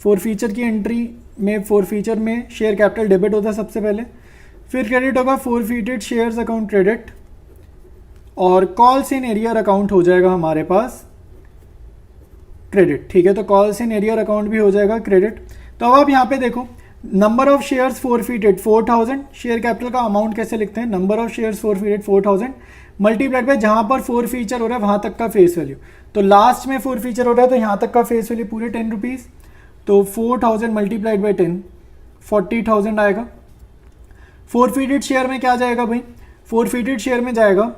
For feature की एंट्री में फॉर फीचर में शेयर कैपिटल डेबिट होता है सबसे पहले, फिर क्रेडिट होगा फोरफीटेड शेयर्स अकाउंट क्रेडिट, और कॉल्स इन एरियर अकाउंट हो जाएगा हमारे पास क्रेडिट, ठीक है। तो कॉल्स इन एरियर अकाउंट भी हो जाएगा क्रेडिट। तो अब आप यहाँ पे देखो number of shares forfeited 4,000, share capital का अमाउंट कैसे लिखते हैं, number of shares forfeited 4,000 multiplied by जहाँ पर फॉर फीचर हो रहा है वहाँ तक का फेस वैल्यू। तो लास्ट में फॉर फीचर हो रहा है तो यहाँ तक का फेस वैल्यू पूरे 10 रुपीज़, तो 4,000 मल्टीप्लाइड बाई 10 40,000 आएगा। फोरफीटेड शेयर में क्या जाएगा भाई, फोरफीटेड शेयर में जाएगा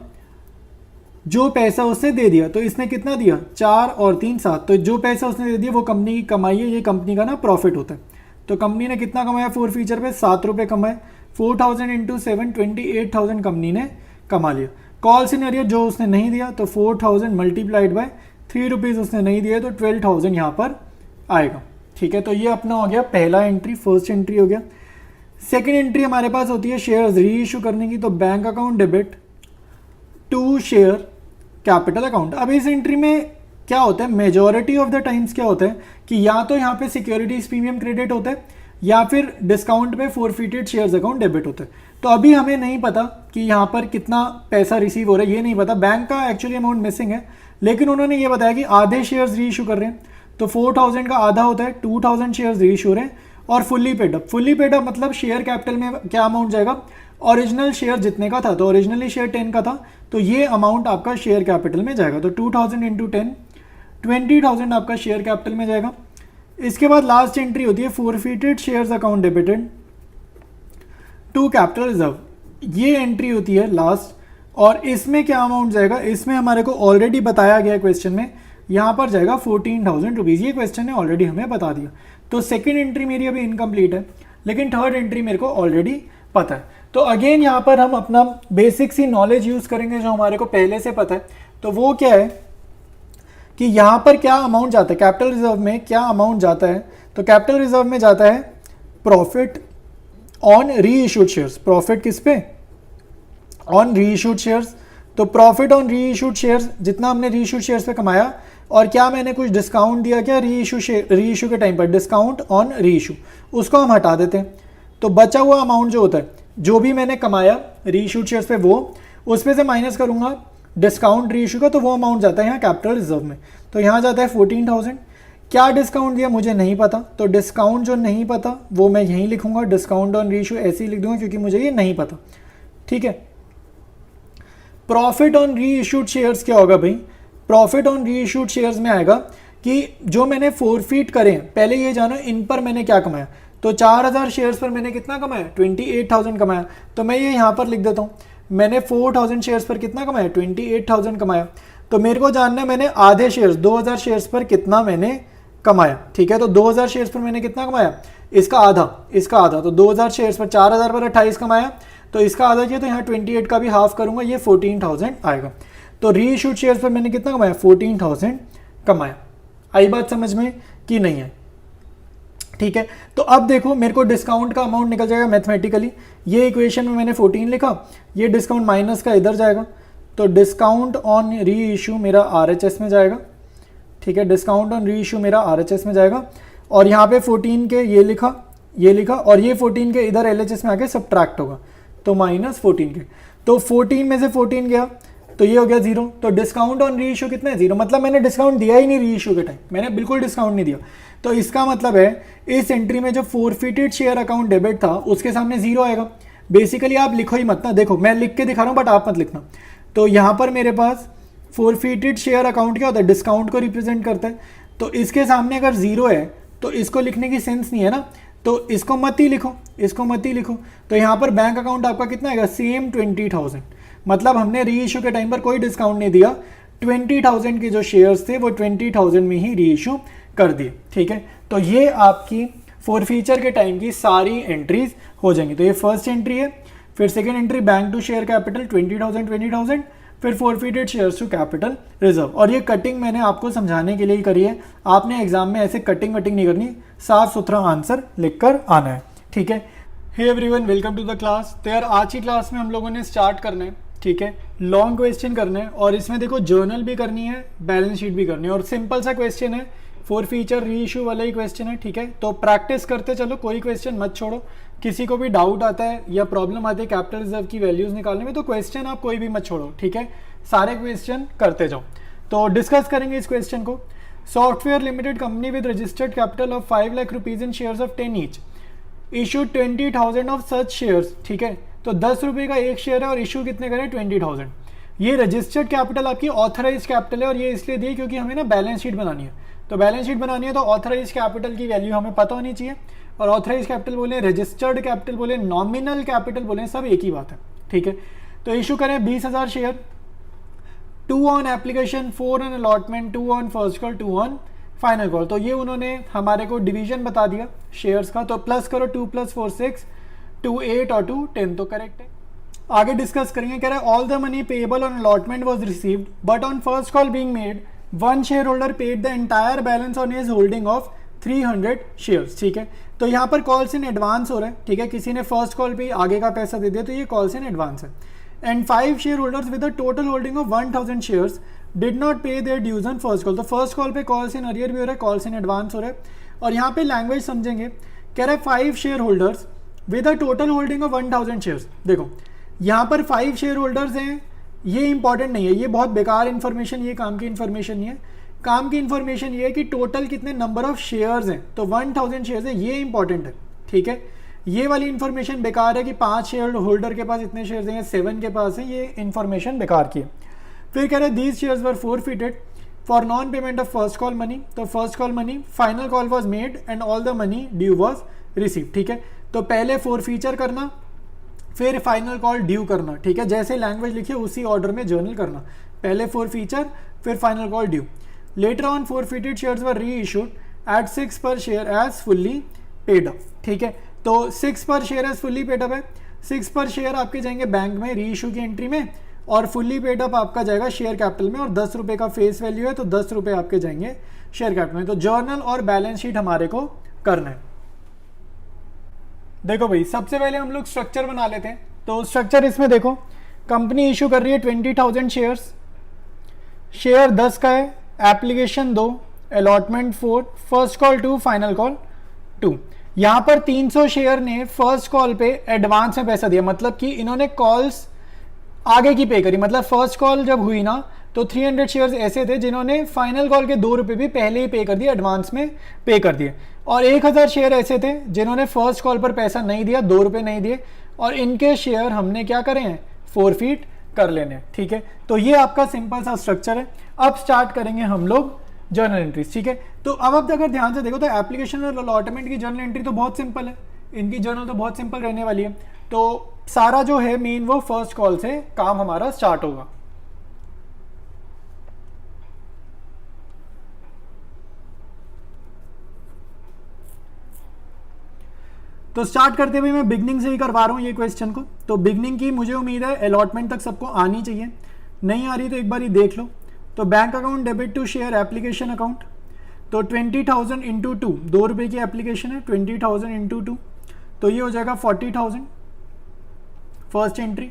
जो पैसा उसने दे दिया। तो इसने कितना दिया 4 और 3 7, तो जो पैसा उसने दे दिया वो कंपनी की कमाई है, ये कंपनी का ना प्रॉफिट होता है। तो कंपनी ने कितना कमाया फोर फीचर पे 7 रुपये कमाए, 4,000 इंटू 7 28,000 कंपनी ने कमा लिया। कॉल्स इन एरियर जो उसने नहीं दिया तो 4,000 मल्टीप्लाइड बाय 3 रुपीज़ उसने नहीं दिया तो 12,000 यहाँ पर आएगा, ठीक है। तो ये अपना हो गया पहला एंट्री, फर्स्ट एंट्री हो गया। सेकंड एंट्री हमारे पास होती है शेयर्स री इशू करने की, तो bank account debit to share capital account. अब इस एंट्री में क्या होता है, मेजॉरिटी ऑफ द टाइम्स क्या होता है कि या तो यहाँ पे सिक्योरिटीज प्रीमियम क्रेडिट होता है या फिर डिस्काउंट पे फोरफिटेड शेयर्स अकाउंट डेबिट होता है। तो अभी हमें नहीं पता कि यहाँ पर कितना पैसा रिसीव हो रहा है, ये नहीं पता, बैंक का एक्चुअली अमाउंट मिसिंग है, लेकिन उन्होंने ये बताया कि आधे शेयर्स री इशू कर रहे हैं, तो 4,000 का आधा होता है 2,000 शेयर्स री इशू हो रहे हैं, और fully paid up. Fully paid up मतलब शेयर कैपिटल में क्या अमाउंट जाएगा, ओरिजिनल शेयर जितने का था, तो ओरिजिनली शेयर 10 का था, तो ये अमाउंट आपका शेयर कैपिटल में जाएगा। तो 2,000 इंटू 10 20,000 आपका शेयर कैपिटल में जाएगा। इसके बाद लास्ट एंट्री होती है forfeited shares account debited to capital reserve, ये एंट्री होती है लास्ट, और इसमें क्या अमाउंट जाएगा, इसमें हमारे को ऑलरेडी बताया गया क्वेश्चन में, यहाँ पर जाएगा 14,000 रुपीज़, ये क्वेश्चन ने ऑलरेडी हमें बता दिया। तो सेकेंड एंट्री मेरी अभी इनकम्प्लीट है, लेकिन थर्ड एंट्री मेरे को ऑलरेडी पता है। तो अगेन यहाँ पर हम अपना बेसिक सी नॉलेज यूज़ करेंगे जो हमारे को पहले से पता है। तो वो क्या है कि यहाँ पर क्या अमाउंट जाता है, कैपिटल रिजर्व में क्या अमाउंट जाता है, तो कैपिटल रिजर्व में जाता है प्रॉफिट ऑन री इशूड शेयर्स। प्रॉफिट किस पे, ऑन री इशूड शेयर्स। तो प्रॉफिट ऑन री इशूड शेयर्स, जितना हमने री इशूड शेयर्स पे कमाया, और क्या मैंने कुछ डिस्काउंट दिया क्या री इशू के टाइम पर, डिस्काउंट ऑन री इशू, उसको हम हटा देते हैं। तो बचा हुआ अमाउंट जो होता है, जो भी मैंने कमाया री इशूड शेयर्स पे, वो उसमें से माइनस करूंगा डिस्काउंट री इशू का, तो वो अमाउंट जाता है यहाँ कैपिटल रिजर्व में। तो यहाँ जाता है 14,000। क्या डिस्काउंट दिया मुझे नहीं पता, तो डिस्काउंट जो नहीं पता वो मैं यहीं लिखूंगा, डिस्काउंट ऑन री इशू ऐसे ही लिख दूंगा क्योंकि मुझे ये नहीं पता। ठीक है, प्रॉफिट ऑन री इशूड शेयर्स क्या होगा भाई, प्रॉफिट ऑन री इशूड शेयर्स में आएगा कि जो मैंने फोरफीट करे, पहले ये जानो इन पर मैंने क्या कमाया। तो 4000 शेयर्स पर मैंने कितना कमाया, 28,000 कमाया। तो मैं ये यहाँ पर लिख देता हूँ, मैंने 4000 शेयर्स पर कितना कमाया, 28,000 कमाया। तो मेरे को जानना है मैंने आधे शेयर्स 2000 शेयर्स पर कितना मैंने कमाया। ठीक है, तो 2000 शेयर्स पर मैंने कितना कमाया, इसका आधा। तो 2000 शेयर्स पर 4000 पर 28 कमाया, तो इसका आधा किया, तो यहाँ 28 का भी हाफ करूंगा, ये 14,000 आएगा। तो री इशूड शेयर्स पर मैंने कितना कमाया, 14,000 कमाया। आई बात समझ में कि नहीं है? ठीक है, तो अब देखो मेरे को डिस्काउंट का अमाउंट निकल जाएगा मैथमेटिकली। ये इक्वेशन में मैंने 14 लिखा, ये डिस्काउंट माइनस का इधर जाएगा, तो डिस्काउंट ऑन री इशू मेरा RHS में जाएगा। ठीक है, डिस्काउंट ऑन री इशू मेरा RHS में जाएगा, और यहाँ पे 14 के ये लिखा, और ये 14 के इधर LHS में आके सब्ट्रैक्ट होगा, तो माइनस 14 के। तो 14 में से 14 गया, तो ये हो गया 0। तो डिस्काउंट ऑन री इशू कितना है, 0। मतलब मैंने डिस्काउंट दिया ही नहीं री इशू के टाइम, मैंने बिल्कुल डिस्काउंट नहीं दिया। तो इसका मतलब है इस एंट्री में जो फोरफिटेड शेयर अकाउंट डेबिट था उसके सामने 0 आएगा। बेसिकली आप लिखो ही मत ना, देखो मैं लिख के दिखा रहा हूँ बट आप मत लिखना। तो यहाँ पर मेरे पास फोरफिटेड शेयर अकाउंट क्या होता है, डिस्काउंट को रिप्रेजेंट करता है। तो इसके सामने अगर 0 है तो इसको लिखने की सेंस नहीं है ना, तो इसको मत ही लिखो। तो यहाँ पर बैंक अकाउंट आपका कितना आएगा, सेम 20,000। मतलब हमने री इशू के टाइम पर कोई डिस्काउंट नहीं दिया, 20,000 के जो शेयर्स थे वो 20,000 में ही री इशू कर दिए। ठीक है, तो ये आपकी फोरफीचर के टाइम की सारी एंट्रीज हो जाएंगी। तो ये फर्स्ट एंट्री है, फिर second entry bank to share capital 20,000, फिर forfeited shares to capital reserve. और ये कटिंग मैंने आपको समझाने के लिए ही करी है, आपने एग्जाम में ऐसे कटिंग वटिंग नहीं करनी, साफ सुथरा आंसर लिखकर आना है। ठीक है, hey everyone, welcome to the class. तो यार आज की क्लास में हम लोगों ने स्टार्ट करना है, ठीक है, लॉन्ग क्वेश्चन करना है, और इसमें देखो जर्नल भी करनी है, बैलेंस शीट भी करनी है, और सिंपल सा क्वेश्चन है, फोरफीचर री इशू वाला ही क्वेश्चन है। ठीक है, तो प्रैक्टिस करते चलो, कोई क्वेश्चन मत छोड़ो। किसी को भी डाउट आता है या प्रॉब्लम आती है कैपिटल रिजर्व की वैल्यूज निकालने में, तो क्वेश्चन आप कोई भी मत छोड़ो। ठीक है, सारे क्वेश्चन करते जाओ। तो डिस्कस करेंगे इस क्वेश्चन को। Software limited company with registered capital of 5 lakh rupees in shares of 10 each issue 20,000 of such shares. ठीक है, तो 10 रुपये का एक शेयर है और इशू कितने करें, 20,000। ये रजिस्टर्ड कैपिटल आपकी ऑथराइज कैपिटल है, और ये इसलिए दी क्योंकि हमें ना बैलेंस शीट बनानी है। तो बैलेंस शीट बनानी है तो ऑथराइज कैपिटल की वैल्यू हमें पता होनी चाहिए, और ऑथराइज कैपिटल बोले, रजिस्टर्ड कैपिटल बोले, नॉमिनल कैपिटल बोले, सब एक ही बात है। ठीक है, तो इशू करें 20,000 share, 2 on application, 4 on allotment, 2 on first call, 2 on final call. तो ये उन्होंने हमारे को डिवीजन बता दिया शेयर्स का, तो प्लस करो 2 + 4 6, 2 8 और 2 10, तो करेक्ट है। आगे डिस्कस करेंगे, कह रहे हैं all the money payable on allotment was received but on first call being made one share holder paid the entire balance on his holding of 300 shares. ठीक है, तो यहाँ पर कॉल्स इन एडवांस हो रहे हैं। ठीक है, किसी ने फर्स्ट कॉल पे आगे का पैसा दे दिया, तो ये कॉल्स इन एडवांस है। And 5 share holders with a total holding of 1000 shares did not pay their dues on first call. तो फर्स्ट कॉल पे कॉल्स इन अरियर भी हो रहा है, कॉल्स इन एडवांस हो रहा है। और यहाँ पे लैंग्वेज समझेंगे, कह रहे हैं 5 share holders with a total holding of 1000 shares. देखो यहाँ पर 5 शेयर होल्डर्स हैं, ये इंपॉर्टेंट नहीं है, ये बहुत बेकार इन्फॉर्मेशन, ये काम की इन्फॉर्मेशन नहीं है। काम की इन्फॉर्मेशन ये है कि टोटल कितने नंबर ऑफ शेयर्स हैं, तो 1000 शेयर्स है, ये इंपॉर्टेंट है। ठीक है, ये वाली इन्फॉर्मेशन बेकार है कि 5 शेयर होल्डर के पास इतने शेयर्स हैं, 7 के पास है, ये इन्फॉर्मेशन बेकार की है। फिर कह रहे हैं these shares were forfeited for non payment of first call money. तो first call money, final call was made and all the money due was receive. ठीक है, तो पहले फोरफीचर करना, फिर फाइनल कॉल ड्यू करना। ठीक है, जैसे लैंग्वेज लिखी उसी ऑर्डर में जर्नल करना, पहले फोरफीचर फिर final call due. Later on forfeited shares were reissued at 6 per share as fully paid up. ठीक है, तो 6 per share as fully paid up है। 6 पर शेयर आपके जाएंगे बैंक में री इशू की एंट्री में, और फुल्ली पेड अप आपका जाएगा शेयर कैपिटल में, और 10 रुपये का फेस वैल्यू है तो 10 रुपये आपके जाएंगे शेयर कैपिटल में। तो जर्नल और बैलेंस शीट हमारे को करना है। देखो भाई, सबसे पहले हम लोग स्ट्रक्चर बना लेते हैं। तो स्ट्रक्चर इसमें देखो, कंपनी इशू कर रही है 20,000 शेयर्स, शेयर 10 का है, application 2, allotment 4, first call 2, final call 2। यहाँ पर 300 शेयर ने फर्स्ट कॉल पे एडवांस में पैसा दिया, मतलब कि इन्होंने कॉल्स आगे की पे करी। मतलब फर्स्ट कॉल जब हुई ना तो 300 शेयर्स ऐसे थे जिन्होंने फाइनल कॉल के 2 रुपये भी पहले ही पे कर दिए, एडवांस में पे कर दिए। और 1000 शेयर ऐसे थे जिन्होंने फर्स्ट कॉल पर पैसा नहीं दिया, 2 रुपये नहीं दिए, और इनके शेयर हमने क्या करे हैं, फोरफीट कर लेने। ठीक है, तो ये आपका सिंपल सा स्ट्रक्चर है। अब स्टार्ट करेंगे हम लोग जर्नल एंट्रीज। ठीक है, तो अब आप अगर ध्यान से देखो तो एप्लीकेशन और अलॉटमेंट की जर्नल एंट्री तो बहुत सिंपल है, इनकी जर्नल तो बहुत सिंपल रहने वाली है। तो सारा जो है मेन वो फर्स्ट कॉल से काम हमारा स्टार्ट होगा। तो स्टार्ट करते हुए मैं बिगनिंग से ही करवा रहा हूँ ये क्वेश्चन को। तो बिगनिंग की मुझे उम्मीद है अलॉटमेंट तक सबको आनी चाहिए, नहीं आ रही तो एक बार ही देख लो। तो bank account debit to share application account, तो 20,000 इंटू 2, 2 रुपये की एप्लीकेशन है, 20,000 इंटू 2, तो ये हो जाएगा 40,000 फर्स्ट एंट्री।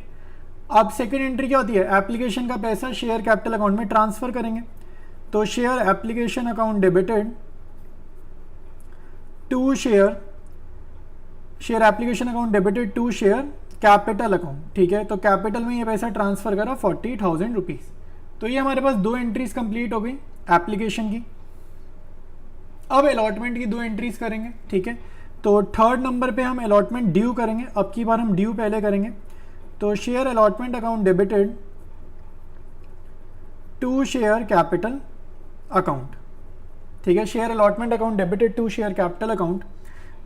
अब सेकेंड एंट्री क्या होती है, एप्लीकेशन का पैसा शेयर कैपिटल अकाउंट में ट्रांसफर करेंगे। तो share application account debited to share application account debited to share capital account. ठीक है, तो कैपिटल में ये पैसा ट्रांसफर करा 40,000 रुपीज़। तो ये हमारे पास 2 एंट्रीज कंप्लीट हो गई एप्लीकेशन की। अब अलॉटमेंट की 2 एंट्रीज करेंगे। ठीक है, तो थर्ड नंबर पे हम अलॉटमेंट ड्यू करेंगे। अब की बार हम ड्यू पहले करेंगे। तो share allotment account debited to share capital account. ठीक है, share allotment account debited to share capital account.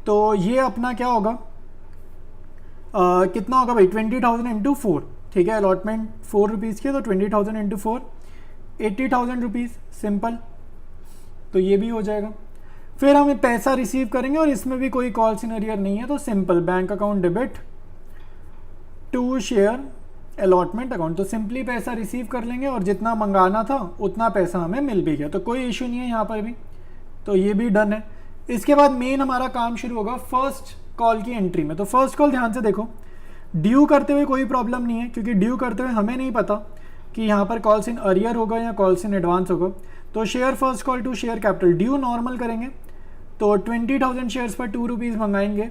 तो ये अपना क्या होगा, कितना होगा भाई, 20,000 इंटू 4। ठीक है, अलॉटमेंट 4 रुपीज़ की, तो 20,000 इंटू 4 80,000 रुपीज़, सिंपल। तो ये भी हो जाएगा। फिर हम पैसा रिसीव करेंगे और इसमें भी कोई कॉल इन अरियर नहीं है, तो simple bank account debit to share allotment account. तो सिंपली पैसा रिसीव कर लेंगे और जितना मंगाना था उतना पैसा हमें मिल भी गया, तो कोई इशू नहीं है यहाँ पर भी। तो ये भी डन है। इसके बाद मेन हमारा काम शुरू होगा फर्स्ट कॉल की एंट्री में। तो फर्स्ट कॉल ध्यान से देखो, ड्यू करते हुए कोई प्रॉब्लम नहीं है, क्योंकि ड्यू करते हुए हमें नहीं पता कि यहाँ पर कॉल्स इन अरियर होगा या कॉल्स इन एडवांस होगा। तो share first call to share capital, due normal करेंगे। तो 20,000 शेयर्स पर 2 रुपीज़ मंगाएंगे,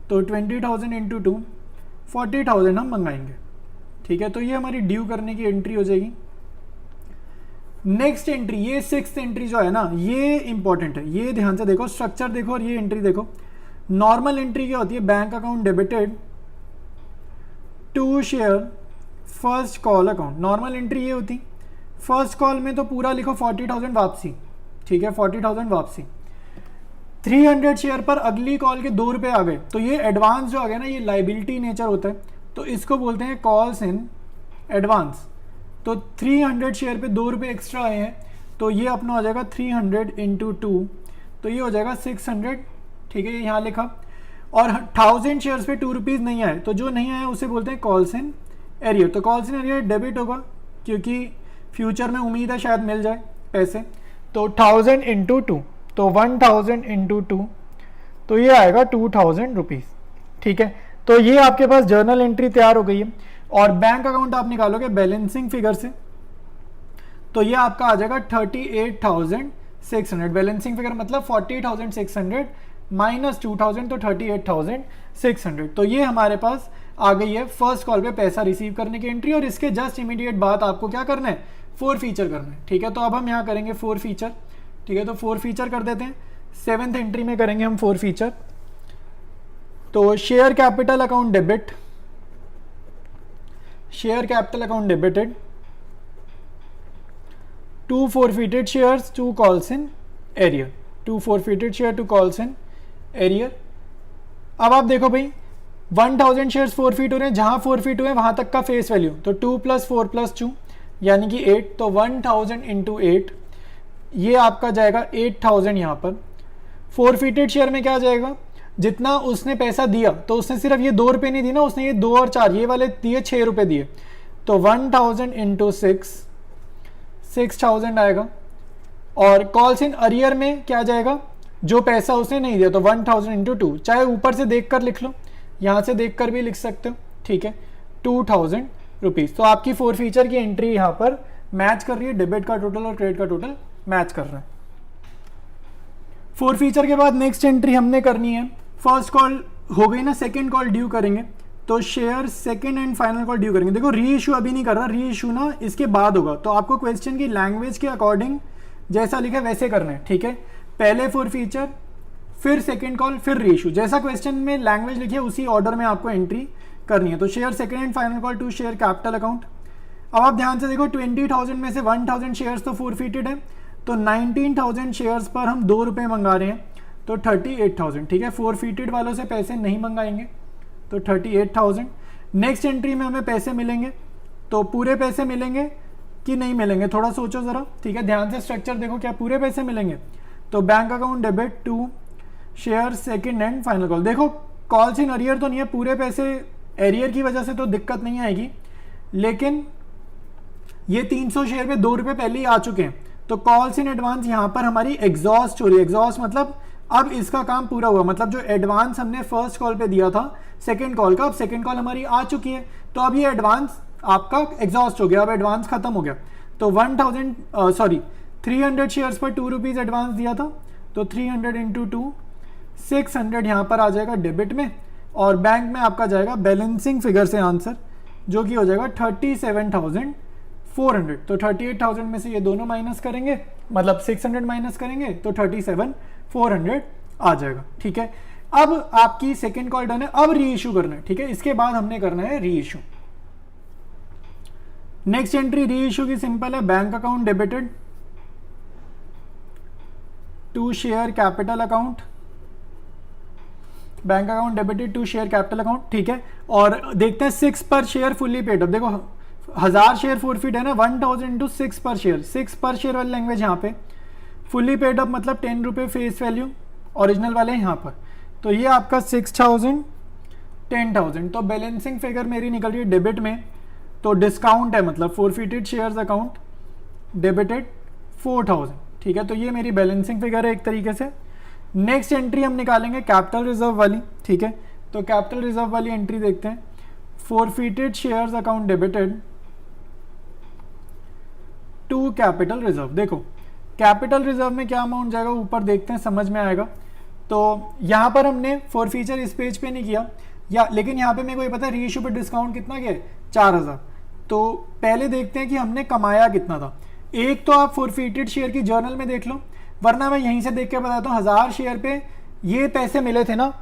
तो 20,000 इंटू 2 40,000 हम मंगाएंगे। ठीक है, तो ये हमारी ड्यू करने की एंट्री हो जाएगी। नेक्स्ट एंट्री, ये 6th एंट्री जो है ना, ये इंपॉर्टेंट है, ये ध्यान से देखो, स्ट्रक्चर देखो और ये एंट्री देखो। नॉर्मल एंट्री क्या होती है, bank account debited to share first call account. Normal entry ये होती, फर्स्ट कॉल में तो पूरा लिखो 40,000 वापसी। ठीक है, 40,000 वापसी। 300 शेयर पर अगली कॉल के 2 रुपये आ गए, तो ये एडवांस जो आ गया ना, ये लाइबिलिटी नेचर होता है, तो इसको बोलते हैं कॉल्स इन एडवांस। तो 300 शेयर पे 2 रुपये एक्स्ट्रा आए हैं, तो ये अपना हो जाएगा 300 इंटू 2, तो ये हो जाएगा 600। ठीक है, ये यहाँ लिखा। और 1000 शेयर्स पे 2 रुपीज़ नहीं आए, तो जो नहीं आया उसे बोलते हैं कॉल्स इन एरियर। तो कॉल्स इन एरियर डेबिट होगा, क्योंकि फ्यूचर में उम्मीद है शायद मिल जाए पैसे। तो 1000 इंटू 2, तो 1000 इंटू 2, तो ये आएगा 2000 रुपीज़। ठीक है, तो ये आपके पास जर्नल एंट्री तैयार हो गई है। और बैंक अकाउंट आप निकालोगे बैलेंसिंग फिगर से, तो ये आपका आ जाएगा 38,600। बैलेंसिंग फिगर मतलब 40,600 माइनस 2,000, तो 38,600। तो ये हमारे पास आ गई है फर्स्ट कॉल पे पैसा रिसीव करने की एंट्री। और इसके जस्ट इमीडिएट बाद आपको क्या करना है, 4 फीचर करना है। ठीक है, तो अब हम यहाँ करेंगे 4 फीचर। ठीक है, तो 4 फीचर कर देते हैं। 7th एंट्री में करेंगे हम 4 फीचर। तो share capital account debit, share capital account debited to forfeited shares to calls in arrear, to forfeited share to calls in arrear. अब आप देखो भाई, 1000 शेयर्स फॉरफिट हो रहे हैं, जहां फॉरफिट हुए वहां तक का फेस वैल्यू, तो 2 + 4 + 2 यानी कि 8, तो 1000 इंटू 8, ये आपका जाएगा 8000। यहाँ पर फॉरफिटेड शेयर में क्या जाएगा, जितना उसने पैसा दिया, तो उसने सिर्फ ये 2 रुपये नहीं दी ना, उसने ये 2 और 4 ये वाले दिए 6 रुपये दिए, तो 1000 इंटू 6000 आएगा। और कॉल्स इन अरियर में क्या जाएगा, जो पैसा उसने नहीं दिया, तो 1000 इंटू 2, चाहे ऊपर से देख कर लिख लो, यहाँ से देख कर भी लिख सकते हो, ठीक है, 2000 रुपीज़। तो आपकी फोर फीचर की एंट्री यहाँ पर मैच कर रही है, डेबिट का टोटल और क्रेडिट का टोटल मैच कर रहा है। फोर फीचर के बाद नेक्स्ट एंट्री हमने करनी है, फर्स्ट कॉल हो गई ना, सेकंड कॉल ड्यू करेंगे, तो share second and final call due करेंगे। देखो री इशू अभी नहीं कर रहा, री इशू ना इसके बाद होगा, तो आपको क्वेश्चन की लैंग्वेज के अकॉर्डिंग जैसा लिखा है वैसे करना है, ठीक है। पहले फोर फीचर, फिर सेकंड कॉल, फिर री इशू, जैसा क्वेश्चन में लैंग्वेज लिखी है उसी ऑर्डर में आपको एंट्री करनी है। तो share second and final call to share capital account. अब आप ध्यान से देखो, 20,000 में से 1000 शेयर्स तो फोरफीटेड है, तो 19,000 शेयर्स पर हम 2 रुपये मंगा रहे हैं, तो 38,000, ठीक है। फोरफीटेड वालों से पैसे नहीं मंगाएंगे, तो 38,000। नेक्स्ट एंट्री में हमें पैसे मिलेंगे, तो पूरे पैसे मिलेंगे कि नहीं मिलेंगे, थोड़ा सोचो ज़रा, ठीक है। ध्यान से स्ट्रक्चर देखो, क्या पूरे पैसे मिलेंगे, तो bank account debit to share second and final call. देखो कॉल्स इन अरियर तो नहीं है, पूरे पैसे एरियर की वजह से तो दिक्कत नहीं आएगी, लेकिन ये 300 शेयर में 2 रुपये पहले ही आ चुके हैं, तो कॉल्स इन एडवांस यहाँ पर हमारी एग्जॉस्ट हो रही है। एग्जॉस्ट मतलब अब इसका काम पूरा हुआ, मतलब जो एडवांस हमने फर्स्ट कॉल पे दिया था सेकंड कॉल का, अब सेकंड कॉल हमारी आ चुकी है, तो अब ये एडवांस आपका एग्जॉस्ट हो गया, अब एडवांस खत्म हो गया। तो 300 शेयर्स पर 2 रुपीज़ एडवांस दिया था, तो 300 इंटू 2, 600 यहाँ पर आ जाएगा डेबिट में, और बैंक में आपका जाएगा बैलेंसिंग फिगर से आंसर, जो कि हो जाएगा 37,400। तो 38,000 में से ये दोनों माइनस करेंगे, मतलब 600 माइनस करेंगे, तो 37,400 आ जाएगा, ठीक है। अब आपकी सेकेंड कॉल डन है, अब री इशू करना है, ठीक है। इसके बाद हमने करना है reissue. Next entry reissue की सिंपल है, bank account debited to share capital account, bank account debited to share capital account, ठीक है। और देखते हैं 6 per share fully paid up. देखो 1000 शेयर फोरफीट है ना, 1000 into 6 per share, 6 per share वाली लैंग्वेज यहाँ पे, फुल्ली पेड अप मतलब 10 रुपये फेस वैल्यू ओरिजिनल वाले यहाँ पर, तो ये आपका 6,000 10,000। तो बैलेंसिंग फिगर मेरी निकल रही है डेबिट में, तो डिस्काउंट है मतलब फोरफीटेड शेयर्स अकाउंट डेबिटेड 4,000, ठीक है। तो ये मेरी बैलेंसिंग फिगर है एक तरीके से। नेक्स्ट एंट्री हम निकालेंगे कैपिटल रिजर्व वाली, ठीक है। तो कैपिटल रिजर्व वाली एंट्री देखते हैं, forfeited shares account debited to capital reserve. देखो कैपिटल रिजर्व में क्या अमाउंट जाएगा, ऊपर देखते हैं समझ में आएगा। तो यहाँ पर हमने फोरफीचर इस पेज पे नहीं किया, या लेकिन यहाँ पे मेरे को ये पता है री इशू पे डिस्काउंट कितना गया, 4,000। तो पहले देखते हैं कि हमने कमाया कितना था। एक तो आप फोरफीटेड शेयर की जर्नल में देख लो, वरना मैं यहीं से देख के बताता हूँ। 1000 शेयर पे ये पैसे मिले थे ना,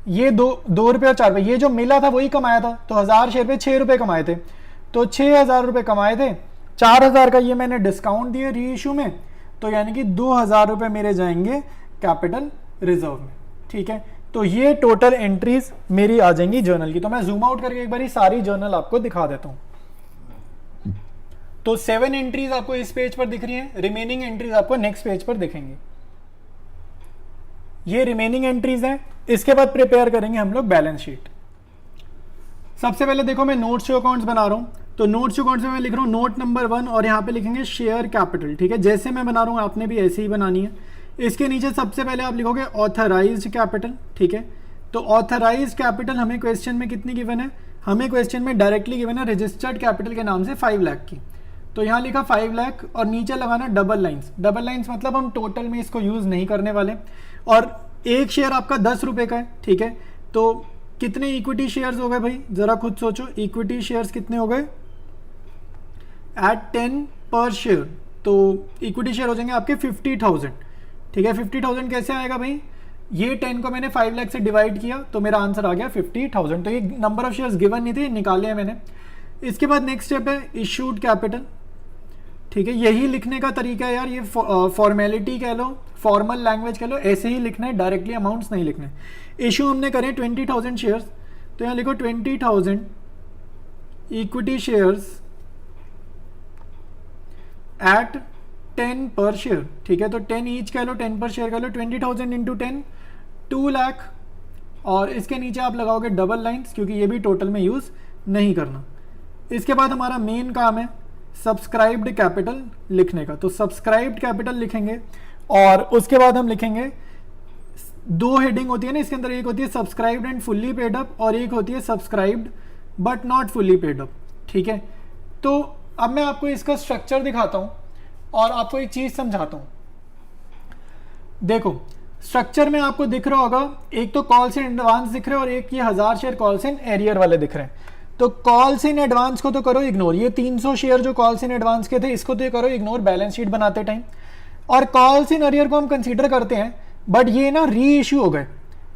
ये 2 रुपये और 4 रुपये, ये जो मिला था वही कमाया था। तो 1000 शेयर पे 6 रुपये कमाए थे, तो 6,000 रुपये कमाए थे, 4,000 का ये मैंने डिस्काउंट दिया री इशू में, तो यानी कि 2,000 रुपये मेरे जाएंगे कैपिटल रिजर्व में, ठीक है। तो ये टोटल एंट्रीज मेरी आ जाएंगी जर्नल की। तो मैं जूम आउट करके एक बार सारी जर्नल आपको दिखा देता हूँ। तो 7 एंट्रीज आपको इस पेज पर दिख रही हैं, रिमेनिंग एंट्रीज आपको नेक्स्ट पेज पर दिखेंगी। ये रिमेनिंग एंट्रीज हैं, इसके बाद प्रिपेयर करेंगे हम लोग बैलेंस शीट। सबसे पहले देखो मैं नोट्स टू अकाउंट्स बना रहा हूँ, तो नोट्स टू अकाउंट्स में मैं लिख रहा हूँ नोट नंबर 1, और यहाँ पे लिखेंगे शेयर कैपिटल, ठीक है। जैसे मैं बना रहा हूँ आपने भी ऐसे ही बनानी है। इसके नीचे सबसे पहले आप लिखोगे ऑथराइज्ड कैपिटल, ठीक है। तो ऑथराइज्ड कैपिटल हमें क्वेश्चन में कितनी गिवन है, हमें क्वेश्चन में डायरेक्टली गिवन है रजिस्टर्ड कैपिटल के नाम से 5 लाख की, तो यहाँ लिखा 5 लाख, और नीचे लगाना डबल लाइंस। डबल लाइंस मतलब हम टोटल में इसको यूज़ नहीं करने वाले, और एक शेयर आपका 10 रुपये का है, ठीक है। तो कितने इक्विटी शेयर्स हो गए भाई, ज़रा खुद सोचो, इक्विटी शेयर्स कितने हो गए एट 10 पर शेयर, तो इक्विटी शेयर हो जाएंगे आपके 50,000, ठीक है। 50,000 कैसे आएगा भाई, ये 10 को मैंने 5 लाख से डिवाइड किया, तो मेरा आंसर आ गया 50,000। तो ये नंबर ऑफ शेयर्स गिवन नहीं थे, निकाले हैं मैंने। इसके बाद नेक्स्ट स्टेप है इशूड कैपिटल, ठीक है। यही लिखने का तरीका है यार, ये फॉर्मेलिटी कह लो, फॉर्मल लैंग्वेज कह लो, ऐसे ही लिखना है, डायरेक्टली अमाउंट्स नहीं लिखने। इशू हमने करें 20,000 शेयर्स, तो यहाँ लिखो 20,000 इक्विटी शेयर्स एट 10 पर शेयर, ठीक है। तो 10 ईच कह लो, 10 पर शेयर कह लो, 20,000 इंटू 10 2 लाख, और इसके नीचे आप लगाओगे डबल लाइन्स, क्योंकि ये भी टोटल में यूज़ नहीं करना। इसके बाद हमारा मेन काम है सब्सक्राइब्ड कैपिटल लिखने का। तो सब्सक्राइब्ड कैपिटल लिखेंगे और उसके बाद हम लिखेंगे, दो हेडिंग होती है ना इसके अंदर, एक होती है subscribed and fully paid up और एक होती है subscribed but not fully paid up. ठीक है, तो अब मैं आपको इसका स्ट्रक्चर दिखाता हूं और आपको एक चीज समझाता हूं। देखो स्ट्रक्चर में आपको दिख रहा होगा, एक तो कॉल्स इन एडवांस दिख रहे हैं और एक ये 1000 शेयर कॉल्स इन एरियर वाले दिख रहे हैं। तो कॉल्स इन एडवांस को तो करो इग्नोर, ये 300 शेयर जो कॉल्स इन एडवांस के थे इसको तो करो इग्नोर बैलेंस शीट बनाते टाइम। और कॉल्स इन एरियर को हम कंसीडर करते हैं, बट ये ना री इश्यू हो गए।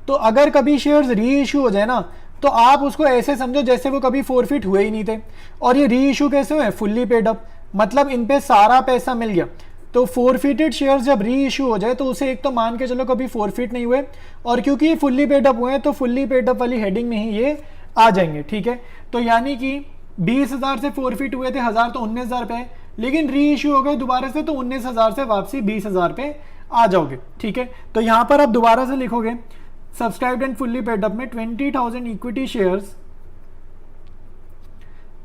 तो अगर कभी शेयर्स री इश्यू हो जाए ना, तो आप उसको ऐसे समझो जैसे वो कभी फोरफिट हुए ही नहीं थे। और ये री इश्यू कैसे हुए? फुल्ली पेड अप, मतलब इन पे सारा पैसा मिल गया। तो फोरफिटेड शेयर्स जब री इश्यू हो जाए तो उसे एक तो मान के चलो कभी फोरफिट नहीं हुए, और क्योंकि ये फुल्ली पेड अप हुए हैं तो फुल्ली पेड अप वाली हेडिंग में ही ये आ जाएंगे। ठीक है, तो यानी कि 20,000 से फोरफिट हुए थे 1000 तो 19,000 पे, लेकिन री इश्यू हो गए दोबारा से तो 19,000 से वापसी 20,000 पे आ जाओगे। ठीक है, तो यहां पर आप दोबारा से लिखोगे subscribed and fully paid up में 20,000 इक्विटी शेयर्स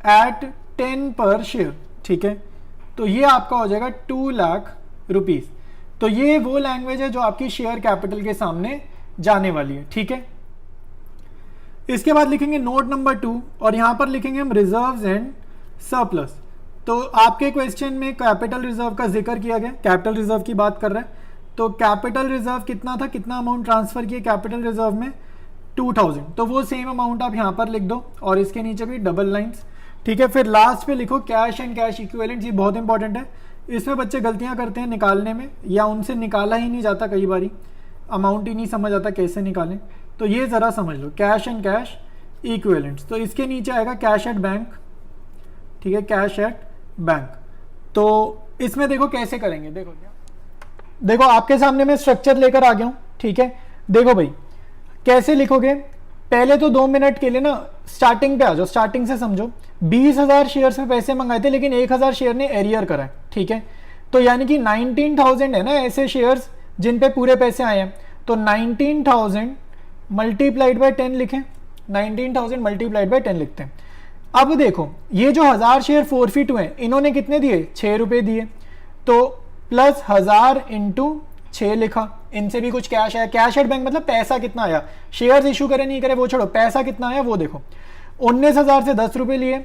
एट 10 पर शेयर। ठीक है, तो ये आपका हो जाएगा 2 लाख रुपीज। तो ये वो लैंग्वेज है जो आपकी शेयर कैपिटल के सामने जाने वाली है। ठीक है, इसके बाद लिखेंगे नोट नंबर 2 और यहां पर लिखेंगे हम रिजर्व्स एंड सरप्लस। तो आपके क्वेश्चन में कैपिटल रिजर्व का जिक्र किया गया, कैपिटल रिजर्व की बात कर रहे हैं। तो कैपिटल रिजर्व कितना था, कितना अमाउंट ट्रांसफर किया कैपिटल रिजर्व में? 2000। तो वो सेम अमाउंट आप यहां पर लिख दो और इसके नीचे भी डबल लाइंस। ठीक है, फिर लास्ट पे लिखो कैश एंड कैश इक्विवेलेंट। ये बहुत इंपॉर्टेंट है, इसमें बच्चे गलतियां करते हैं निकालने में, या उनसे निकाला ही नहीं जाता, कई बारी अमाउंट ही नहीं समझ आता कैसे निकालें। तो ये जरा समझ लो, कैश एंड कैश इक्विवेलेंट्स। तो इसके नीचे आएगा कैश एट बैंक। ठीक है, कैश एट बैंक। तो इसमें देखो कैसे करेंगे, देखो आपके सामने मैं स्ट्रक्चर लेकर आ गया हूं। ठीक है, देखो भाई कैसे लिखोगे, पहले तो 2 मिनट के लिए ना स्टार्टिंग पे आ जाओ, स्टार्टिंग से समझो। 20,000 शेयर पे पैसे मंगाए थे लेकिन 1,000 शेयर ने एरियर करा है। ठीक है, तो यानी कि 19,000 है ना ऐसे शेयर्स जिन पे पूरे पैसे आए हैं। तो 19,000 मल्टीप्लाइड बाय 10 लिखें, 19,000 मल्टीप्लाइड बाय 10 लिखते हैं। अब देखो ये जो 1000 शेयर फोरफिट हुए इन्होंने कितने दिए? 6 रुपए दिए। तो प्लस 1000 इंटू 6 लिखा, इनसे भी कुछ कैश आया। कैश एट बैंक मतलब पैसा कितना आया, शेयर्स इशू करे नहीं करे वो छोड़ो, पैसा कितना आया वो देखो। 19,000 से 10 रुपए लिए,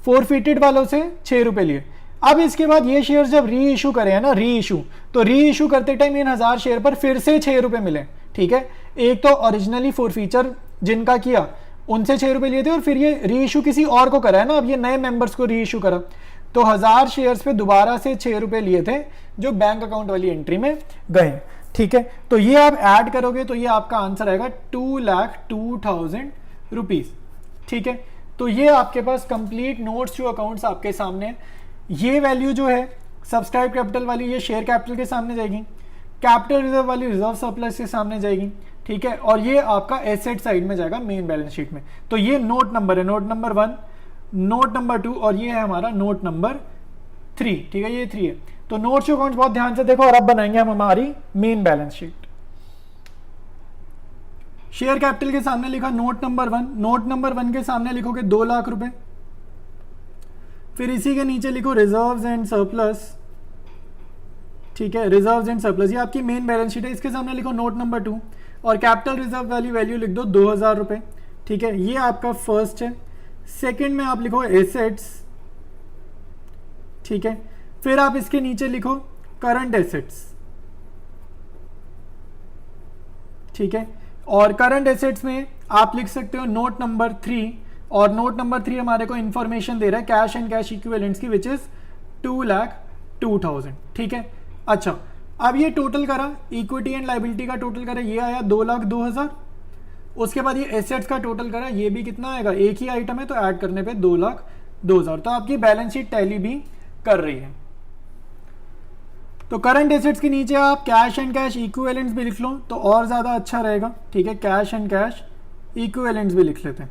फोरफिटेड वालों से 6 रुपए लिए। अब इसके बाद ये शेयर जब री इशू करे हैं ना, री इशू, तो री इशू करते टाइम इन 1000 शेयर पर फिर से 6 रुपए मिले। ठीक है, एक तो ओरिजिनली फोरफीचर जिनका किया उनसे 6 रुपए लिए थे और फिर ये री इशू किसी और को करा है ना, अब ये नए मेंबर्स को री इशू करा। तो 1000 शेयर्स पे दोबारा से 6 रुपए लिए थे जो बैंक अकाउंट वाली एंट्री में गए। ठीक है, तो ये आप ऐड करोगे तो ये आपका आंसर आएगा 2,02,000 रुपीज। ठीक है, तो ये आपके पास कंप्लीट नोट्स टू अकाउंट्स आपके सामने है। ये वैल्यू जो है सब्सक्राइब कैपिटल वाली ये शेयर कैपिटल के सामने जाएगी, कैपिटल रिजर्व वाली रिजर्व सरप्लस के सामने जाएगी। ठीक है, और ये आपका एसेट साइड में जाएगा मेन बैलेंस शीट में। तो ये नोट नंबर है, नोट नंबर 1, नोट नंबर 2 और ये है हमारा नोट नंबर 3। ठीक है, ये 3 है। तो नोट्स टू अकाउंट्स बहुत ध्यान से देखो और अब बनाएंगे हम हमारी main balance sheet. Share capital के सामने लिखा नोट नंबर 1, नोट नंबर 1 के सामने लिखोगे 2 लाख रुपए। फिर इसी के नीचे लिखो रिजर्व्स एंड सरप्लस। ठीक है, रिजर्व्स एंड सरप्लस ये आपकी मेन बैलेंस शीट है। इसके सामने लिखो नोट नंबर 2 और कैपिटल रिजर्व वाली वैल्यू लिख दो 2,000 रुपए। ठीक है, ये आपका फर्स्ट है। सेकंड में आप लिखो एसेट्स। ठीक है, फिर आप इसके नीचे लिखो करंट एसेट्स। ठीक है, और करंट एसेट्स में आप लिख सकते हो नोट नंबर 3 और नोट नंबर 3 हमारे को इंफॉर्मेशन दे रहा है कैश एंड कैश इक्विवेलेंट्स की विच इज 2,02,000। ठीक है, अच्छा अब ये टोटल करा, इक्विटी एंड लाइबिलिटी का टोटल करा, ये आया 2,02,000। उसके बाद ये एसेट्स का टोटल करा, ये भी कितना आएगा, एक ही आइटम है तो ऐड करने पे 2,02,000। तो आपकी बैलेंस शीट टैली भी कर रही है। तो करंट एसेट्स के नीचे आप कैश एंड कैश इक्विवेलेंट्स भी लिख लो तो और ज़्यादा अच्छा रहेगा। ठीक है, कैश एंड कैश इक्विवेलेंट्स भी लिख लेते हैं।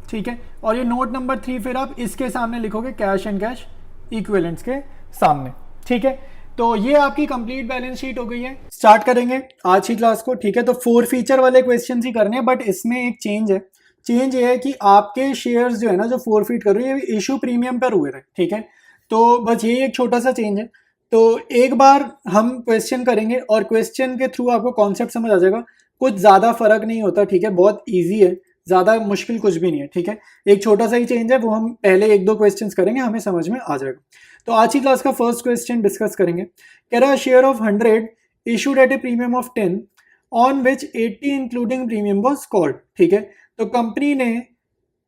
ठीक है, और ये नोट नंबर 3 फिर आप इसके सामने लिखोगे कैश एंड कैश इक्विवेलेंट्स के सामने। ठीक है, तो ये आपकी कंप्लीट बैलेंस शीट हो गई है। स्टार्ट करेंगे आज की क्लास को। ठीक है, तो 4 फीचर वाले क्वेश्चन ही करने हैं, बट इसमें एक चेंज है। चेंज ये है कि आपके शेयर्स जो है ना जो फोरफिट कर रहे हैं ये इशू प्रीमियम पर हुए थे, ठीक है। तो बस ये एक छोटा सा चेंज है। तो एक बार हम क्वेश्चन करेंगे और क्वेश्चन के थ्रू आपको कॉन्सेप्ट समझ आ जाएगा। कुछ ज़्यादा फर्क नहीं होता, ठीक है, बहुत ईजी है, ज़्यादा मुश्किल कुछ भी नहीं है, ठीक है। एक छोटा सा ही चेंज है, वो हम पहले एक दो क्वेश्चंस करेंगे, हमें समझ में आ जाएगा। तो आज की क्लास का फर्स्ट क्वेश्चन डिस्कस करेंगे। कह रहा है share of 100 issued at A premium of 10 on which 80 including premium was called, ठीक है। तो कंपनी ने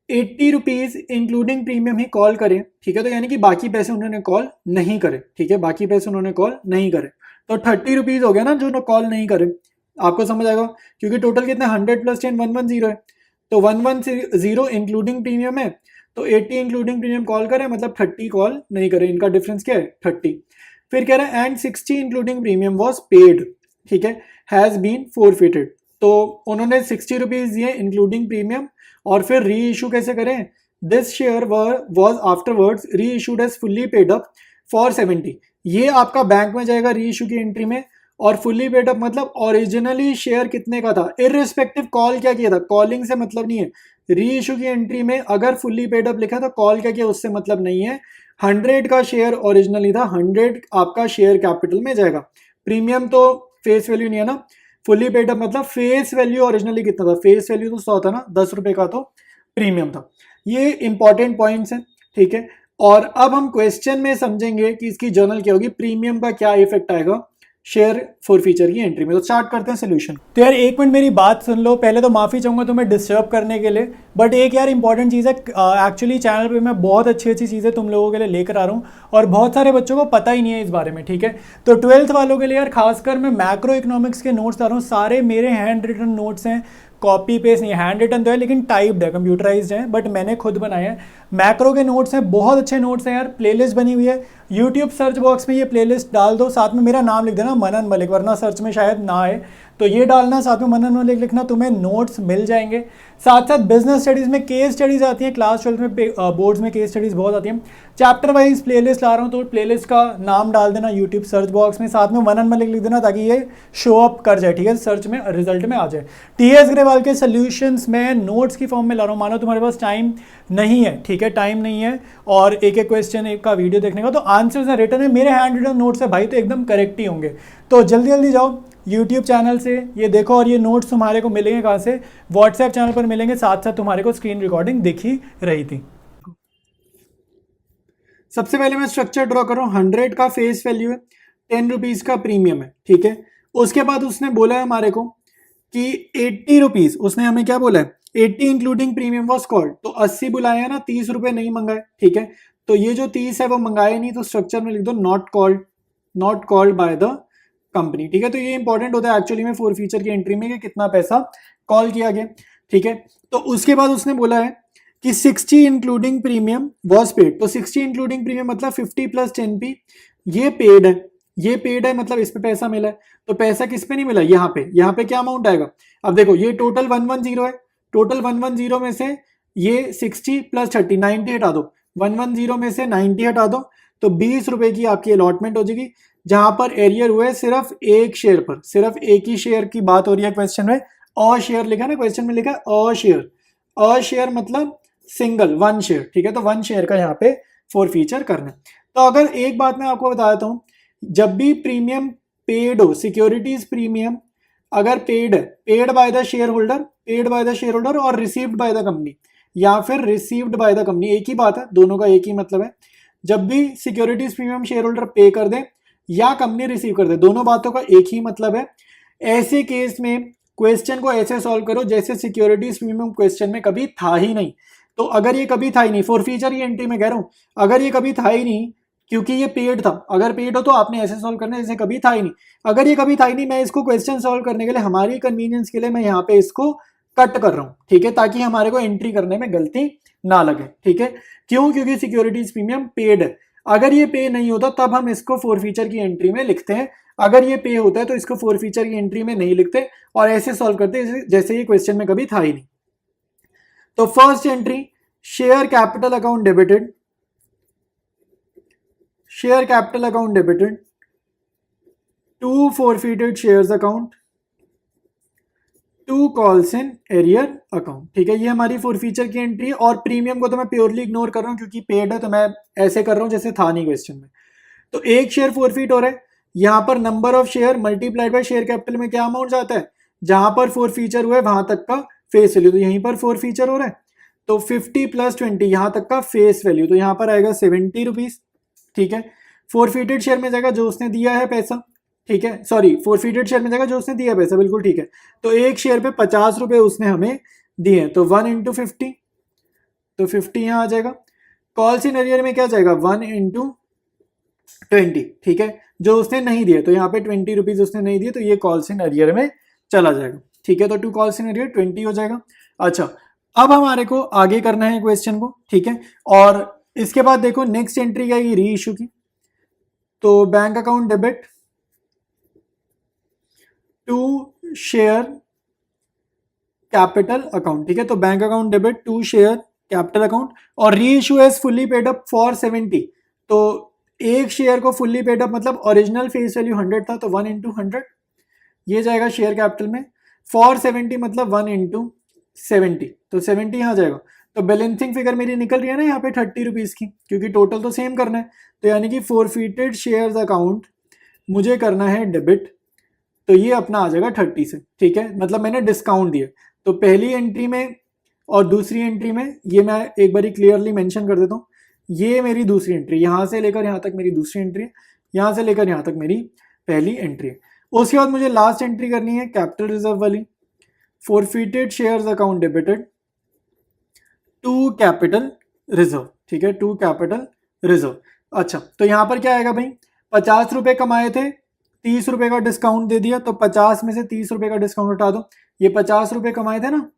80 रुपीज इंक्लूडिंग प्रीमियम ही कॉल करे, ठीक है। तो यानी कि बाकी पैसे उन्होंने कॉल नहीं करे, ठीक है, बाकी पैसे उन्होंने कॉल नहीं करे। तो 30 रुपीज हो गया ना जो कॉल नहीं करे, आपको समझ आएगा, क्योंकि टोटल कितना 100 प्लस 10 110 है। तो 110 इंक्लूडिंग प्रीमियम है, तो 80 इंक्लूडिंग प्रीमियम कॉल करे, मतलब 30 कॉल नहीं करे, इनका डिफरेंस क्या है 30। फिर कह रहा है and 60 including premium was paid, ठीक है, हैज बीन फोरफिटेड। तो उन्होंने 60 रुपीज दिए इंक्लूडिंग प्रीमियम, और फिर री इशू कैसे करें, this share was afterwards reissued as fully paid up for 70। ये आपका बैंक में जाएगा री इशू की एंट्री में, और फुल्ली पेड अप मतलब ओरिजिनली शेयर कितने का था, इररिस्पेक्टिव कॉल क्या किया था, कॉलिंग से मतलब नहीं है। री इशू की एंट्री में अगर फुल्ली पेड अप लिखा तो कॉल क्या किया उससे मतलब नहीं है। 100 का शेयर ओरिजिनली था, 100 आपका शेयर कैपिटल में जाएगा। प्रीमियम तो फेस वैल्यू नहीं है ना, फुल्ली पेड अप मतलब फेस वैल्यू ओरिजिनली कितना था, फेस वैल्यू तो 100 था ना, 10 रुपए का तो प्रीमियम था। ये इंपॉर्टेंट पॉइंट्स हैं, ठीक है। और अब हम क्वेश्चन में समझेंगे कि इसकी जर्नल क्या होगी, प्रीमियम का क्या इफेक्ट आएगा शेयर फॉर फीचर की एंट्री में। तो स्टार्ट करते हैं सोल्यूशन। तो यार एक मिनट मेरी बात सुन लो, पहले तो माफ़ी चाहूँगा तुम्हें डिस्टर्ब करने के लिए, बट एक यार इंपॉर्टेंट चीज़ है, एक्चुअली चैनल पे मैं बहुत अच्छी अच्छी चीज़ें तुम लोगों के लिए लेकर आ रहा हूँ, और बहुत सारे बच्चों को पता ही नहीं है इस बारे में, ठीक है। तो 12th वालों के लिए यार खासकर मैं मैक्रो इकोनॉमिक्स के नोट्स ला रहा हूँ, सारे मेरे हैंड रिटन नोट्स हैं, कॉपी पेस्ट नहीं, हैंड रिटन तो है लेकिन टाइप्ड है, कंप्यूटराइज्ड है, बट मैंने खुद बनाया है। मैक्रो के नोट्स हैं, बहुत अच्छे नोट्स हैं यार, प्लेलिस्ट बनी हुई है, यूट्यूब सर्च बॉक्स में ये प्लेलिस्ट डाल दो, साथ में मेरा नाम लिख देना मनन मलिक, वरना सर्च में शायद ना आए, तो ये डालना, साथ में मनन मलिक लिखना, तुम्हें नोट्स मिल जाएंगे। साथ साथ बिजनेस स्टडीज़ में केस स्टडीज़ आती हैं, क्लास 12 में बोर्ड्स में केस स्टडीज़ बहुत आती हैं। चैप्टर वाइज प्लेलिस्ट ला रहा हूँ, तो प्लेलिस्ट का नाम डाल देना यूट्यूब सर्च बॉक्स में, साथ में मनन मलिक लिख देना, ताकि ये शो अप कर जाए, ठीक है, सर्च में रिजल्ट में आ जाए। टीएस ग्रेवाल के सोल्यूशंस में नोट्स की फॉर्म में ला रहा हूँ, मानो तुम्हारे पास टाइम नहीं है, ठीक है, टाइम नहीं है और एक एक क्वेश्चन एक का वीडियो देखने का, तो आंसर्स हैं रिटर्न है, मेरे हैंड रिटन नोट्स है भाई, तो एकदम करेक्ट ही होंगे। तो जल्दी जल्दी जाओ यूट्यूब चैनल से ये देखो, और ये नोट्स तुम्हारे को मिलेंगे कहाँ से, व्हाट्सएप चैनल पर मिलेंगे, साथ साथ तुम्हारे को स्क्रीन रिकॉर्डिंग दिख ही रही थी। सबसे पहले मैं स्ट्रक्चर ड्रॉ कर रहा हूँ, 100 का फेस वैल्यू है, 10 रुपीज का प्रीमियम है, ठीक है। उसके बाद उसने बोला है हमारे को कि 80 रुपीज, उसने हमें क्या बोला है, 80 इंक्लूडिंग प्रीमियम वॉज कॉल्ड, तो 80 बुलाया ना, 30 रुपए नहीं मंगाए, ठीक है। तो ये जो 30 है वो मंगाए नहीं, तो स्ट्रक्चर में लिख दो not called by the company, ठीक है। तो ये इंपॉर्टेंट होता है एक्चुअली में फोर फीचर की एंट्री में कि कितना पैसा कॉल किया गया, ठीक है। तो उसके बाद उसने बोला है कि 60 इंक्लूडिंग प्रीमियम वॉज पेड, तो 60 इंक्लूडिंग प्रीमियम मतलब 50 प्लस 10p, ये पेड है, ये पेड है, मतलब इस पे पैसा मिला है। तो पैसा किस पे नहीं मिला, यहाँ पे क्या अमाउंट आएगा, अब देखो ये टोटल 110 है, टोटल 110 में से ये 60 प्लस 30 90 हटा दो, 110 में से 90 हटा दो, तो 20 रुपए की आपकी अलॉटमेंट हो जाएगी, जहां पर एरियर हुए है सिर्फ एक शेयर पर, सिर्फ एक ही शेयर की बात हो रही है क्वेश्चन में। अ शेयर लिखा ना, क्वेश्चन में लिखा है अ शेयर मतलब सिंगल वन शेयर, ठीक है। तो वन शेयर का यहाँ पे फोर फीचर करना है। तो अगर एक बात मैं आपको बता देता हूँ, जब भी प्रीमियम पेड हो, सिक्योरिटीज प्रीमियम अगर पेड है, paid by the share holder और रिसीव्ड बाय द कंपनी, या फिर रिसीव्ड बाय द कंपनी, एक ही बात है, दोनों का एक ही मतलब है। जब भी सिक्योरिटीज प्रीमियम शेयर होल्डर पे कर दे या कंपनी रिसीव कर दे, दोनों बातों का एक ही मतलब है। ऐसे केस में क्वेश्चन को ऐसे सॉल्व करो जैसे सिक्योरिटीज प्रीमियम क्वेश्चन में कभी था ही नहीं। तो अगर ये कभी था ही नहीं, फोर फीचर की एंट्री में कह रहा हूं, अगर ये कभी था ही नहीं क्योंकि ये पेड था, अगर पेड हो तो आपने ऐसे सॉल्व करना है जैसे कभी था ही नहीं। अगर ये कभी था ही नहीं, मैं इसको क्वेश्चन सॉल्व करने के लिए हमारी कन्वीनियंस के लिए मैं यहाँ पे इसको कट कर रहा हूँ, ठीक है, ताकि हमारे को एंट्री करने में गलती ना लगे, ठीक है। क्यों, क्योंकि सिक्योरिटीज प्रीमियम पेड है। अगर ये पे नहीं होता तब हम इसको फोर फीचर की एंट्री में लिखते हैं, अगर ये पे होता है तो इसको फोर फीचर की एंट्री में नहीं लिखते और ऐसे सॉल्व करते जैसे ये क्वेश्चन में कभी था ही नहीं। तो first entry, share capital account debited, share capital account debited to forfeited shares account, to calls in arrear account, ठीक है। ये हमारी फॉरफीचर की एंट्री है, और प्रीमियम को तो मैं प्योरली इग्नोर कर रहा हूँ क्योंकि पेड है, तो मैं ऐसे कर रहा हूँ जैसे था नहीं क्वेश्चन में। तो एक शेयर फॉरफीट हो रहा है, यहाँ पर number of share multiplied by share capital में क्या अमाउंट जाता है, जहां पर फॉरफीचर हुआ है वहां तक का फेस वैल्यू, तो यहीं पर फॉरफीचर हो रहा है तो 50 + 20 यहां तक का फेस वैल्यू, तो यहां पर आएगा 70 रुपीज, ठीक है। फॉरफीटेड शेयर में जाएगा जो उसने दिया है पैसा, ठीक है, सॉरी फॉरफीटेड शेयर में जाएगा जो उसने दिया पैसा, बिल्कुल ठीक है। तो एक शेयर पे 50 रुपए उसने हमें दिए, तो 1 × 50, तो 50 यहां आ जाएगा। कॉल्स इन एरियर में क्या जाएगा, 1 × 20, ठीक है। जो उसने नहीं दिया, तो यहाँ पे 20 रुपीज उसने नहीं दिए, तो ये कॉल्स इन अरियर में चला जाएगा, ठीक है। तो 2 कॉल्स इन अरियर 20 हो जाएगा। अच्छा, अब हमारे को आगे करना है क्वेश्चन को, ठीक है। और इसके बाद देखो नेक्स्ट एंट्री क्या है, री इशू की। तो bank account debit to share capital account, ठीक है। तो bank account debit to share capital account, और reissue as fully paid up for 70। तो एक शेयर को फुल्ली पेड अप मतलब ओरिजिनल फेस वैल्यू 100 था, तो 1 × 100 ये जाएगा शेयर कैपिटल में। फॉर 70 मतलब 1 × 70, तो 70 यहाँ जाएगा। तो बैलेंसिंग फिगर मेरी निकल रही है ना यहाँ पे 30 रुपीज की, क्योंकि टोटल तो सेम करना है। तो यानी कि फॉरफीटेड शेयर्स अकाउंट मुझे करना है डेबिट, तो ये अपना आ जाएगा 30 से, ठीक है। मतलब मैंने डिस्काउंट दिया, तो पहली एंट्री में और दूसरी एंट्री में, ये मैं एक बारी क्लियरली मेंशन कर देता हूँ, ये मेरी दूसरी एंट्री, यहाँ से लेकर यहाँ तक मेरी दूसरी एंट्री है, यहाँ से लेकर यहाँ तक मेरी पहली एंट्री है। उसके बाद मुझे लास्ट एंट्री करनी है कैपिटल रिजर्व वाली, forfeited shares account debited to capital reserve, ठीक है, टू कैपिटल रिजर्व। अच्छा, तो यहाँ पर क्या आएगा भाई, 50 रुपए कमाए थे, 30 रुपए का डिस्काउंट दे दिया, तो 50 में से 30 रुपए का डिस्काउंट उठा दो। ये 50 रुपए कमाए थे ना,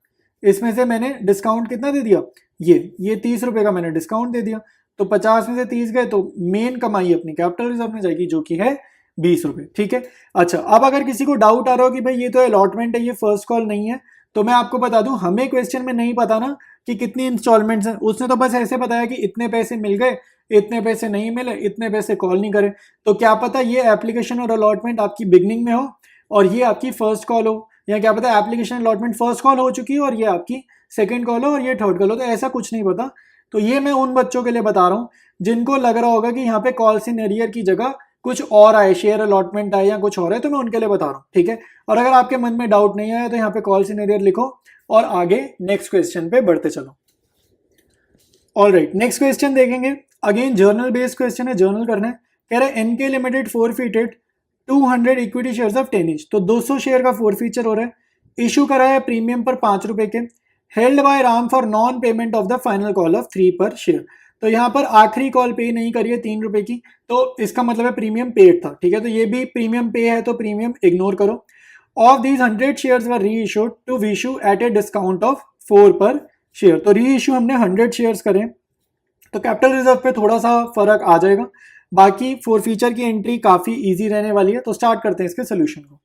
इसमें से मैंने डिस्काउंट कितना दे दिया, ये 30 रुपए का मैंने डिस्काउंट दे दिया, तो 50 में से 30 गए, तो मेन कमाई अपनी कैपिटल रिजर्व में जाएगी जो कि है 20 रुपए, ठीक है। अच्छा, अब अगर किसी को डाउट आ रहा हो कि भाई ये तो अलॉटमेंट है, ये फर्स्ट कॉल नहीं है, तो मैं आपको बता दूं, हमें क्वेश्चन में नहीं पता ना कि कितनी इंस्टॉलमेंट्स हैं, उसने तो बस ऐसे बताया कि इतने पैसे मिल गए, इतने पैसे नहीं मिले, इतने पैसे कॉल नहीं करे। तो क्या पता ये एप्लीकेशन और अलॉटमेंट आपकी बिगनिंग में हो और ये आपकी फर्स्ट कॉल हो, या क्या पता एप्लीकेशन अलॉटमेंट फर्स्ट कॉल हो चुकी हो और ये आपकी सेकंड कॉल हो और ये थर्ड कॉल हो, तो ऐसा कुछ नहीं पता। तो ये मैं उन बच्चों के लिए बता रहा हूँ जिनको लग रहा होगा कि यहाँ पे कॉल्स इन एरियर की जगह कुछ और आए, शेयर अलॉटमेंट आए या कुछ और है, तो मैं उनके लिए बता रहा हूँ, ठीक है। और अगर आपके मन में डाउट नहीं आया तो यहाँ पे कॉल्स इन एरियर लिखो और आगे नेक्स्ट क्वेश्चन पे बढ़ते चलो। ऑलराइट, नेक्स्ट क्वेश्चन देखेंगे। अगेन जर्नल बेस्ड क्वेश्चन है, जर्नल करना है। कह रहा है NK limited forfeited 200 equity shares of 10 each, तो 200 शेयर का फॉरफीचर हो रहा है। इशू करा है प्रीमियम पर 5 रुपए के, held by Ram for non payment of the final call of 3 पर शेयर। तो यहाँ पर आखिरी कॉल पे नहीं करी है 3 रुपए की, तो इसका मतलब है प्रीमियम पेड था, ठीक है। तो ये भी प्रीमियम पे है, तो प्रीमियम इग्नोर करो। Of these 100 shares were reissued to Vishu at a discount of 4 per share. तो री इशू हमने 100 शेयर्स करें, तो कैपिटल रिजर्व पे थोड़ा सा फर्क आ जाएगा। बाकी फॉरफीचर की एंट्री काफी इजी रहने वाली है, तो स्टार्ट करते हैं इसके सोल्यूशन को।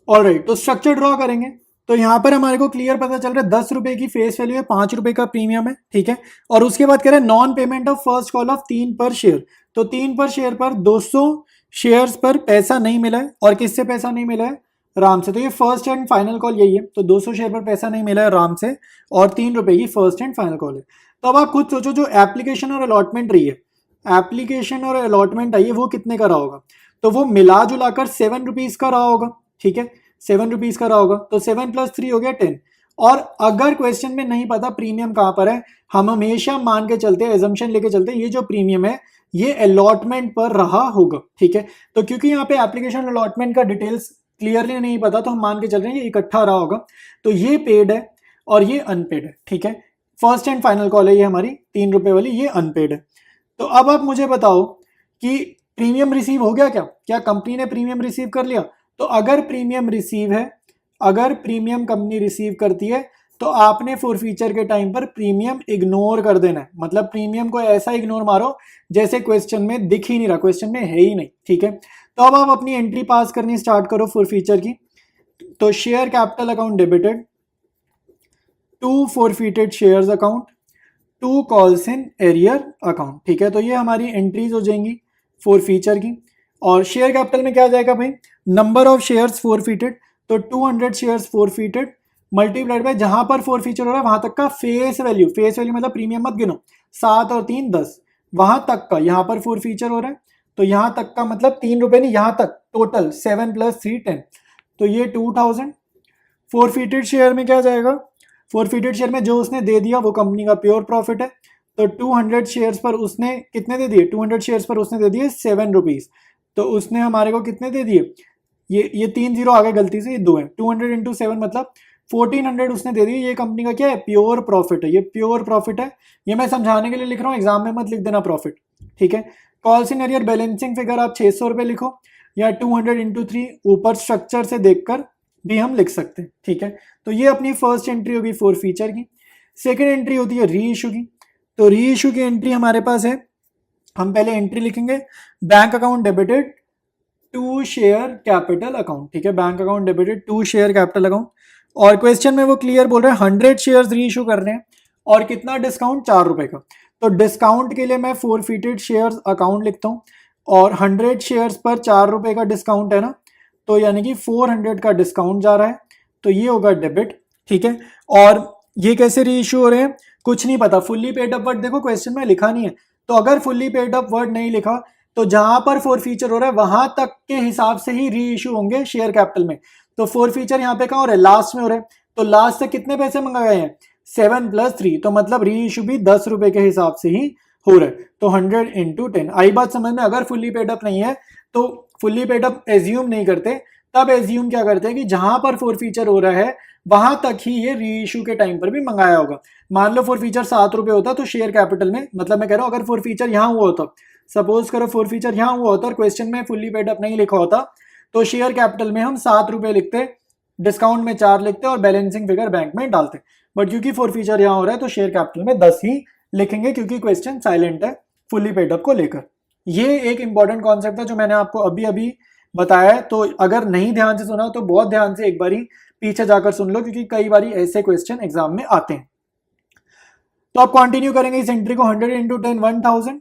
ऑलराइट, तो स्ट्रक्चर ड्रॉ करेंगे। तो यहाँ पर हमारे को क्लियर पता चल रहा है 10 रुपए की फेस वैल्यू है, 5 रुपए का प्रीमियम है, ठीक है। और उसके बाद कह रहे हैं non payment of first call of 3 पर शेयर। तो 3 पर शेयर पर 200 शेयर्स पर पैसा नहीं मिला है, और किससे पैसा नहीं मिला है, राम से। तो ये फर्स्ट एंड फाइनल कॉल यही है। तो 200 शेयर पर पैसा नहीं मिला है राम से, और 3 रुपए की फर्स्ट एंड फाइनल कॉल है। तो अब आप खुद सोचो, जो एप्लीकेशन और अलॉटमेंट रही है, एप्लीकेशन और अलॉटमेंट आई है, वो कितने का रहा होगा, तो वो मिला जुलाकर 7 रुपीज का रहा होगा, ठीक है, 7 रुपीज का रहा होगा। तो 7 + 3 हो गया 10। और अगर क्वेश्चन में नहीं पता प्रीमियम कहां पर है, हम हमेशा मान के चलते हैं, एजम्पशन लेके चलते हैं, ये जो प्रीमियम है ये अलॉटमेंट पर रहा होगा, ठीक है। तो क्योंकि यहाँ पे एप्लीकेशन अलॉटमेंट का डिटेल्स क्लियरली नहीं पता, तो हम मान के चल रहे हैं ये इकट्ठा रहा होगा। तो ये पेड है और ये अनपेड है, ठीक है। फर्स्ट एंड फाइनल कॉल है ये हमारी 3 रुपए वाली, ये अनपेड है। तो अब आप मुझे बताओ कि प्रीमियम रिसीव हो गया क्या, क्या कंपनी ने प्रीमियम रिसीव कर लिया। तो अगर प्रीमियम रिसीव है, अगर प्रीमियम कंपनी रिसीव करती है, तो आपने फॉरफीचर के टाइम पर प्रीमियम इग्नोर कर देना है। मतलब प्रीमियम को ऐसा इग्नोर मारो जैसे क्वेश्चन में दिख ही नहीं रहा, क्वेश्चन में है ही नहीं, ठीक है। तो अब आप अपनी एंट्री पास करनी स्टार्ट करो फॉरफीचर की। तो share capital account debited to forfeited shares account to calls in arrear account, ठीक है। तो ये हमारी एंट्रीज हो जाएंगी फॉरफीचर की। और शेयर कैपिटल में क्या आ जाएगा भाई, नंबर ऑफ शेयर्स फॉरफीटेड। तो 200 शेयर्स फोरफीटेड मल्टीप्लाइड बाय जहां पर फोरफीचर हो रहा है वहां तक का फेस वैल्यू मतलब प्रीमियम मत गिनो, 7 और 3 10, वहां तक का, यहां पर फोरफीचर हो रहा है तो यहां तक का मतलब 3 रुपए नहीं, यहां तक टोटल 7 + 3 10, तो ये 2000। फोरफीटेड शेयर में क्या जाएगा, फोरफीटेड शेयर में जो उसने दे दिया वो कंपनी का प्योर प्रॉफिट है, तो 200 शेयर्स पर उसने कितने दे दिए, 200 शेयर्स पर उसने दे दिए 7 रुपीज, तो उसने हमारे को कितने दे दिए, ये 3 जीरो आ गए गलती से, ये 2 है, 200 × 7 मतलब 1400 उसने दे दिए। ये कंपनी का क्या है, प्योर प्रॉफिट है, ये प्योर प्रॉफिट है, ये मैं समझाने के लिए लिख रहा हूँ, एग्जाम में मत लिख देना प्रॉफिट, ठीक है। कॉल सिनेरियर बैलेंसिंग फिगर आप 600 रुपए लिखो या 200 × 3 ऊपर स्ट्रक्चर से देखकर भी हम लिख सकते हैं, ठीक है। तो ये अपनी फर्स्ट एंट्री होगी फोरफीचर की। सेकेंड एंट्री होती है री इशू की, तो री इशू की एंट्री हमारे पास है, हम पहले एंट्री लिखेंगे bank account debited to share capital account, ठीक है, bank account debited to share capital account, और क्वेश्चन में वो क्लियर बोल रहे हैं 100 शेयर्स री इशू कर रहे हैं और कितना डिस्काउंट, 4 रुपए का, तो डिस्काउंट के लिए मैं फोरफीटेड शेयर्स अकाउंट लिखता हूँ और 100 शेयर्स पर 4 रुपए का डिस्काउंट है ना, तो यानी कि 400 का डिस्काउंट जा रहा है, तो ये होगा डेबिट, ठीक है। और ये कैसे री इशू हो रहे हैं, कुछ नहीं पता, फुल्ली पेड अप वर्ड देखो क्वेश्चन में लिखा नहीं है, तो अगर फुल्ली पेड अप वर्ड नहीं लिखा तो जहां पर फोरफीचर हो रहा है वहां तक के हिसाब से ही री इशू होंगे शेयर कैपिटल में। तो फोरफीचर यहाँ पे कहाँ हो रहा है, लास्ट में हो रहा है, तो लास्ट से कितने पैसे मंगाए हैं, 7 + 3, तो मतलब री इशू भी 10 रुपए के हिसाब से ही हो रहा है, तो 100 × 10। आई बात समझ में, अगर फुल्ली पेड अप नहीं है तो फुल्ली पेड अप एज्यूम नहीं करते, तब एज्यूम क्या करते हैं कि जहां पर फोरफीचर हो रहा है वहां तक ही ये री इशू के टाइम पर भी मंगाया होगा। मान लो फोरफीचर 7 रुपए होता तो शेयर कैपिटल में, मतलब मैं कह रहा हूं अगर फोरफीचर यहां हुआ होता, सपोज करो फोरफीचर यहां हुआ होता और क्वेश्चन में फुल्ली पेड अप नहीं लिखा होता, तो शेयर कैपिटल में हम 7 रुपए लिखते, डिस्काउंट में 4 लिखते और बैलेंसिंग फिगर बैंक में डालते, बट क्योंकि फोरफीचर यहां हो रहा है तो शेयर कैपिटल में 10 ही लिखेंगे, क्योंकि क्वेश्चन साइलेंट है फुल्ली पेड अप को लेकर। ये एक इंपॉर्टेंट कॉन्सेप्ट है जो मैंने आपको अभी अभी बताया है, तो अगर नहीं ध्यान से सुना तो बहुत ध्यान से एक बारी पीछे जाकर सुन लो, क्योंकि कई बारी ऐसे क्वेश्चन एग्जाम में आते हैं। तो आप कंटिन्यू करेंगे इस एंट्री को, 100 × 10 1000,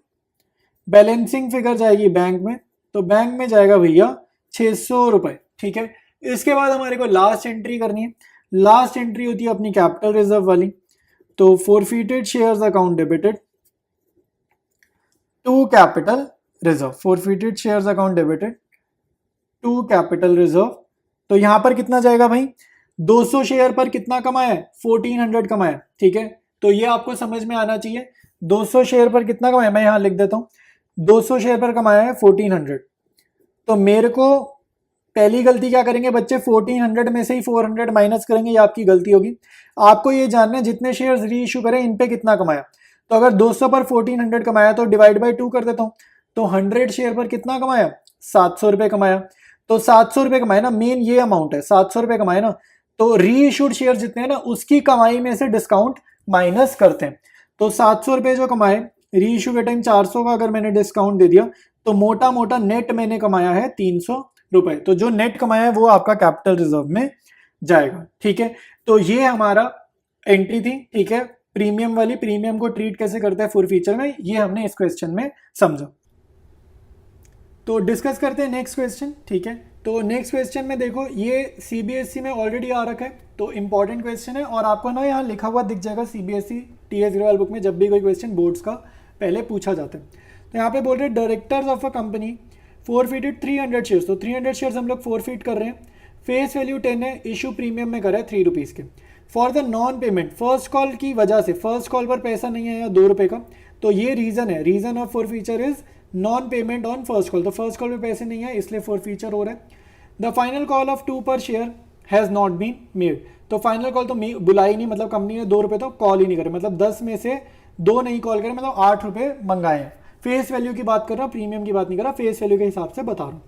बैलेंसिंग फिगर जाएगी बैंक में, तो बैंक में जाएगा भैया 600 रुपए, ठीक है। इसके बाद हमारे को लास्ट एंट्री करनी है, लास्ट एंट्री होती है अपनी कैपिटल रिजर्व वाली, तो forfeited shares account debited to capital reserve, forfeited shares account debited to capital reserve, तो यहां पर कितना जाएगा भाई, 200 शेयर पर कितना कमाया है, 1400 कमाया, ठीक है, तो ये आपको समझ में आना चाहिए। 200 शेयर पर कितना कमाया, मैं यहां लिख देता हूं, 200 शेयर पर कमाया है 1400, तो मेरे को पहली गलती क्या करेंगे बच्चे, 1400 में से ही 400 माइनस करेंगे, ये आपकी गलती होगी। आपको ये जानना है जितने शेयर्स री इशू करें इन पे कितना कमाया, तो अगर 200 पर 1400 कमाया तो डिवाइड बाय 2 कर देता हूं, तो 100 शेयर पर कितना कमाया, 700 रुपए कमाया, तो 700 रुपए कमाए ना, मेन ये अमाउंट है 700 रुपए कमाए ना, तो री इशूड शेयर जितने हैं ना उसकी कमाई में से डिस्काउंट माइनस करते हैं, तो 700 रुपए जो कमाए, री इशू के टाइम 400 का अगर मैंने डिस्काउंट दे दिया तो मोटा मोटा नेट मैंने कमाया है 300 रुपए, तो जो नेट कमाया है वो आपका कैपिटल रिजर्व में जाएगा, ठीक है। तो ये हमारा एंट्री थी, ठीक है, प्रीमियम वाली, प्रीमियम को ट्रीट कैसे करते हैं फोरफीचर में, ये हमने इस क्वेश्चन में समझा। तो डिस्कस करते हैं नेक्स्ट क्वेश्चन, ठीक है। तो नेक्स्ट क्वेश्चन में देखो, ये सीबीएसई में ऑलरेडी आ रखा है, तो इंपॉर्टेंट क्वेश्चन है, और आपको ना यहाँ लिखा हुआ दिख जाएगा सीबीएसई TS बुक में, जब भी कोई क्वेश्चन बोर्ड्स का पहले पूछा जाता है। तो यहाँ पे बोल रहे हैं directors of a company forfeited 300 shares, तो 300 शेयर्स हम लोग फोरफीट कर रहे हैं, फेस वैल्यू 10 है, इशू प्रीमियम में कर रहा है 3 रुपीज़ के, for the non payment, first call की वजह से, फर्स्ट कॉल पर पैसा नहीं आया 2 रुपये का, तो ये रीज़न है, reason of forfeiture is non payment on first call, तो फर्स्ट कॉल पे पैसे नहीं है इसलिए फोरफीचर हो रहा है। The final call of 2 per share has not been made, तो फाइनल कॉल तो बुलाई नहीं, मतलब कंपनी ने 2 रुपये तो कॉल ही नहीं करे, मतलब 10 में से 2 नहीं कॉल करे, मतलब 8 रुपये मंगाए हैं। फेस वैल्यू की बात कर रहा हूँ, प्रीमियम की बात नहीं कर रहा, फेस वैल्यू के हिसाब से बता रहा हूँ।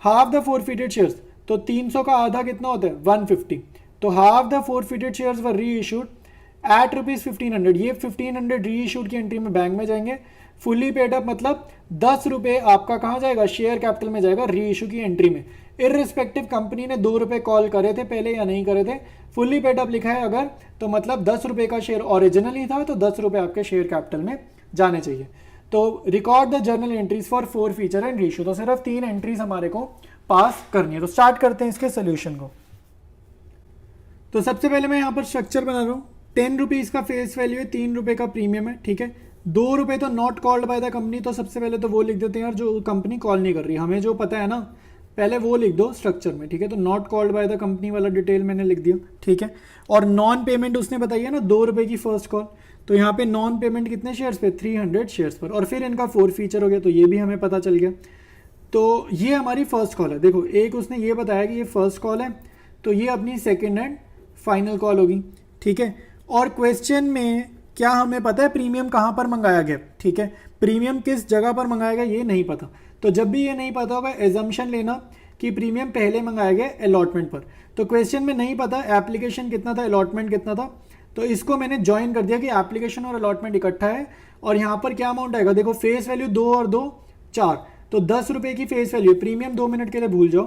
हाफ द फोरफीटेड शेयर्स, तो 300 का आधा कितना होता है 150, तो half the फोरफीटेड shares were reissued eight ₹1500, ये 1500 री इशूड की एंट्री में बैंक में जाएंगे। फुली पेड अप मतलब 10 रुपये आपका कहाँ जाएगा, शेयर कैपिटल में जाएगा री इशू की एंट्री में, इररिस्पेक्टिव कंपनी ने 2 रुपये कॉल करे थे पहले या नहीं करे थे, फुली पेड अप लिखा है अगर, तो मतलब 10 रुपये का शेयर ओरिजिनली था, तो 10 रुपये आपके शेयर कैपिटल में जाने चाहिए। तो record the journal entries for forfeiture and re issue, तो सिर्फ 3 एंट्रीज हमारे को पास करनी है। तो स्टार्ट करते हैं इसके सोल्यूशन को। तो सबसे पहले मैं यहाँ पर स्ट्रक्चर बना रहा हूँ। 10 रुपीज़ का फेस वैल्यू है, 3 रुपये का प्रीमियम है, ठीक है। 2 रुपये तो not called by the company, तो सबसे पहले तो वो लिख देते हैं यार जो कंपनी कॉल नहीं कर रही, हमें जो पता है ना, पहले वो लिख दो स्ट्रक्चर में, ठीक है। तो not called by the company वाला डिटेल मैंने लिख दिया, ठीक है। और नॉन पेमेंट उसने बताई है ना 2 रुपये की फर्स्ट कॉल, तो यहाँ पे नॉन पेमेंट कितने शेयर्स पे, 300 शेयर्स पर, और फिर इनका 4 फीचर हो गया, तो ये भी हमें पता चल गया। तो ये हमारी फर्स्ट कॉल है। देखो एक उसने ये बताया कि ये फर्स्ट कॉल है, तो ये अपनी सेकेंड एंड फाइनल कॉल होगी, ठीक है। और क्वेश्चन में क्या हमें पता है प्रीमियम कहाँ पर मंगाया गया, ठीक है, प्रीमियम किस जगह पर मंगाया गया ये नहीं पता। तो जब भी ये नहीं पता होगा एजम्पशन लेना कि प्रीमियम पहले मंगाया गया अलॉटमेंट पर। तो क्वेश्चन में नहीं पता एप्लीकेशन कितना था, अलॉटमेंट कितना था, तो इसको मैंने ज्वाइन कर दिया कि एप्लीकेशन और अलॉटमेंट इकट्ठा है। और यहाँ पर क्या अमाउंट आएगा, देखो फेस वैल्यू 2 और 2 4, तो 10 रुपये की फेस वैल्यू, प्रीमियम 2 मिनट के लिए भूल जाओ,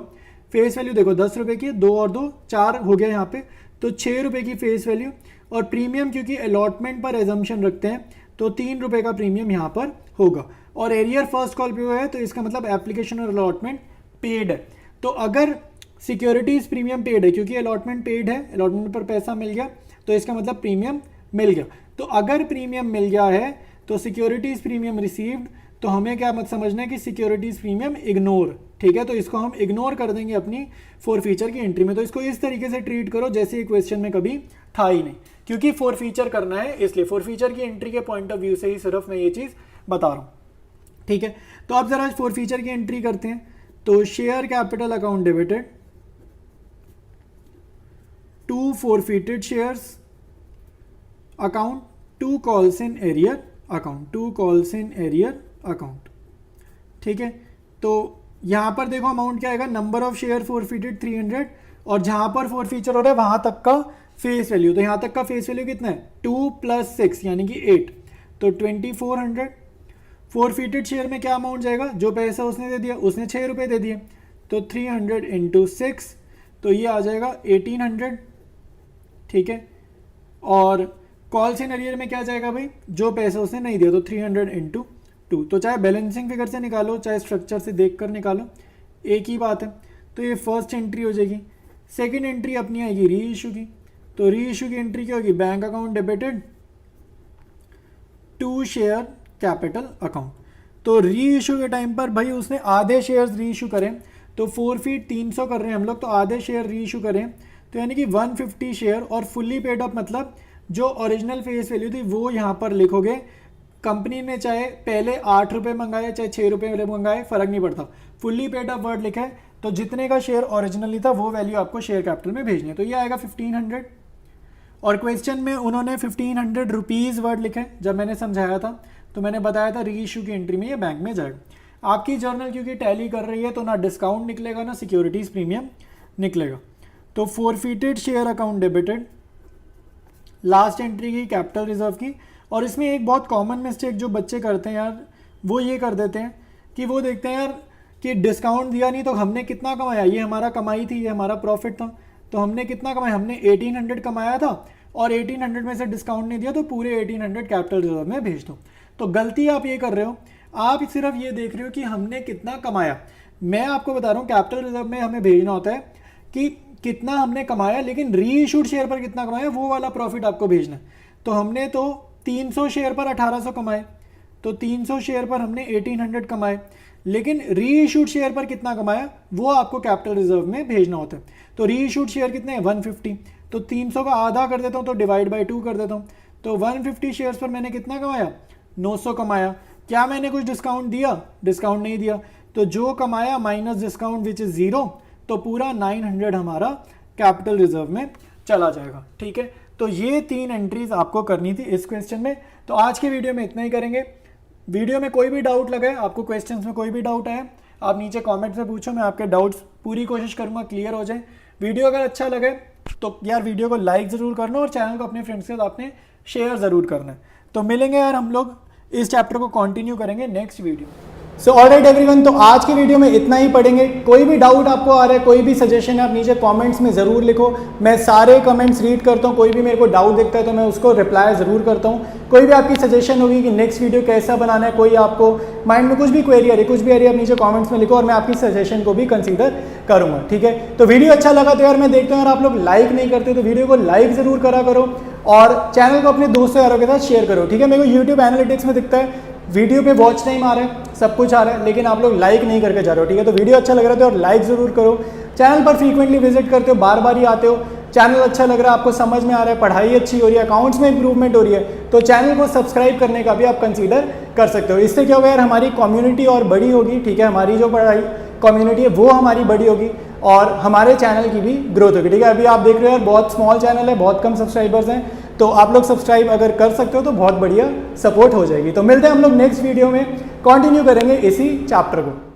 फेस वैल्यू देखो 10 रुपये की, 2 और 2 4 हो गया यहाँ पे, तो 6 रुपये की फेस वैल्यू। और प्रीमियम क्योंकि अलॉटमेंट पर एजम्पशन रखते हैं तो 3 रुपये का प्रीमियम यहाँ पर होगा। और एरियर फर्स्ट कॉल पे हुआ है, तो इसका मतलब एप्लीकेशन और अलॉटमेंट पेड है। तो अगर सिक्योरिटीज प्रीमियम पेड है, क्योंकि अलॉटमेंट पेड है, अलॉटमेंट पर पैसा मिल गया, तो इसका मतलब प्रीमियम मिल गया। तो अगर प्रीमियम मिल गया है तो सिक्योरिटीज प्रीमियम रिसीव्ड, तो हमें क्या मत समझना है कि सिक्योरिटीज प्रीमियम इग्नोर, ठीक है। तो इसको हम इग्नोर कर देंगे अपनी फोर फीचर की एंट्री में। तो इसको इस तरीके से ट्रीट करो जैसे ये क्वेश्चन में कभी था ही नहीं, क्योंकि फोर फीचर करना है, इसलिए फोर फीचर की एंट्री के पॉइंट ऑफ व्यू से ही सिर्फ मैं ये चीज़ बता रहा हूँ, ठीक है। तो अब जरा फोर फीचर की एंट्री करते हैं। तो share capital account debited, 2 forfeited shares account, 2 calls in arrear account, 2 calls in arrear account, ठीक है। तो यहाँ पर देखो अमाउंट क्या आएगा, नंबर ऑफ शेयर forfeited 300, और जहाँ पर फोर फीचर हो रहा है वहाँ तक का फेस वैल्यू, तो यहाँ तक का फेस वैल्यू कितना है 2 + 6 यानी कि 8, तो 2400। forfeited शेयर में क्या अमाउंट जाएगा, जो पैसा उसने दे दिया, उसने 6 रुपये दे दिए, तो 300 × 6, तो ये आ जाएगा 1800, ठीक है। और कॉल्स इन एरियर में क्या जाएगा भाई, जो पैसा उसने नहीं दिया, तो 300 × 2, तो चाहे बैलेंसिंग फिगर से निकालो चाहे स्ट्रक्चर से देख कर निकालो, एक ही बात है। तो ये फर्स्ट एंट्री हो जाएगी। सेकंड एंट्री अपनी आएगी री इशू की, तो री इशू की एंट्री क्या होगी, bank account debited, 2 share capital account. तो री इशू के टाइम पर भाई उसने आधे शेयर्स री इशू करें, तो 4 फीट 300 कर रहे हैं हम लोग, तो आधे शेयर री इशू करें, तो यानी कि 150 शेयर, और फुल्ली पेड अप मतलब जो ओरिजिनल फेस वैल्यू थी वो यहाँ पर लिखोगे। कंपनी ने चाहे पहले 8 रुपये मंगाए चाहे 6 रुपये मंगाए, फर्क नहीं पड़ता, फुल्ली पेड अप वर्ड लिखा है, तो जितने का शेयर ओरिजिनली था वो वैल्यू आपको शेयर कैपिटल में भेजनी है, तो ये आएगा 1500। और क्वेश्चन में उन्होंने 1500 रुपीज़ वर्ड लिखा है। जब मैंने समझाया था तो मैंने बताया था री इशू की एंट्री में ये बैंक में जाएगा। आपकी जर्नल क्योंकि टैली कर रही है तो ना डिस्काउंट निकलेगा ना सिक्योरिटीज़ प्रीमियम निकलेगा। तो forfeited share account debited, last entry की कैपिटल रिजर्व की। और इसमें एक बहुत कॉमन मिस्टेक जो बच्चे करते हैं यार, वो ये कर देते हैं कि वो देखते हैं यार कि डिस्काउंट दिया नहीं तो हमने कितना कमाया, ये हमारा कमाई थी, ये हमारा प्रॉफिट था, तो हमने कितना कमाया, हमने 1800 कमाया था और 1800 में से डिस्काउंट नहीं दिया तो पूरे 1800 कैपिटल रिजर्व में भेज दो। तो गलती आप ये कर रहे हो, आप सिर्फ ये देख रहे हो कि हमने कितना कमाया। मैं आपको बता रहा हूँ कैपिटल रिजर्व में हमें भेजना होता है कि कितना हमने कमाया, लेकिन री इशूड शेयर पर कितना कमाया वो वाला प्रॉफिट आपको भेजना है। तो हमने तो 300 शेयर पर 1800 कमाए, तो 300 शेयर पर हमने 1800 कमाए, लेकिन री इशूड शेयर पर कितना कमाया वो आपको कैपिटल रिजर्व में भेजना होता है। तो री इशूड शेयर कितने हैं 150, तो 300 का आधा कर देता हूँ तो डिवाइड बाई 2 कर देता हूँ, तो 150 शेयर्स पर मैंने कितना कमाया 900 कमाया। क्या मैंने कुछ डिस्काउंट दिया, डिस्काउंट नहीं दिया, तो जो कमाया माइनस डिस्काउंट विच इज़ 0, तो पूरा 900 हमारा कैपिटल रिजर्व में चला जाएगा, ठीक है। तो ये 3 एंट्रीज आपको करनी थी इस क्वेश्चन में। तो आज के वीडियो में इतना ही करेंगे। वीडियो में कोई भी डाउट लगे, आपको क्वेश्चंस में कोई भी डाउट आए, आप नीचे कमेंट में पूछो, मैं आपके डाउट्स पूरी कोशिश करूँगा क्लियर हो जाए। वीडियो अगर अच्छा लगे तो यार वीडियो को लाइक ज़रूर करना और चैनल को अपने फ्रेंड्स के साथ आपने शेयर ज़रूर करना है। तो मिलेंगे यार हम लोग, इस चैप्टर को कंटिन्यू करेंगे next video. So alright everyone, तो आज की वीडियो में इतना ही पढ़ेंगे। कोई भी डाउट आपको आ रहा है, कोई भी सजेशन है, आप नीचे कमेंट्स में ज़रूर लिखो। मैं सारे कमेंट्स रीड करता हूँ, कोई भी मेरे को डाउट दिखता है तो मैं उसको रिप्लाई ज़रूर करता हूँ। कोई भी आपकी सजेशन होगी कि नेक्स्ट वीडियो कैसा बनाना है, कोई आपको माइंड में कुछ भी क्वेरी आ रही है, कुछ भी आ रही है, आप नीचे कॉमेंट्स में लिखो और मैं आपकी सजेशन को भी कंसिडर करूँगा, ठीक है। तो वीडियो अच्छा लगा तो यार मैं देखता हूँ, यार आप लोग लाइक नहीं करते तो वीडियो को लाइक ज़रूर करा करो और चैनल को अपने दोस्तों यारों के साथ शेयर करो, ठीक है। मेरे को यूट्यूब एनालिटिक्स में दिखता है वीडियो पे वॉच टाइम आ रहा है, सब कुछ आ रहा है, लेकिन आप लोग लाइक नहीं करके जा रहे हो, ठीक है। तो वीडियो अच्छा लग रहा है तो और लाइक ज़रूर करो। चैनल पर फ्रीक्वेंटली विजिट करते हो, बार बार ही आते हो, चैनल अच्छा लग रहा है, आपको समझ में आ रहा है, पढ़ाई अच्छी हो रही है, अकाउंट्स में इंप्रूवमेंट हो रही है, तो चैनल को सब्सक्राइब करने का भी आप कंसीडर कर सकते हो। इससे क्या होगा यार, हमारी कम्युनिटी और बड़ी होगी, ठीक है। हमारी जो पढ़ाई कम्युनिटी है वो हमारी बड़ी होगी और हमारे चैनल की भी ग्रोथ होगी, ठीक है। अभी आप देख रहे हो यार बहुत स्मॉल चैनल है, बहुत कम सब्सक्राइबर्स हैं, तो आप लोग सब्सक्राइब अगर कर सकते हो तो बहुत बढ़िया सपोर्ट हो जाएगी। तो मिलते हैं हम लोग नेक्स्ट वीडियो में, कंटिन्यू करेंगे इसी चैप्टर को।